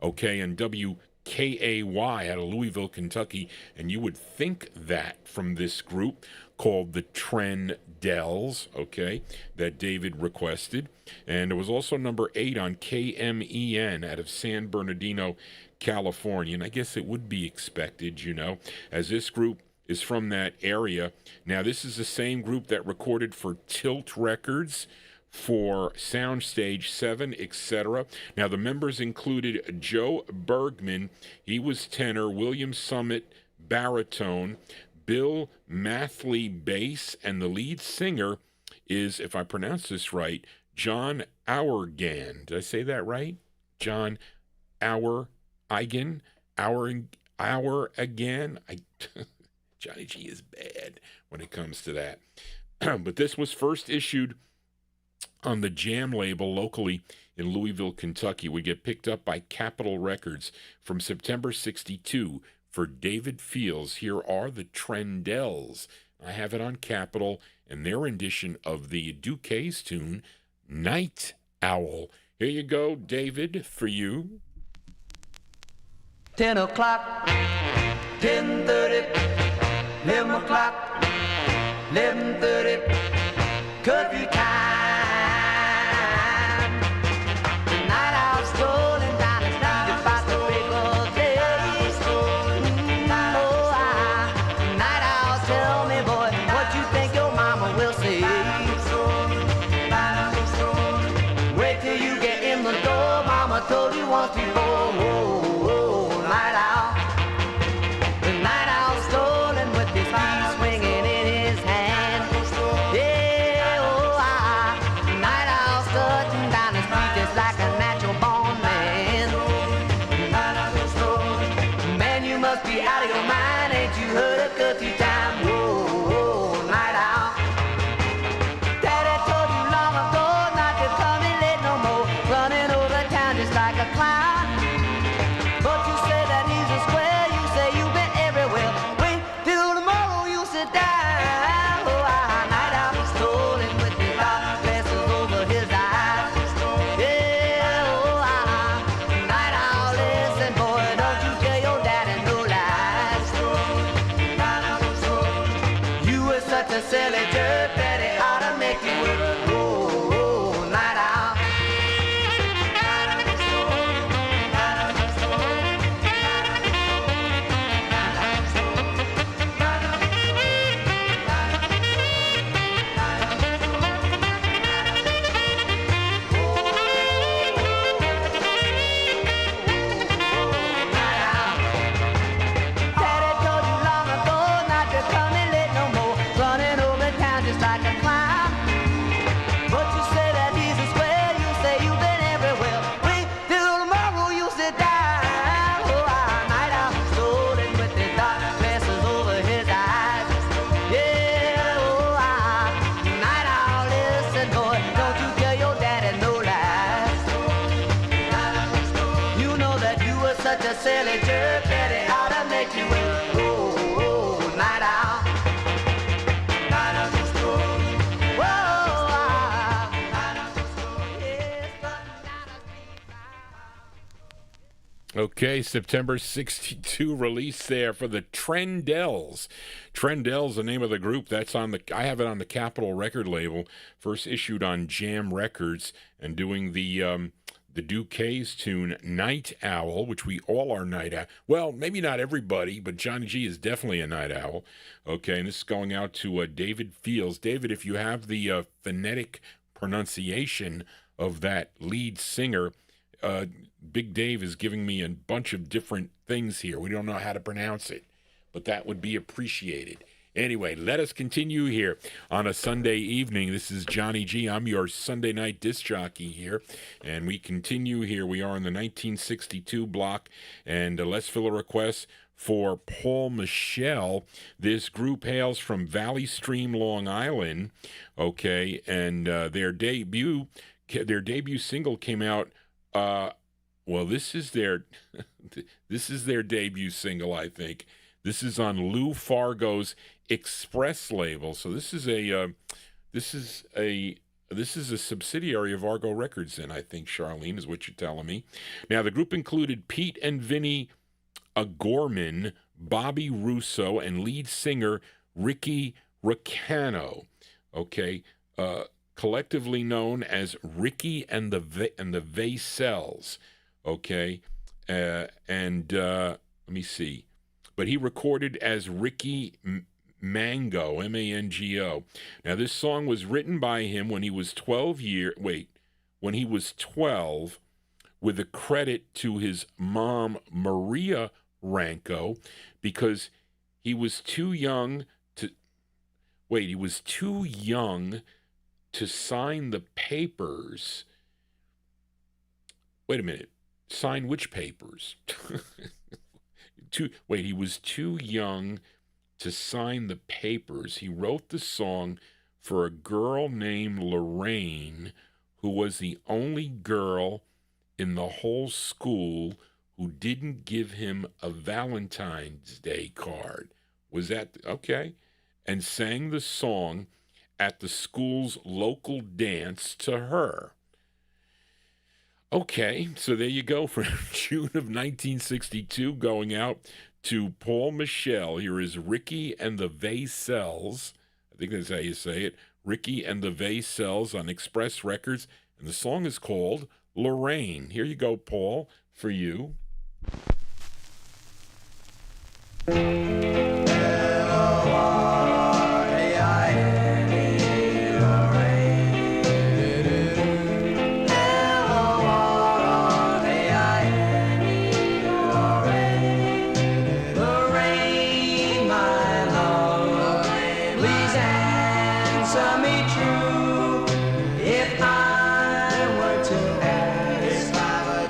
okay, and WKAY out of Louisville, Kentucky, and you would think that from this group called the Trendells, okay, that David requested. And it was also number 8 on KMEN out of San Bernardino, California. And I guess it would be expected, you know, as this group is from that area. Now, this is the same group that recorded for Tilt Records, for Soundstage 7, etc. Now, the members included Joe Bergman, he was tenor, William Summit, baritone, Bill Mathley, bass, and the lead singer is, if I pronounce this right, John Auergan. Did I say that right? John Auergan? Auergan? Johnny G is bad when it comes to that. But this was first issued on the Jam label locally in Louisville, Kentucky. We get picked up by Capitol Records from September 62. For David Fields, here are the Trendells. I have it on Capitol and their rendition of the Duquesnes tune, Night Owl. Here you go, David, for you. 10 o'clock, 10:30, 11 o'clock, 11:30, curfew time. The night owl's strolling down the street about the break of day. Night owls, tell me, boy, what you think your mama will say. Wait till you get in the door, mama told you once before. Okay, September 62 release there for the Trendells. Trendells, the name of the group. That's on the. I have it on the Capitol record label. First issued on Jam Records, and doing the Duquesne's tune Night Owl, which we all are night owl. Well, maybe not everybody, but Johnny G is definitely a night owl. Okay, and this is going out to David Fields. David, if you have the phonetic pronunciation of that lead singer, Big Dave is giving me a bunch of different things here. We don't know how to pronounce it, but that would be appreciated. Anyway, let us continue here on a Sunday evening. This is Johnny G. I'm your Sunday night disc jockey here, and we continue here. We are in the 1962 block, and let's fill a request for Paul Michel. This group hails from Valley Stream, Long Island, okay, and their debut single came out. Well, this is their debut single, I think. This is on Lou Fargo's Express label. So this is a subsidiary of Argo Records, then, I think, Charlene, is what you're telling me. Now, the group included Pete and Vinny Gorman, Bobby Russo, and lead singer Ricky Ricano. Okay, collectively known as Ricky and the Vaisels. Okay, and let me see. But he recorded as Ricky Mango, M-A-N-G-O. Now, this song was written by him when he was 12, with a credit to his mom, Maria Ranco, because he was too young to sign the papers. Wait a minute. Sign which papers? He was too young to sign the papers. He wrote the song for a girl named Lorraine, who was the only girl in the whole school who didn't give him a Valentine's Day card. Was that okay? And sang the song at the school's local dance to her. Okay, so there you go for June of 1962, going out to Paul Michel. Here is Ricky and the Vaisels. I think that's how you say it. Ricky and the Vaisels on Express Records. And the song is called Lorraine. Here you go, Paul, for you.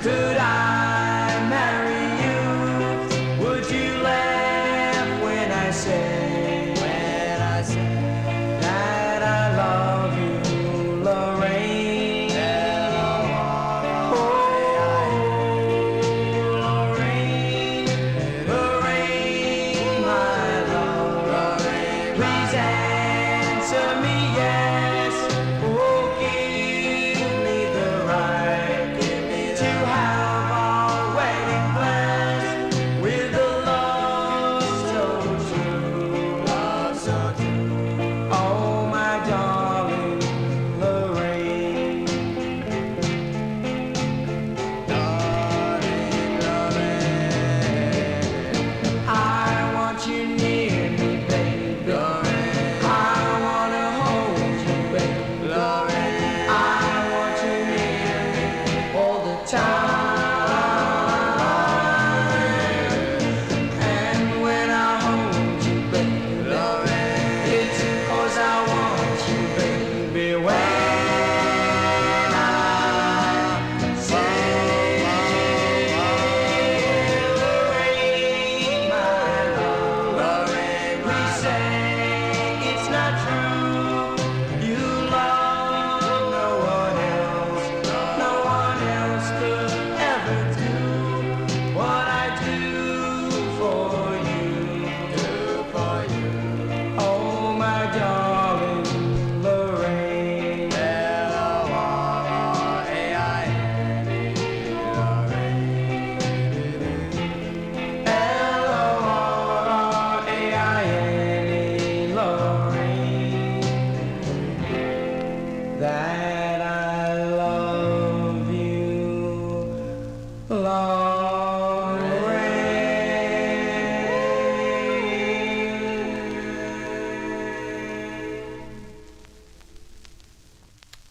Could I marry you? Would you laugh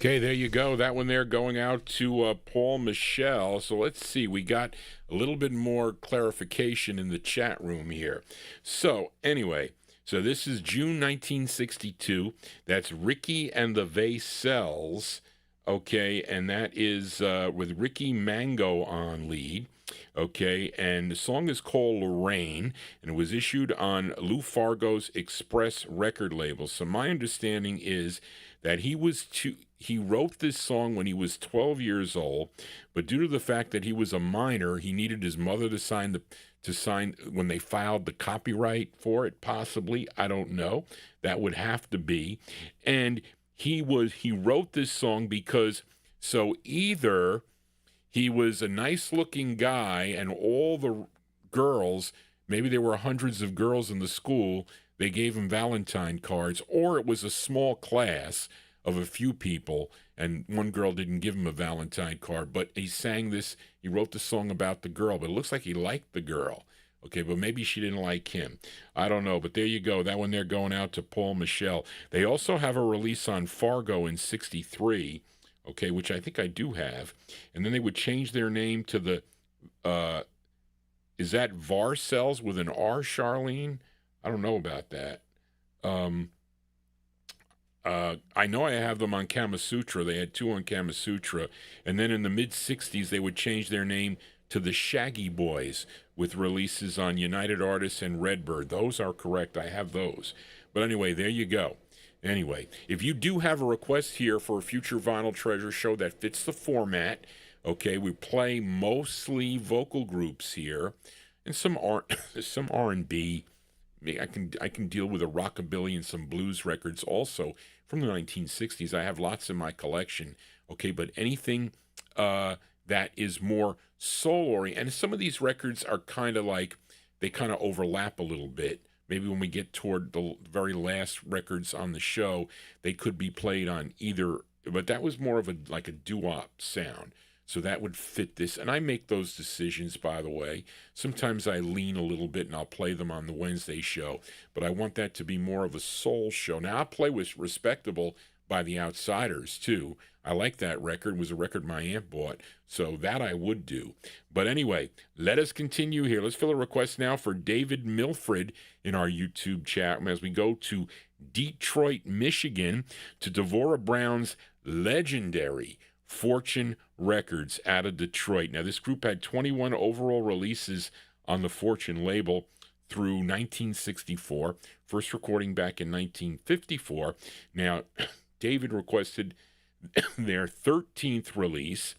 Okay, there you go. That one there going out to Paul Michelle. So let's see. We got a little bit more clarification in the chat room here. So anyway, so this is June 1962. That's Ricky and the Vaysels. Okay, and that is with Ricky Mango on lead. Okay, and the song is called Lorraine, and it was issued on Lou Fargo's Express record label. So my understanding is that he wrote this song when he was 12 years old, but due to the fact that he was a minor, he needed his mother to sign when they filed the copyright for it, possibly. I don't know. That would have to be. And he wrote this song because either he was a nice-looking guy and all the girls, maybe there were hundreds of girls in the school, they gave him Valentine cards, or it was a small class of a few people, and one girl didn't give him a Valentine card, but he wrote the song about the girl, but it looks like he liked the girl. Okay, but maybe she didn't like him. I don't know, but there you go. That one there going out to Paul Michelle. They also have a release on Fargo in 63, okay, which I think I do have. And then they would change their name to the, is that Varcells with an R, Charlene? I don't know about that. I know I have them on Kama Sutra. They had two on Kama Sutra. And then in the mid-60s, they would change their name to the Shaggy Boys with releases on United Artists and Redbird. Those are correct. I have those. But anyway, there you go. Anyway, if you do have a request here for a future Vinyl Treasure show that fits the format, okay, we play mostly vocal groups here and some R&B. I can deal with a rockabilly and some blues records also from the 1960s. I have lots in my collection, okay, but anything that is more soul-oriented, and some of these records are kind of like, they kind of overlap a little bit. Maybe when we get toward the very last records on the show, they could be played on either, but that was more of a doo-wop sound. So that would fit this. And I make those decisions, by the way. Sometimes I lean a little bit and I'll play them on the Wednesday show. But I want that to be more of a soul show. Now, I'll play with Respectable by the Outsiders, too. I like that record. It was a record my aunt bought. So that I would do. But anyway, let us continue here. Let's fill a request now for David Milfred in our YouTube chat as we go to Detroit, Michigan, to Devorah Brown's legendary Fortune Records out of Detroit. Now, this group had 21 overall releases on the Fortune label through 1964, first recording back in 1954. Now, David requested their 13th release,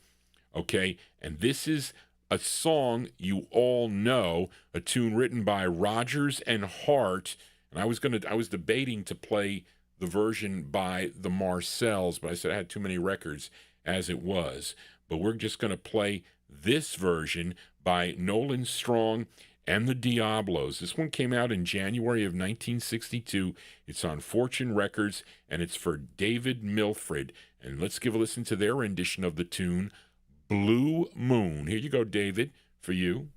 okay, and this is a song you all know, a tune written by Rodgers and Hart, and I was debating to play the version by the Marcells, but I said I had too many records as it was. But we're just going to play this version by Nolan Strong and the Diablos. This one came out in January of 1962. It's on Fortune Records, and it's for David Milfred. And let's give a listen to their rendition of the tune, Blue Moon. Here you go, David, for you.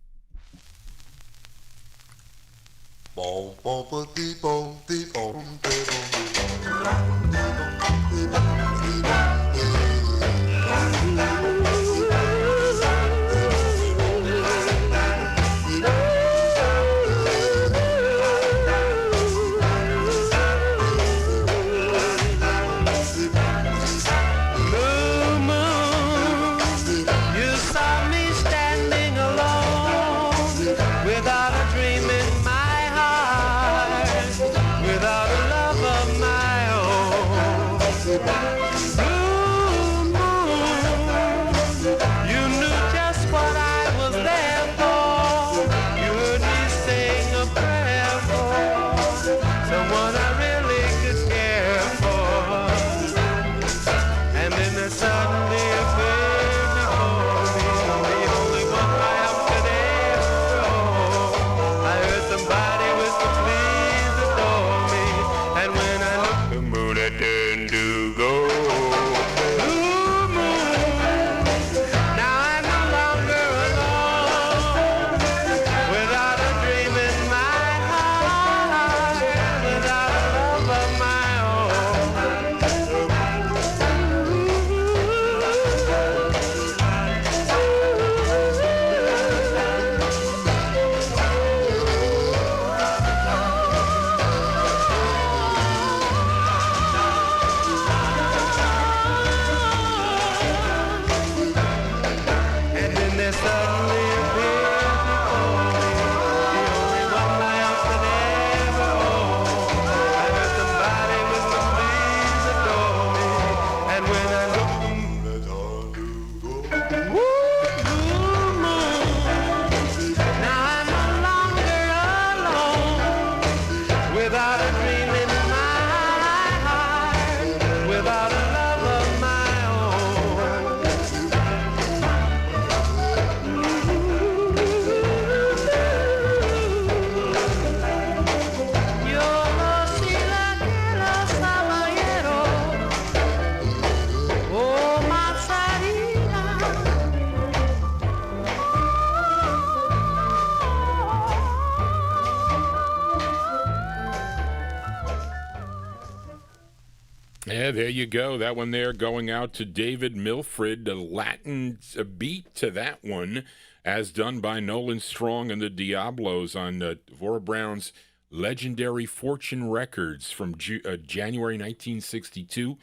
Yeah, there you go. That one there going out to David Milfred, a Latin beat to that one, as done by Nolan Strong and the Diablos on Dvora Brown's legendary Fortune Records from January 1962.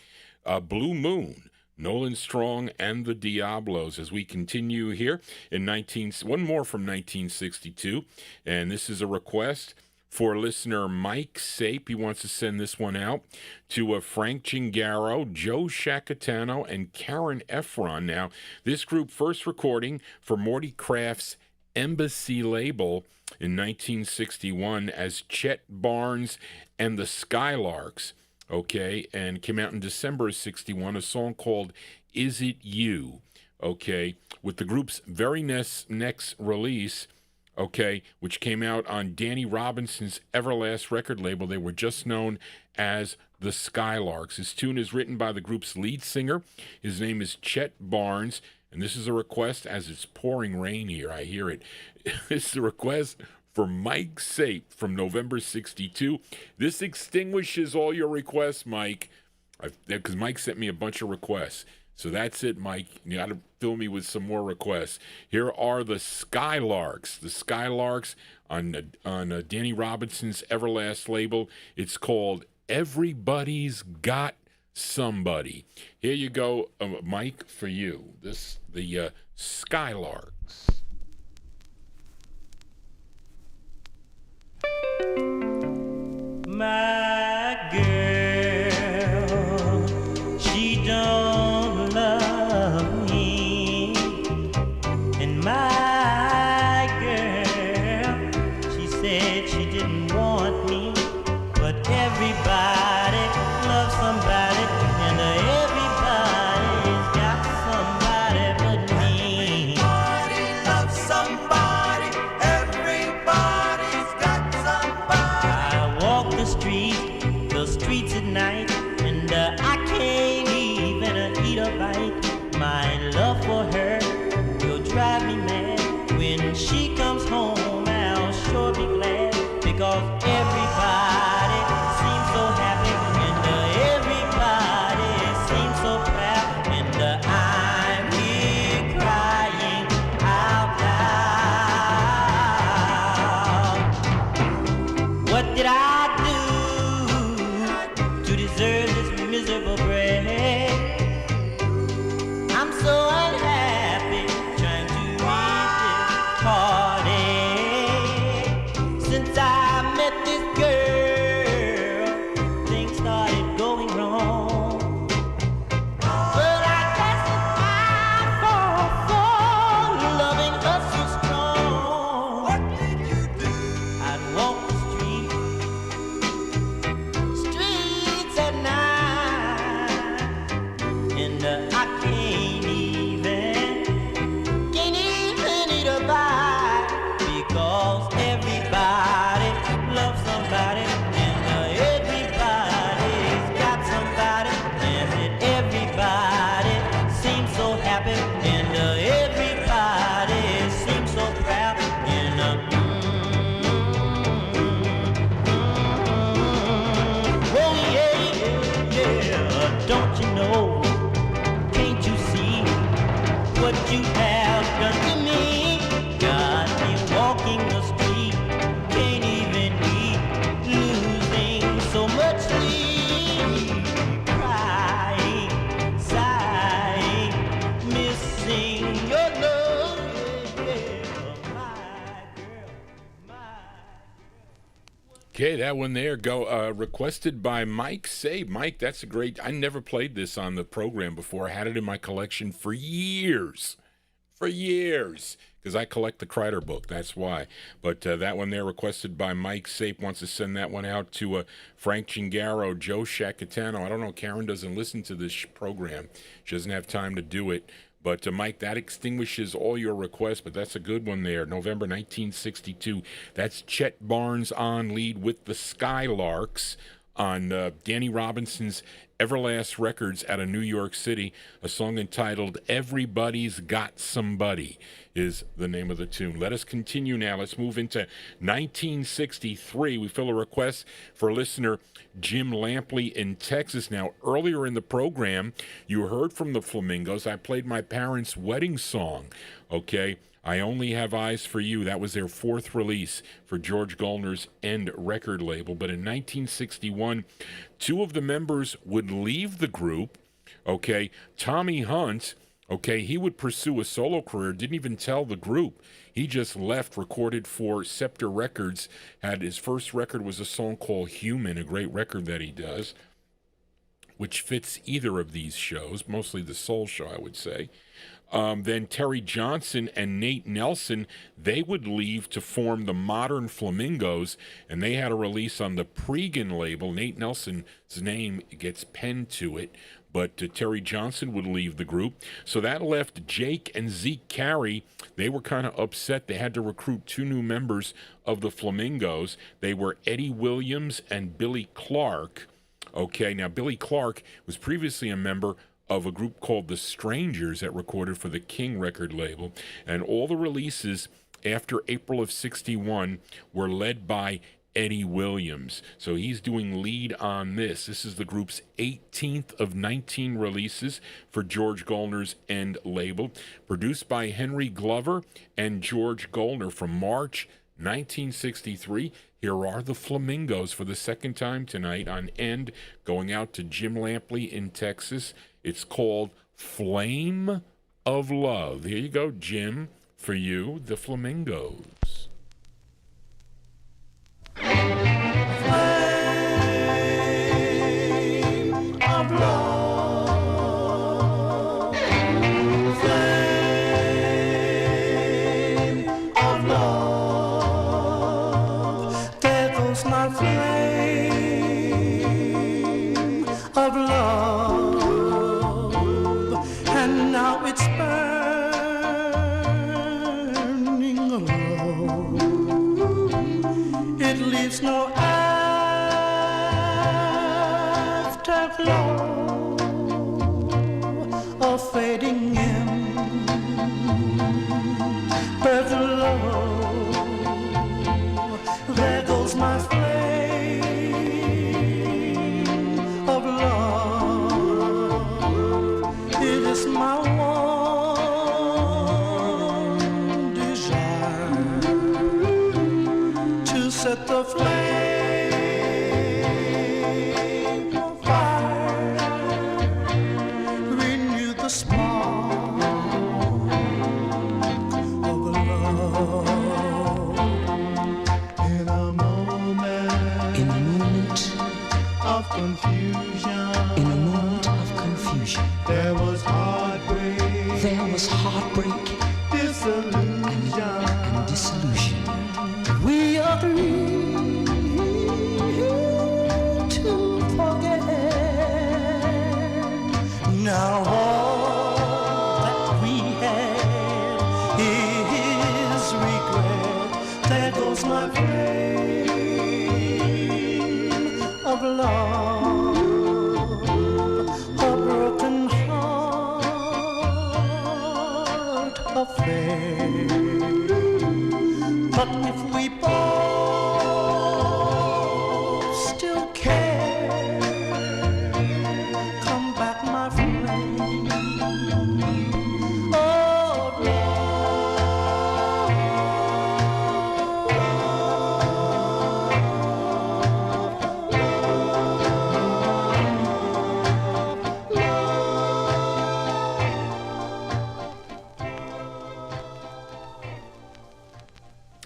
Blue Moon, Nolan Strong and the Diablos. As we continue here in one more from 1962, and this is a request for listener Mike Sape. He wants to send this one out to Frank Chingaro, Joe Shacatano, and Karen Efron. Now, this group first recording for Morty Kraft's Embassy label in 1961 as Chet Barnes and the Skylarks, okay, and came out in December of 61, a song called Is It You, okay, with the group's very next release, okay, which came out on Danny Robinson's Everlast record label. They were just known as the Skylarks. This tune is written by the group's lead singer. His name is Chet Barnes, and this is a request, as it's pouring rain here, I hear it. It's a request for Mike Sape from November 62. This extinguishes all your requests, Mike, because Mike sent me a bunch of requests. So that's it, Mike. You got to fill me with some more requests. Here are the Skylarks. The Skylarks on Danny Robinson's Everlast label. It's called Everybody's Got Somebody. Here you go, Mike, for you. The Skylarks. My girl, she don't love me, and my girl, she said she didn't want me, but everybody loves somebody, and everybody's got somebody but me. Everybody loves somebody. Everybody's got somebody. I walk the streets at night, and I can't even eat a bite. My love for her will drive me mad. When she comes home, I'll sure be glad, because everybody seems so happy, and everybody seems so proud, and I'm here crying out loud. What did I do to deserve this miserable bread? I'm so unhappy trying to read this heartache. Since I met this girl, things started going wrong. But I guess it's my fault for loving her so strong. What did you do? I'd walk the streets at night, and I can't even eat a bite, because everybody loves somebody, and everybody's got somebody, and everybody seems so happy, and everybody seems so proud, and oh yeah, yeah, don't you know? Can't you see what you have done to me? Got me walking the street, can't even eat, losing so much sleep, crying, sighing, missing your love, yeah, my girl, my. Okay, that one there requested by Mike Sabe. Mike, that's a great. I never played this on the program before. I had it in my collection for years, because I collect the Kreider book. That's why. But that one there requested by Mike Sape. Wants to send that one out to Frank Chingaro, Joe Shacatano. I don't know. Karen doesn't listen to this program. She doesn't have time to do it. But, Mike, that extinguishes all your requests, but that's a good one there. November 1962. That's Chet Barnes on lead with the Skylarks on Danny Robinson's Everlast Records out of New York City. A song entitled Everybody's Got Somebody is the name of the tune. Let us continue now. Let's move into 1963. We fill a request for listener Jim Lampley in Texas. Now, earlier in the program, you heard from the Flamingos. I played my parents' wedding song, okay? I Only Have Eyes for You. That was their fourth release for George Gollner's End record label. But in 1961, two of the members would leave the group, okay? Tommy Hunt, okay, he would pursue a solo career, didn't even tell the group. He just left, recorded for Scepter Records. Had his first record was a song called Human, a great record that he does, which fits either of these shows, mostly the soul show, I would say. Then Terry Johnson and Nate Nelson, they would leave to form the Modern Flamingos, and they had a release on the Pregan label. Nate Nelson's name gets penned to it, but Terry Johnson would leave the group. So that left Jake and Zeke Carey. They were kind of upset. They had to recruit two new members of the Flamingos. They were Eddie Williams and Billy Clark. Okay, now Billy Clark was previously a member of a group called The Strangers that recorded for the King record label, and all the releases after April of 61 were led by Eddie Williams. So he's doing lead on this. This is the group's 18th of 19 releases for George Gollner's End label, produced by Henry Glover and George Gollner from March 1963. Here are the Flamingos for the second time tonight on End, going out to Jim Lampley in Texas. It's called Flame of Love. Here you go, Jim, for you, the Flamingos. Flame of love, flame of love, there goes my flame of love. And now it's burning low. It leaves no afterglow, a fading ember glow. There goes my flame of love. It is my one desire to set the flame on fire, renew the spark of love. In a moment of confusion, there was heartbreak, disillusion. We agreed to forget. Now all that we had is regret. There goes my flame of love, a broken heart affair. But if we both still care, come back, my flame of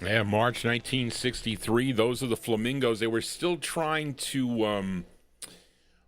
Yeah, March 1963. Those are the Flamingos. They were still trying to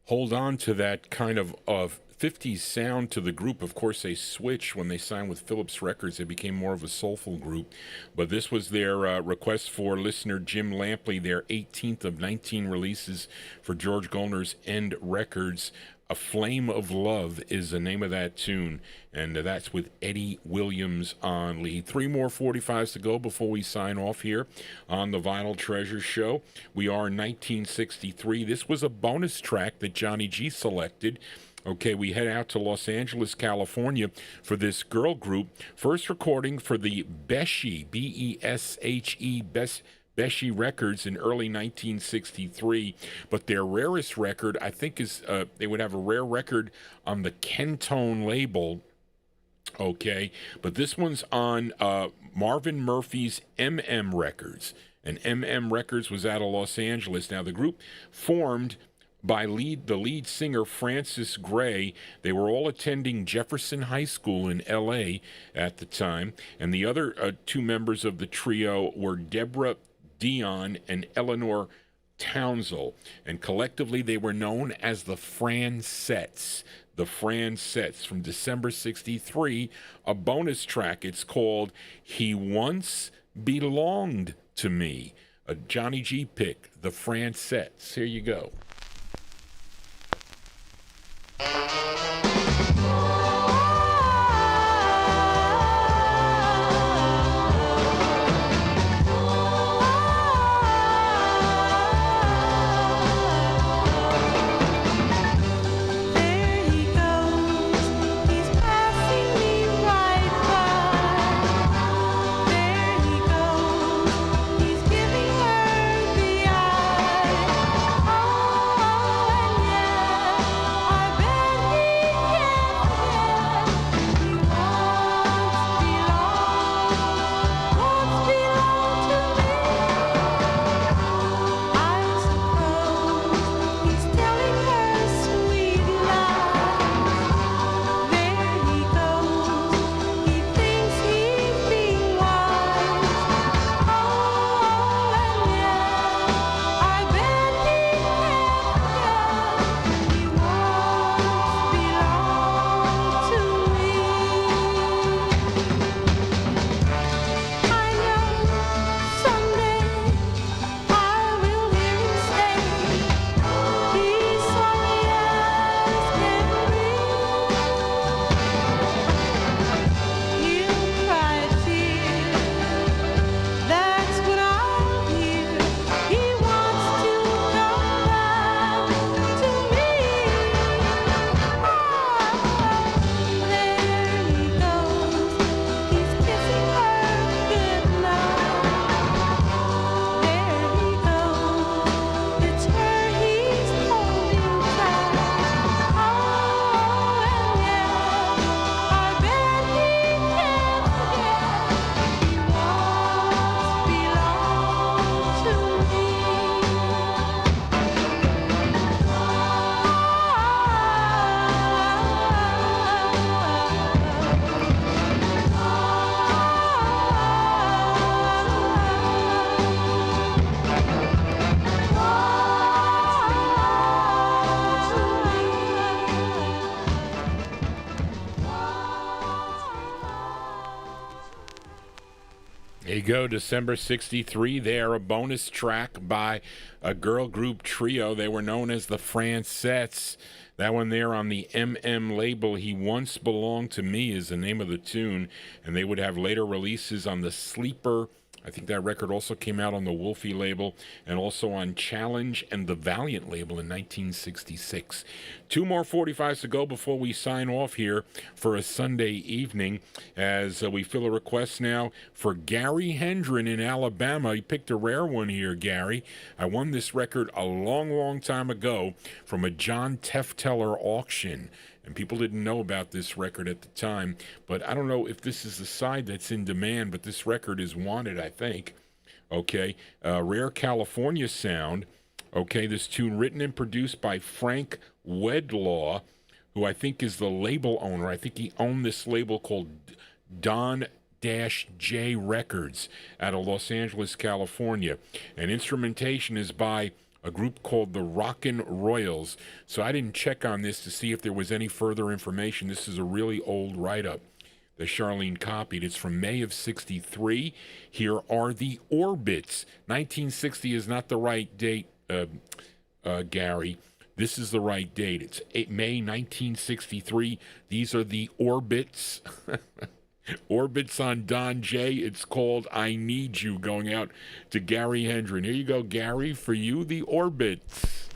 hold on to that kind of 50s sound to the group. Of course, they switched when they signed with Philips Records. They became more of a soulful group. But this was their request for listener Jim Lampley, their 18th of 19 releases for George Gollner's End Records. A Flame of Love is the name of that tune, and that's with Eddie Williams on lead. 3 more 45s to go before we sign off here on the Vinyltreasure Show. We are in 1963. This was a bonus track that Johnny G selected. Okay, we head out to Los Angeles, California for this girl group. First recording for the Beshe, B-E-S-H-E, Beshe Records in early 1963, but their rarest record, I think, is they would have a rare record on the Kentone label. Okay, but this one's on Marvin Murphy's MM Records, and MM Records was out of Los Angeles. Now, the group formed by the lead singer Francis Gray. They were all attending Jefferson High School in L.A. at the time, and the other 2 members of the trio were Deborah Dion and Eleanor Townsell, and collectively they were known as the Francettes. The Francettes from December 63, a bonus track. It's called He Once Belonged to Me, a Johnny G pick, the Francettes. Here you go. There you go, December 63 there, a bonus track by a girl group trio. They were known as the Francettes. That one there on the MM label, He Once Belonged to Me, is the name of the tune, and they would have later releases on the Sleeper. I think that record also came out on the Wolfie label and also on Challenge and the Valiant label in 1966. 2 more 45s to go before we sign off here for a Sunday evening as we fill a request now for Gary Hendren in Alabama. He picked a rare one here, Gary. I won this record a long, long time ago from a John Tefteller auction. And people didn't know about this record at the time. But I don't know if this is the side that's in demand, but this record is wanted, I think. Okay. Rare California sound. Okay. This tune written and produced by Frank Wedlaw, who I think is the label owner. I think he owned this label called Don-J Records out of Los Angeles, California. And instrumentation is by a group called the Rockin' Royals. So I didn't check on this to see if there was any further information. This is a really old write-up that Charlene copied. It's from May of 63. Here are the Orbits. 1960 is not the right date, Gary. this is the right date. It's May 1963. These are the Orbits. Orbits on Don J. It's called I Need You, going out to Gary Hendren. Here you go, Gary, for you, the Orbits.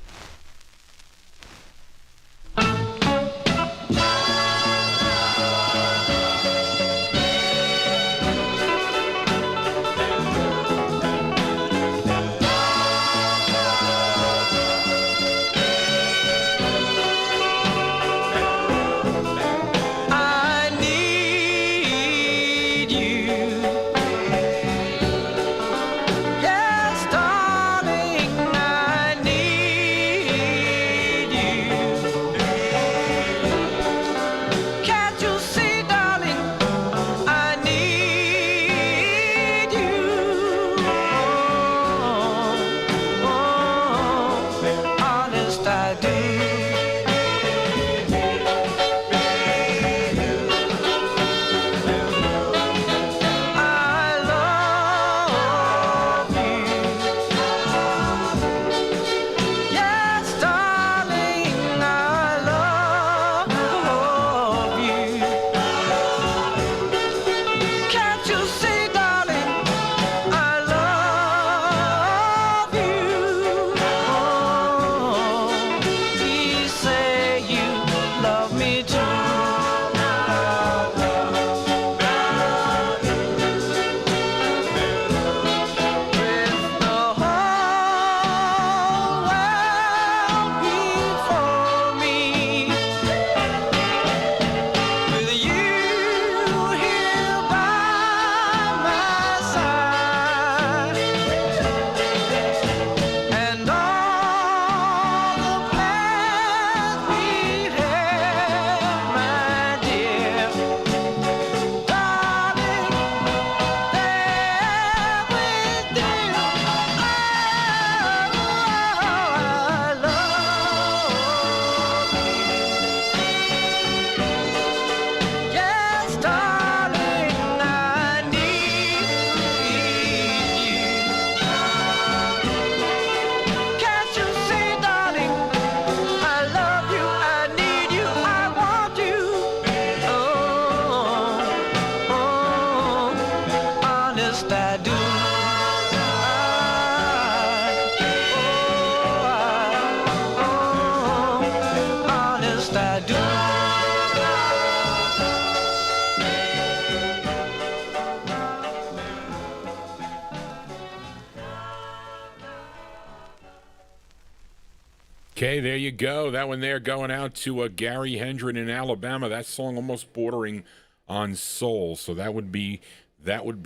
Okay, there you go. That one there going out to Gary Hendren in Alabama. That song almost bordering on soul, so that would be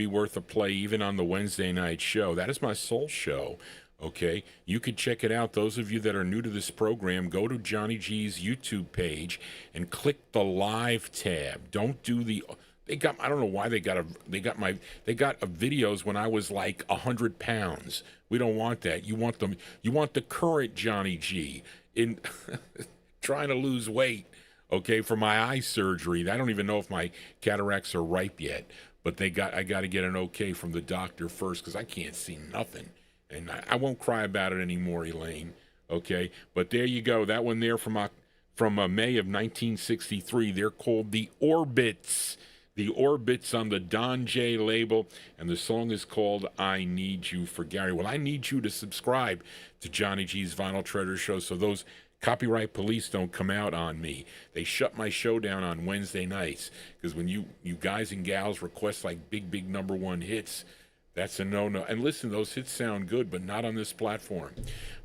worth a play even on the Wednesday night show. That is my soul show. Okay, you could check it out. Those of you that are new to this program, go to Johnny G's YouTube page and click the live tab. Don't do the. They got. I don't know why they got videos when I was like 100 pounds. We don't want that. You want them. You want the current Johnny G in trying to lose weight. Okay, for my eye surgery. I don't even know if my cataracts are ripe yet, but I got to get an okay from the doctor first because I can't see nothing. And I won't cry about it anymore, Elaine. Okay, but there you go. That one there from May of 1963. They're called the Orbits. The Orbits on the Don J label, and the song is called I Need You for Gary. Well, I need you to subscribe to Johnny G's Vinyl Treasure Show so those copyright police don't come out on me. They shut my show down on Wednesday nights because when you guys and gals request like big number one hits, that's a no-no. And listen, those hits sound good, but not on this platform,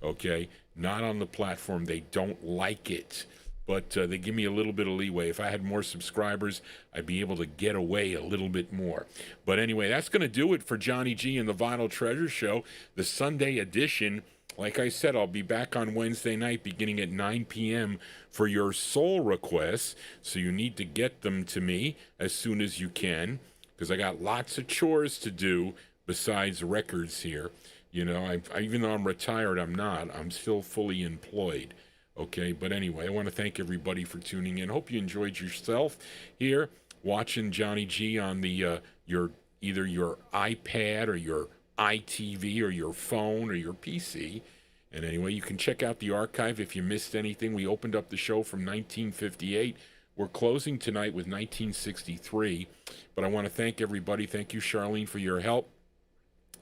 okay? Not on the platform. They don't like it. But they give me a little bit of leeway. If I had more subscribers, I'd be able to get away a little bit more. But anyway, that's going to do it for Johnny G and the Vinyl Treasure Show, the Sunday edition. Like I said, I'll be back on Wednesday night beginning at 9 p.m. for your soul requests. So you need to get them to me as soon as you can because I got lots of chores to do besides records here. You know, even though I'm retired, I'm not. I'm still fully employed. Okay, but anyway, I want to thank everybody for tuning in. Hope you enjoyed yourself here watching Johnny G on the either your iPad or your iTV or your phone or your PC. And anyway, you can check out the archive if you missed anything. We opened up the show from 1958. We're closing tonight with 1963. But I want to thank everybody. Thank you, Charlene, for your help.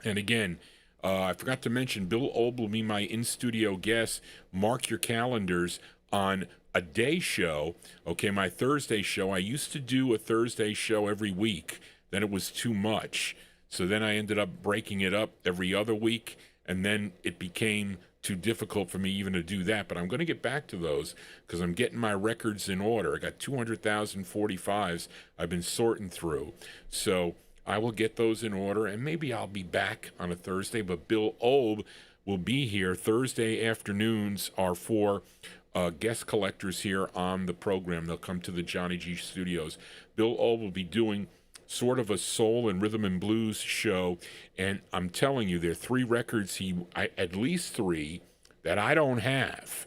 And again, I forgot to mention, Bill Old will be my in-studio guest. Mark your calendars on a day show. Okay, my Thursday show. I used to do a Thursday show every week. Then it was too much. So then I ended up breaking it up every other week. And then it became too difficult for me even to do that. But I'm going to get back to those because I'm getting my records in order. I got 200,000 45s I've been sorting through. So I will get those in order, and maybe I'll be back on a Thursday. But Bill Old will be here. Thursday afternoons are for guest collectors here on the program. They'll come to the Johnny G studios. Bill Old will be doing sort of a soul and rhythm and blues show, and I'm telling you, there are 3 records, at least 3, that I don't have.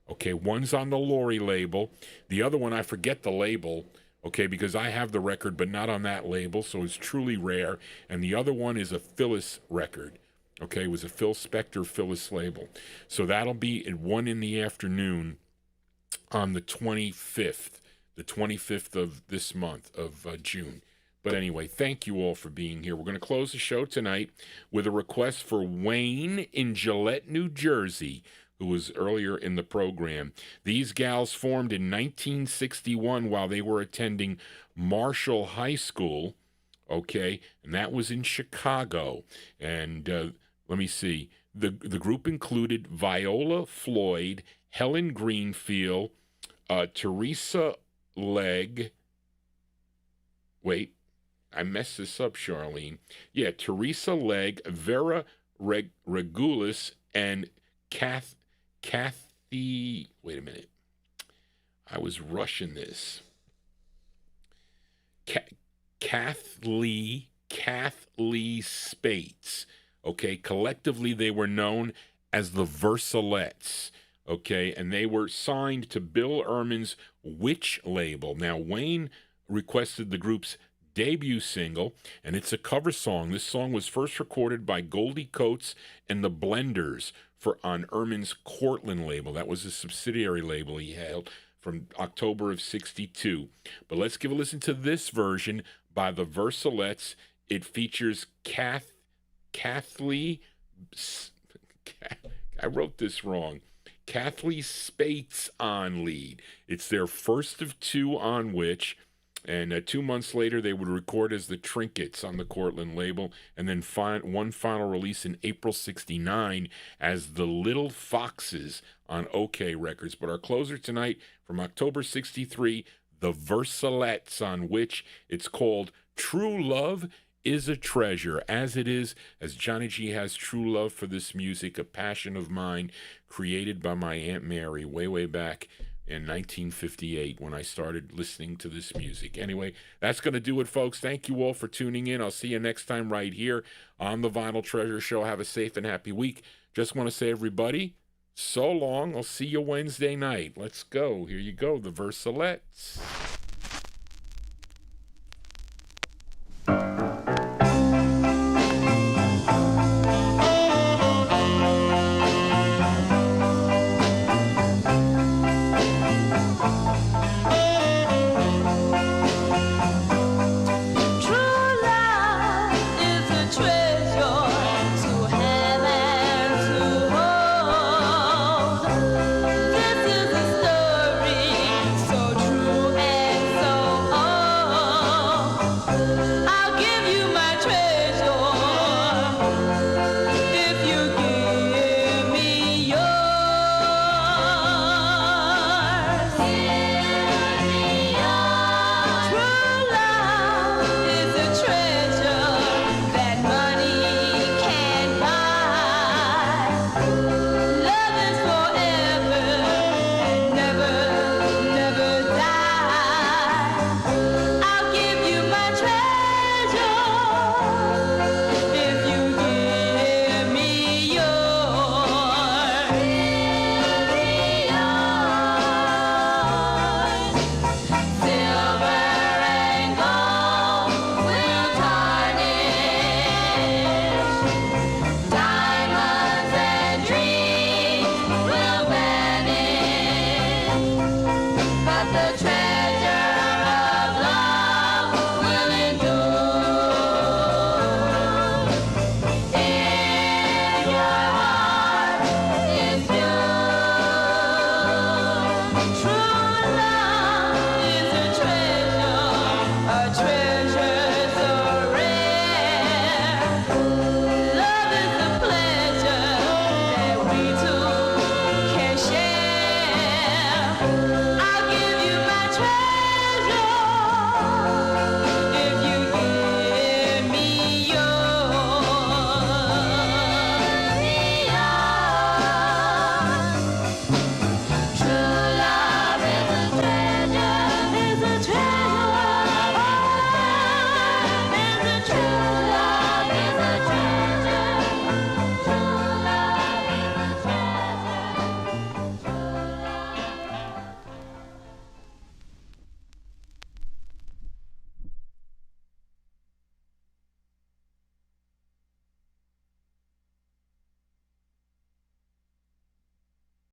Okay, one's on the Laurie label. The other one, I forget the label, okay, because I have the record, but not on that label, so it's truly rare. And the other one is a Phyllis record. Okay, it was a Phil Spector Phyllis label. So that'll be at 1 in the afternoon on the 25th of this month of June. But anyway, thank you all for being here. We're going to close the show tonight with a request for Wayne in Gillette, New Jersey, who was earlier in the program. These gals formed in 1961 while they were attending Marshall High School, okay, and that was in Chicago. And let me see. The group included Viola Floyd, Helen Greenfield, Teresa Legg. Wait, I messed this up, Charlene. Yeah, Teresa Legg, Vera Regulus, and Kathy. Wait a minute. I was rushing this. Kathleen Spates. Okay, collectively they were known as the Versalettes. Okay, and they were signed to Bill Ehrman's Witch label. Now, Wayne requested the group's debut single, and it's a cover song. This song was first recorded by Goldie Coates and the Blenders on Ehrman's Cortland label. That was a subsidiary label he held from October of '62. But let's give a listen to this version by the Versalettes. It features Kathleen. I wrote this wrong. Kathleen Spates on lead. It's their first of 2 on which, and 2 months later they would record as the Trinkets on the Cortland label, and then one final release in April '69 as the Little Foxes on OK Records. But our closer tonight from October '63, the Versalettes, on which it's called True Love is a Treasure, as it is, as Johnny G has true love for this music, a passion of mine created by my Aunt Mary way back in 1958 when I started listening to this music. Anyway, that's going to do it, folks. Thank you all for tuning in. I'll see you next time right here on the Vinyltreasure Show. Have a safe and happy week. Just want to say, everybody, so long. I'll see you Wednesday night. Let's go. Here you go, the Versalettes.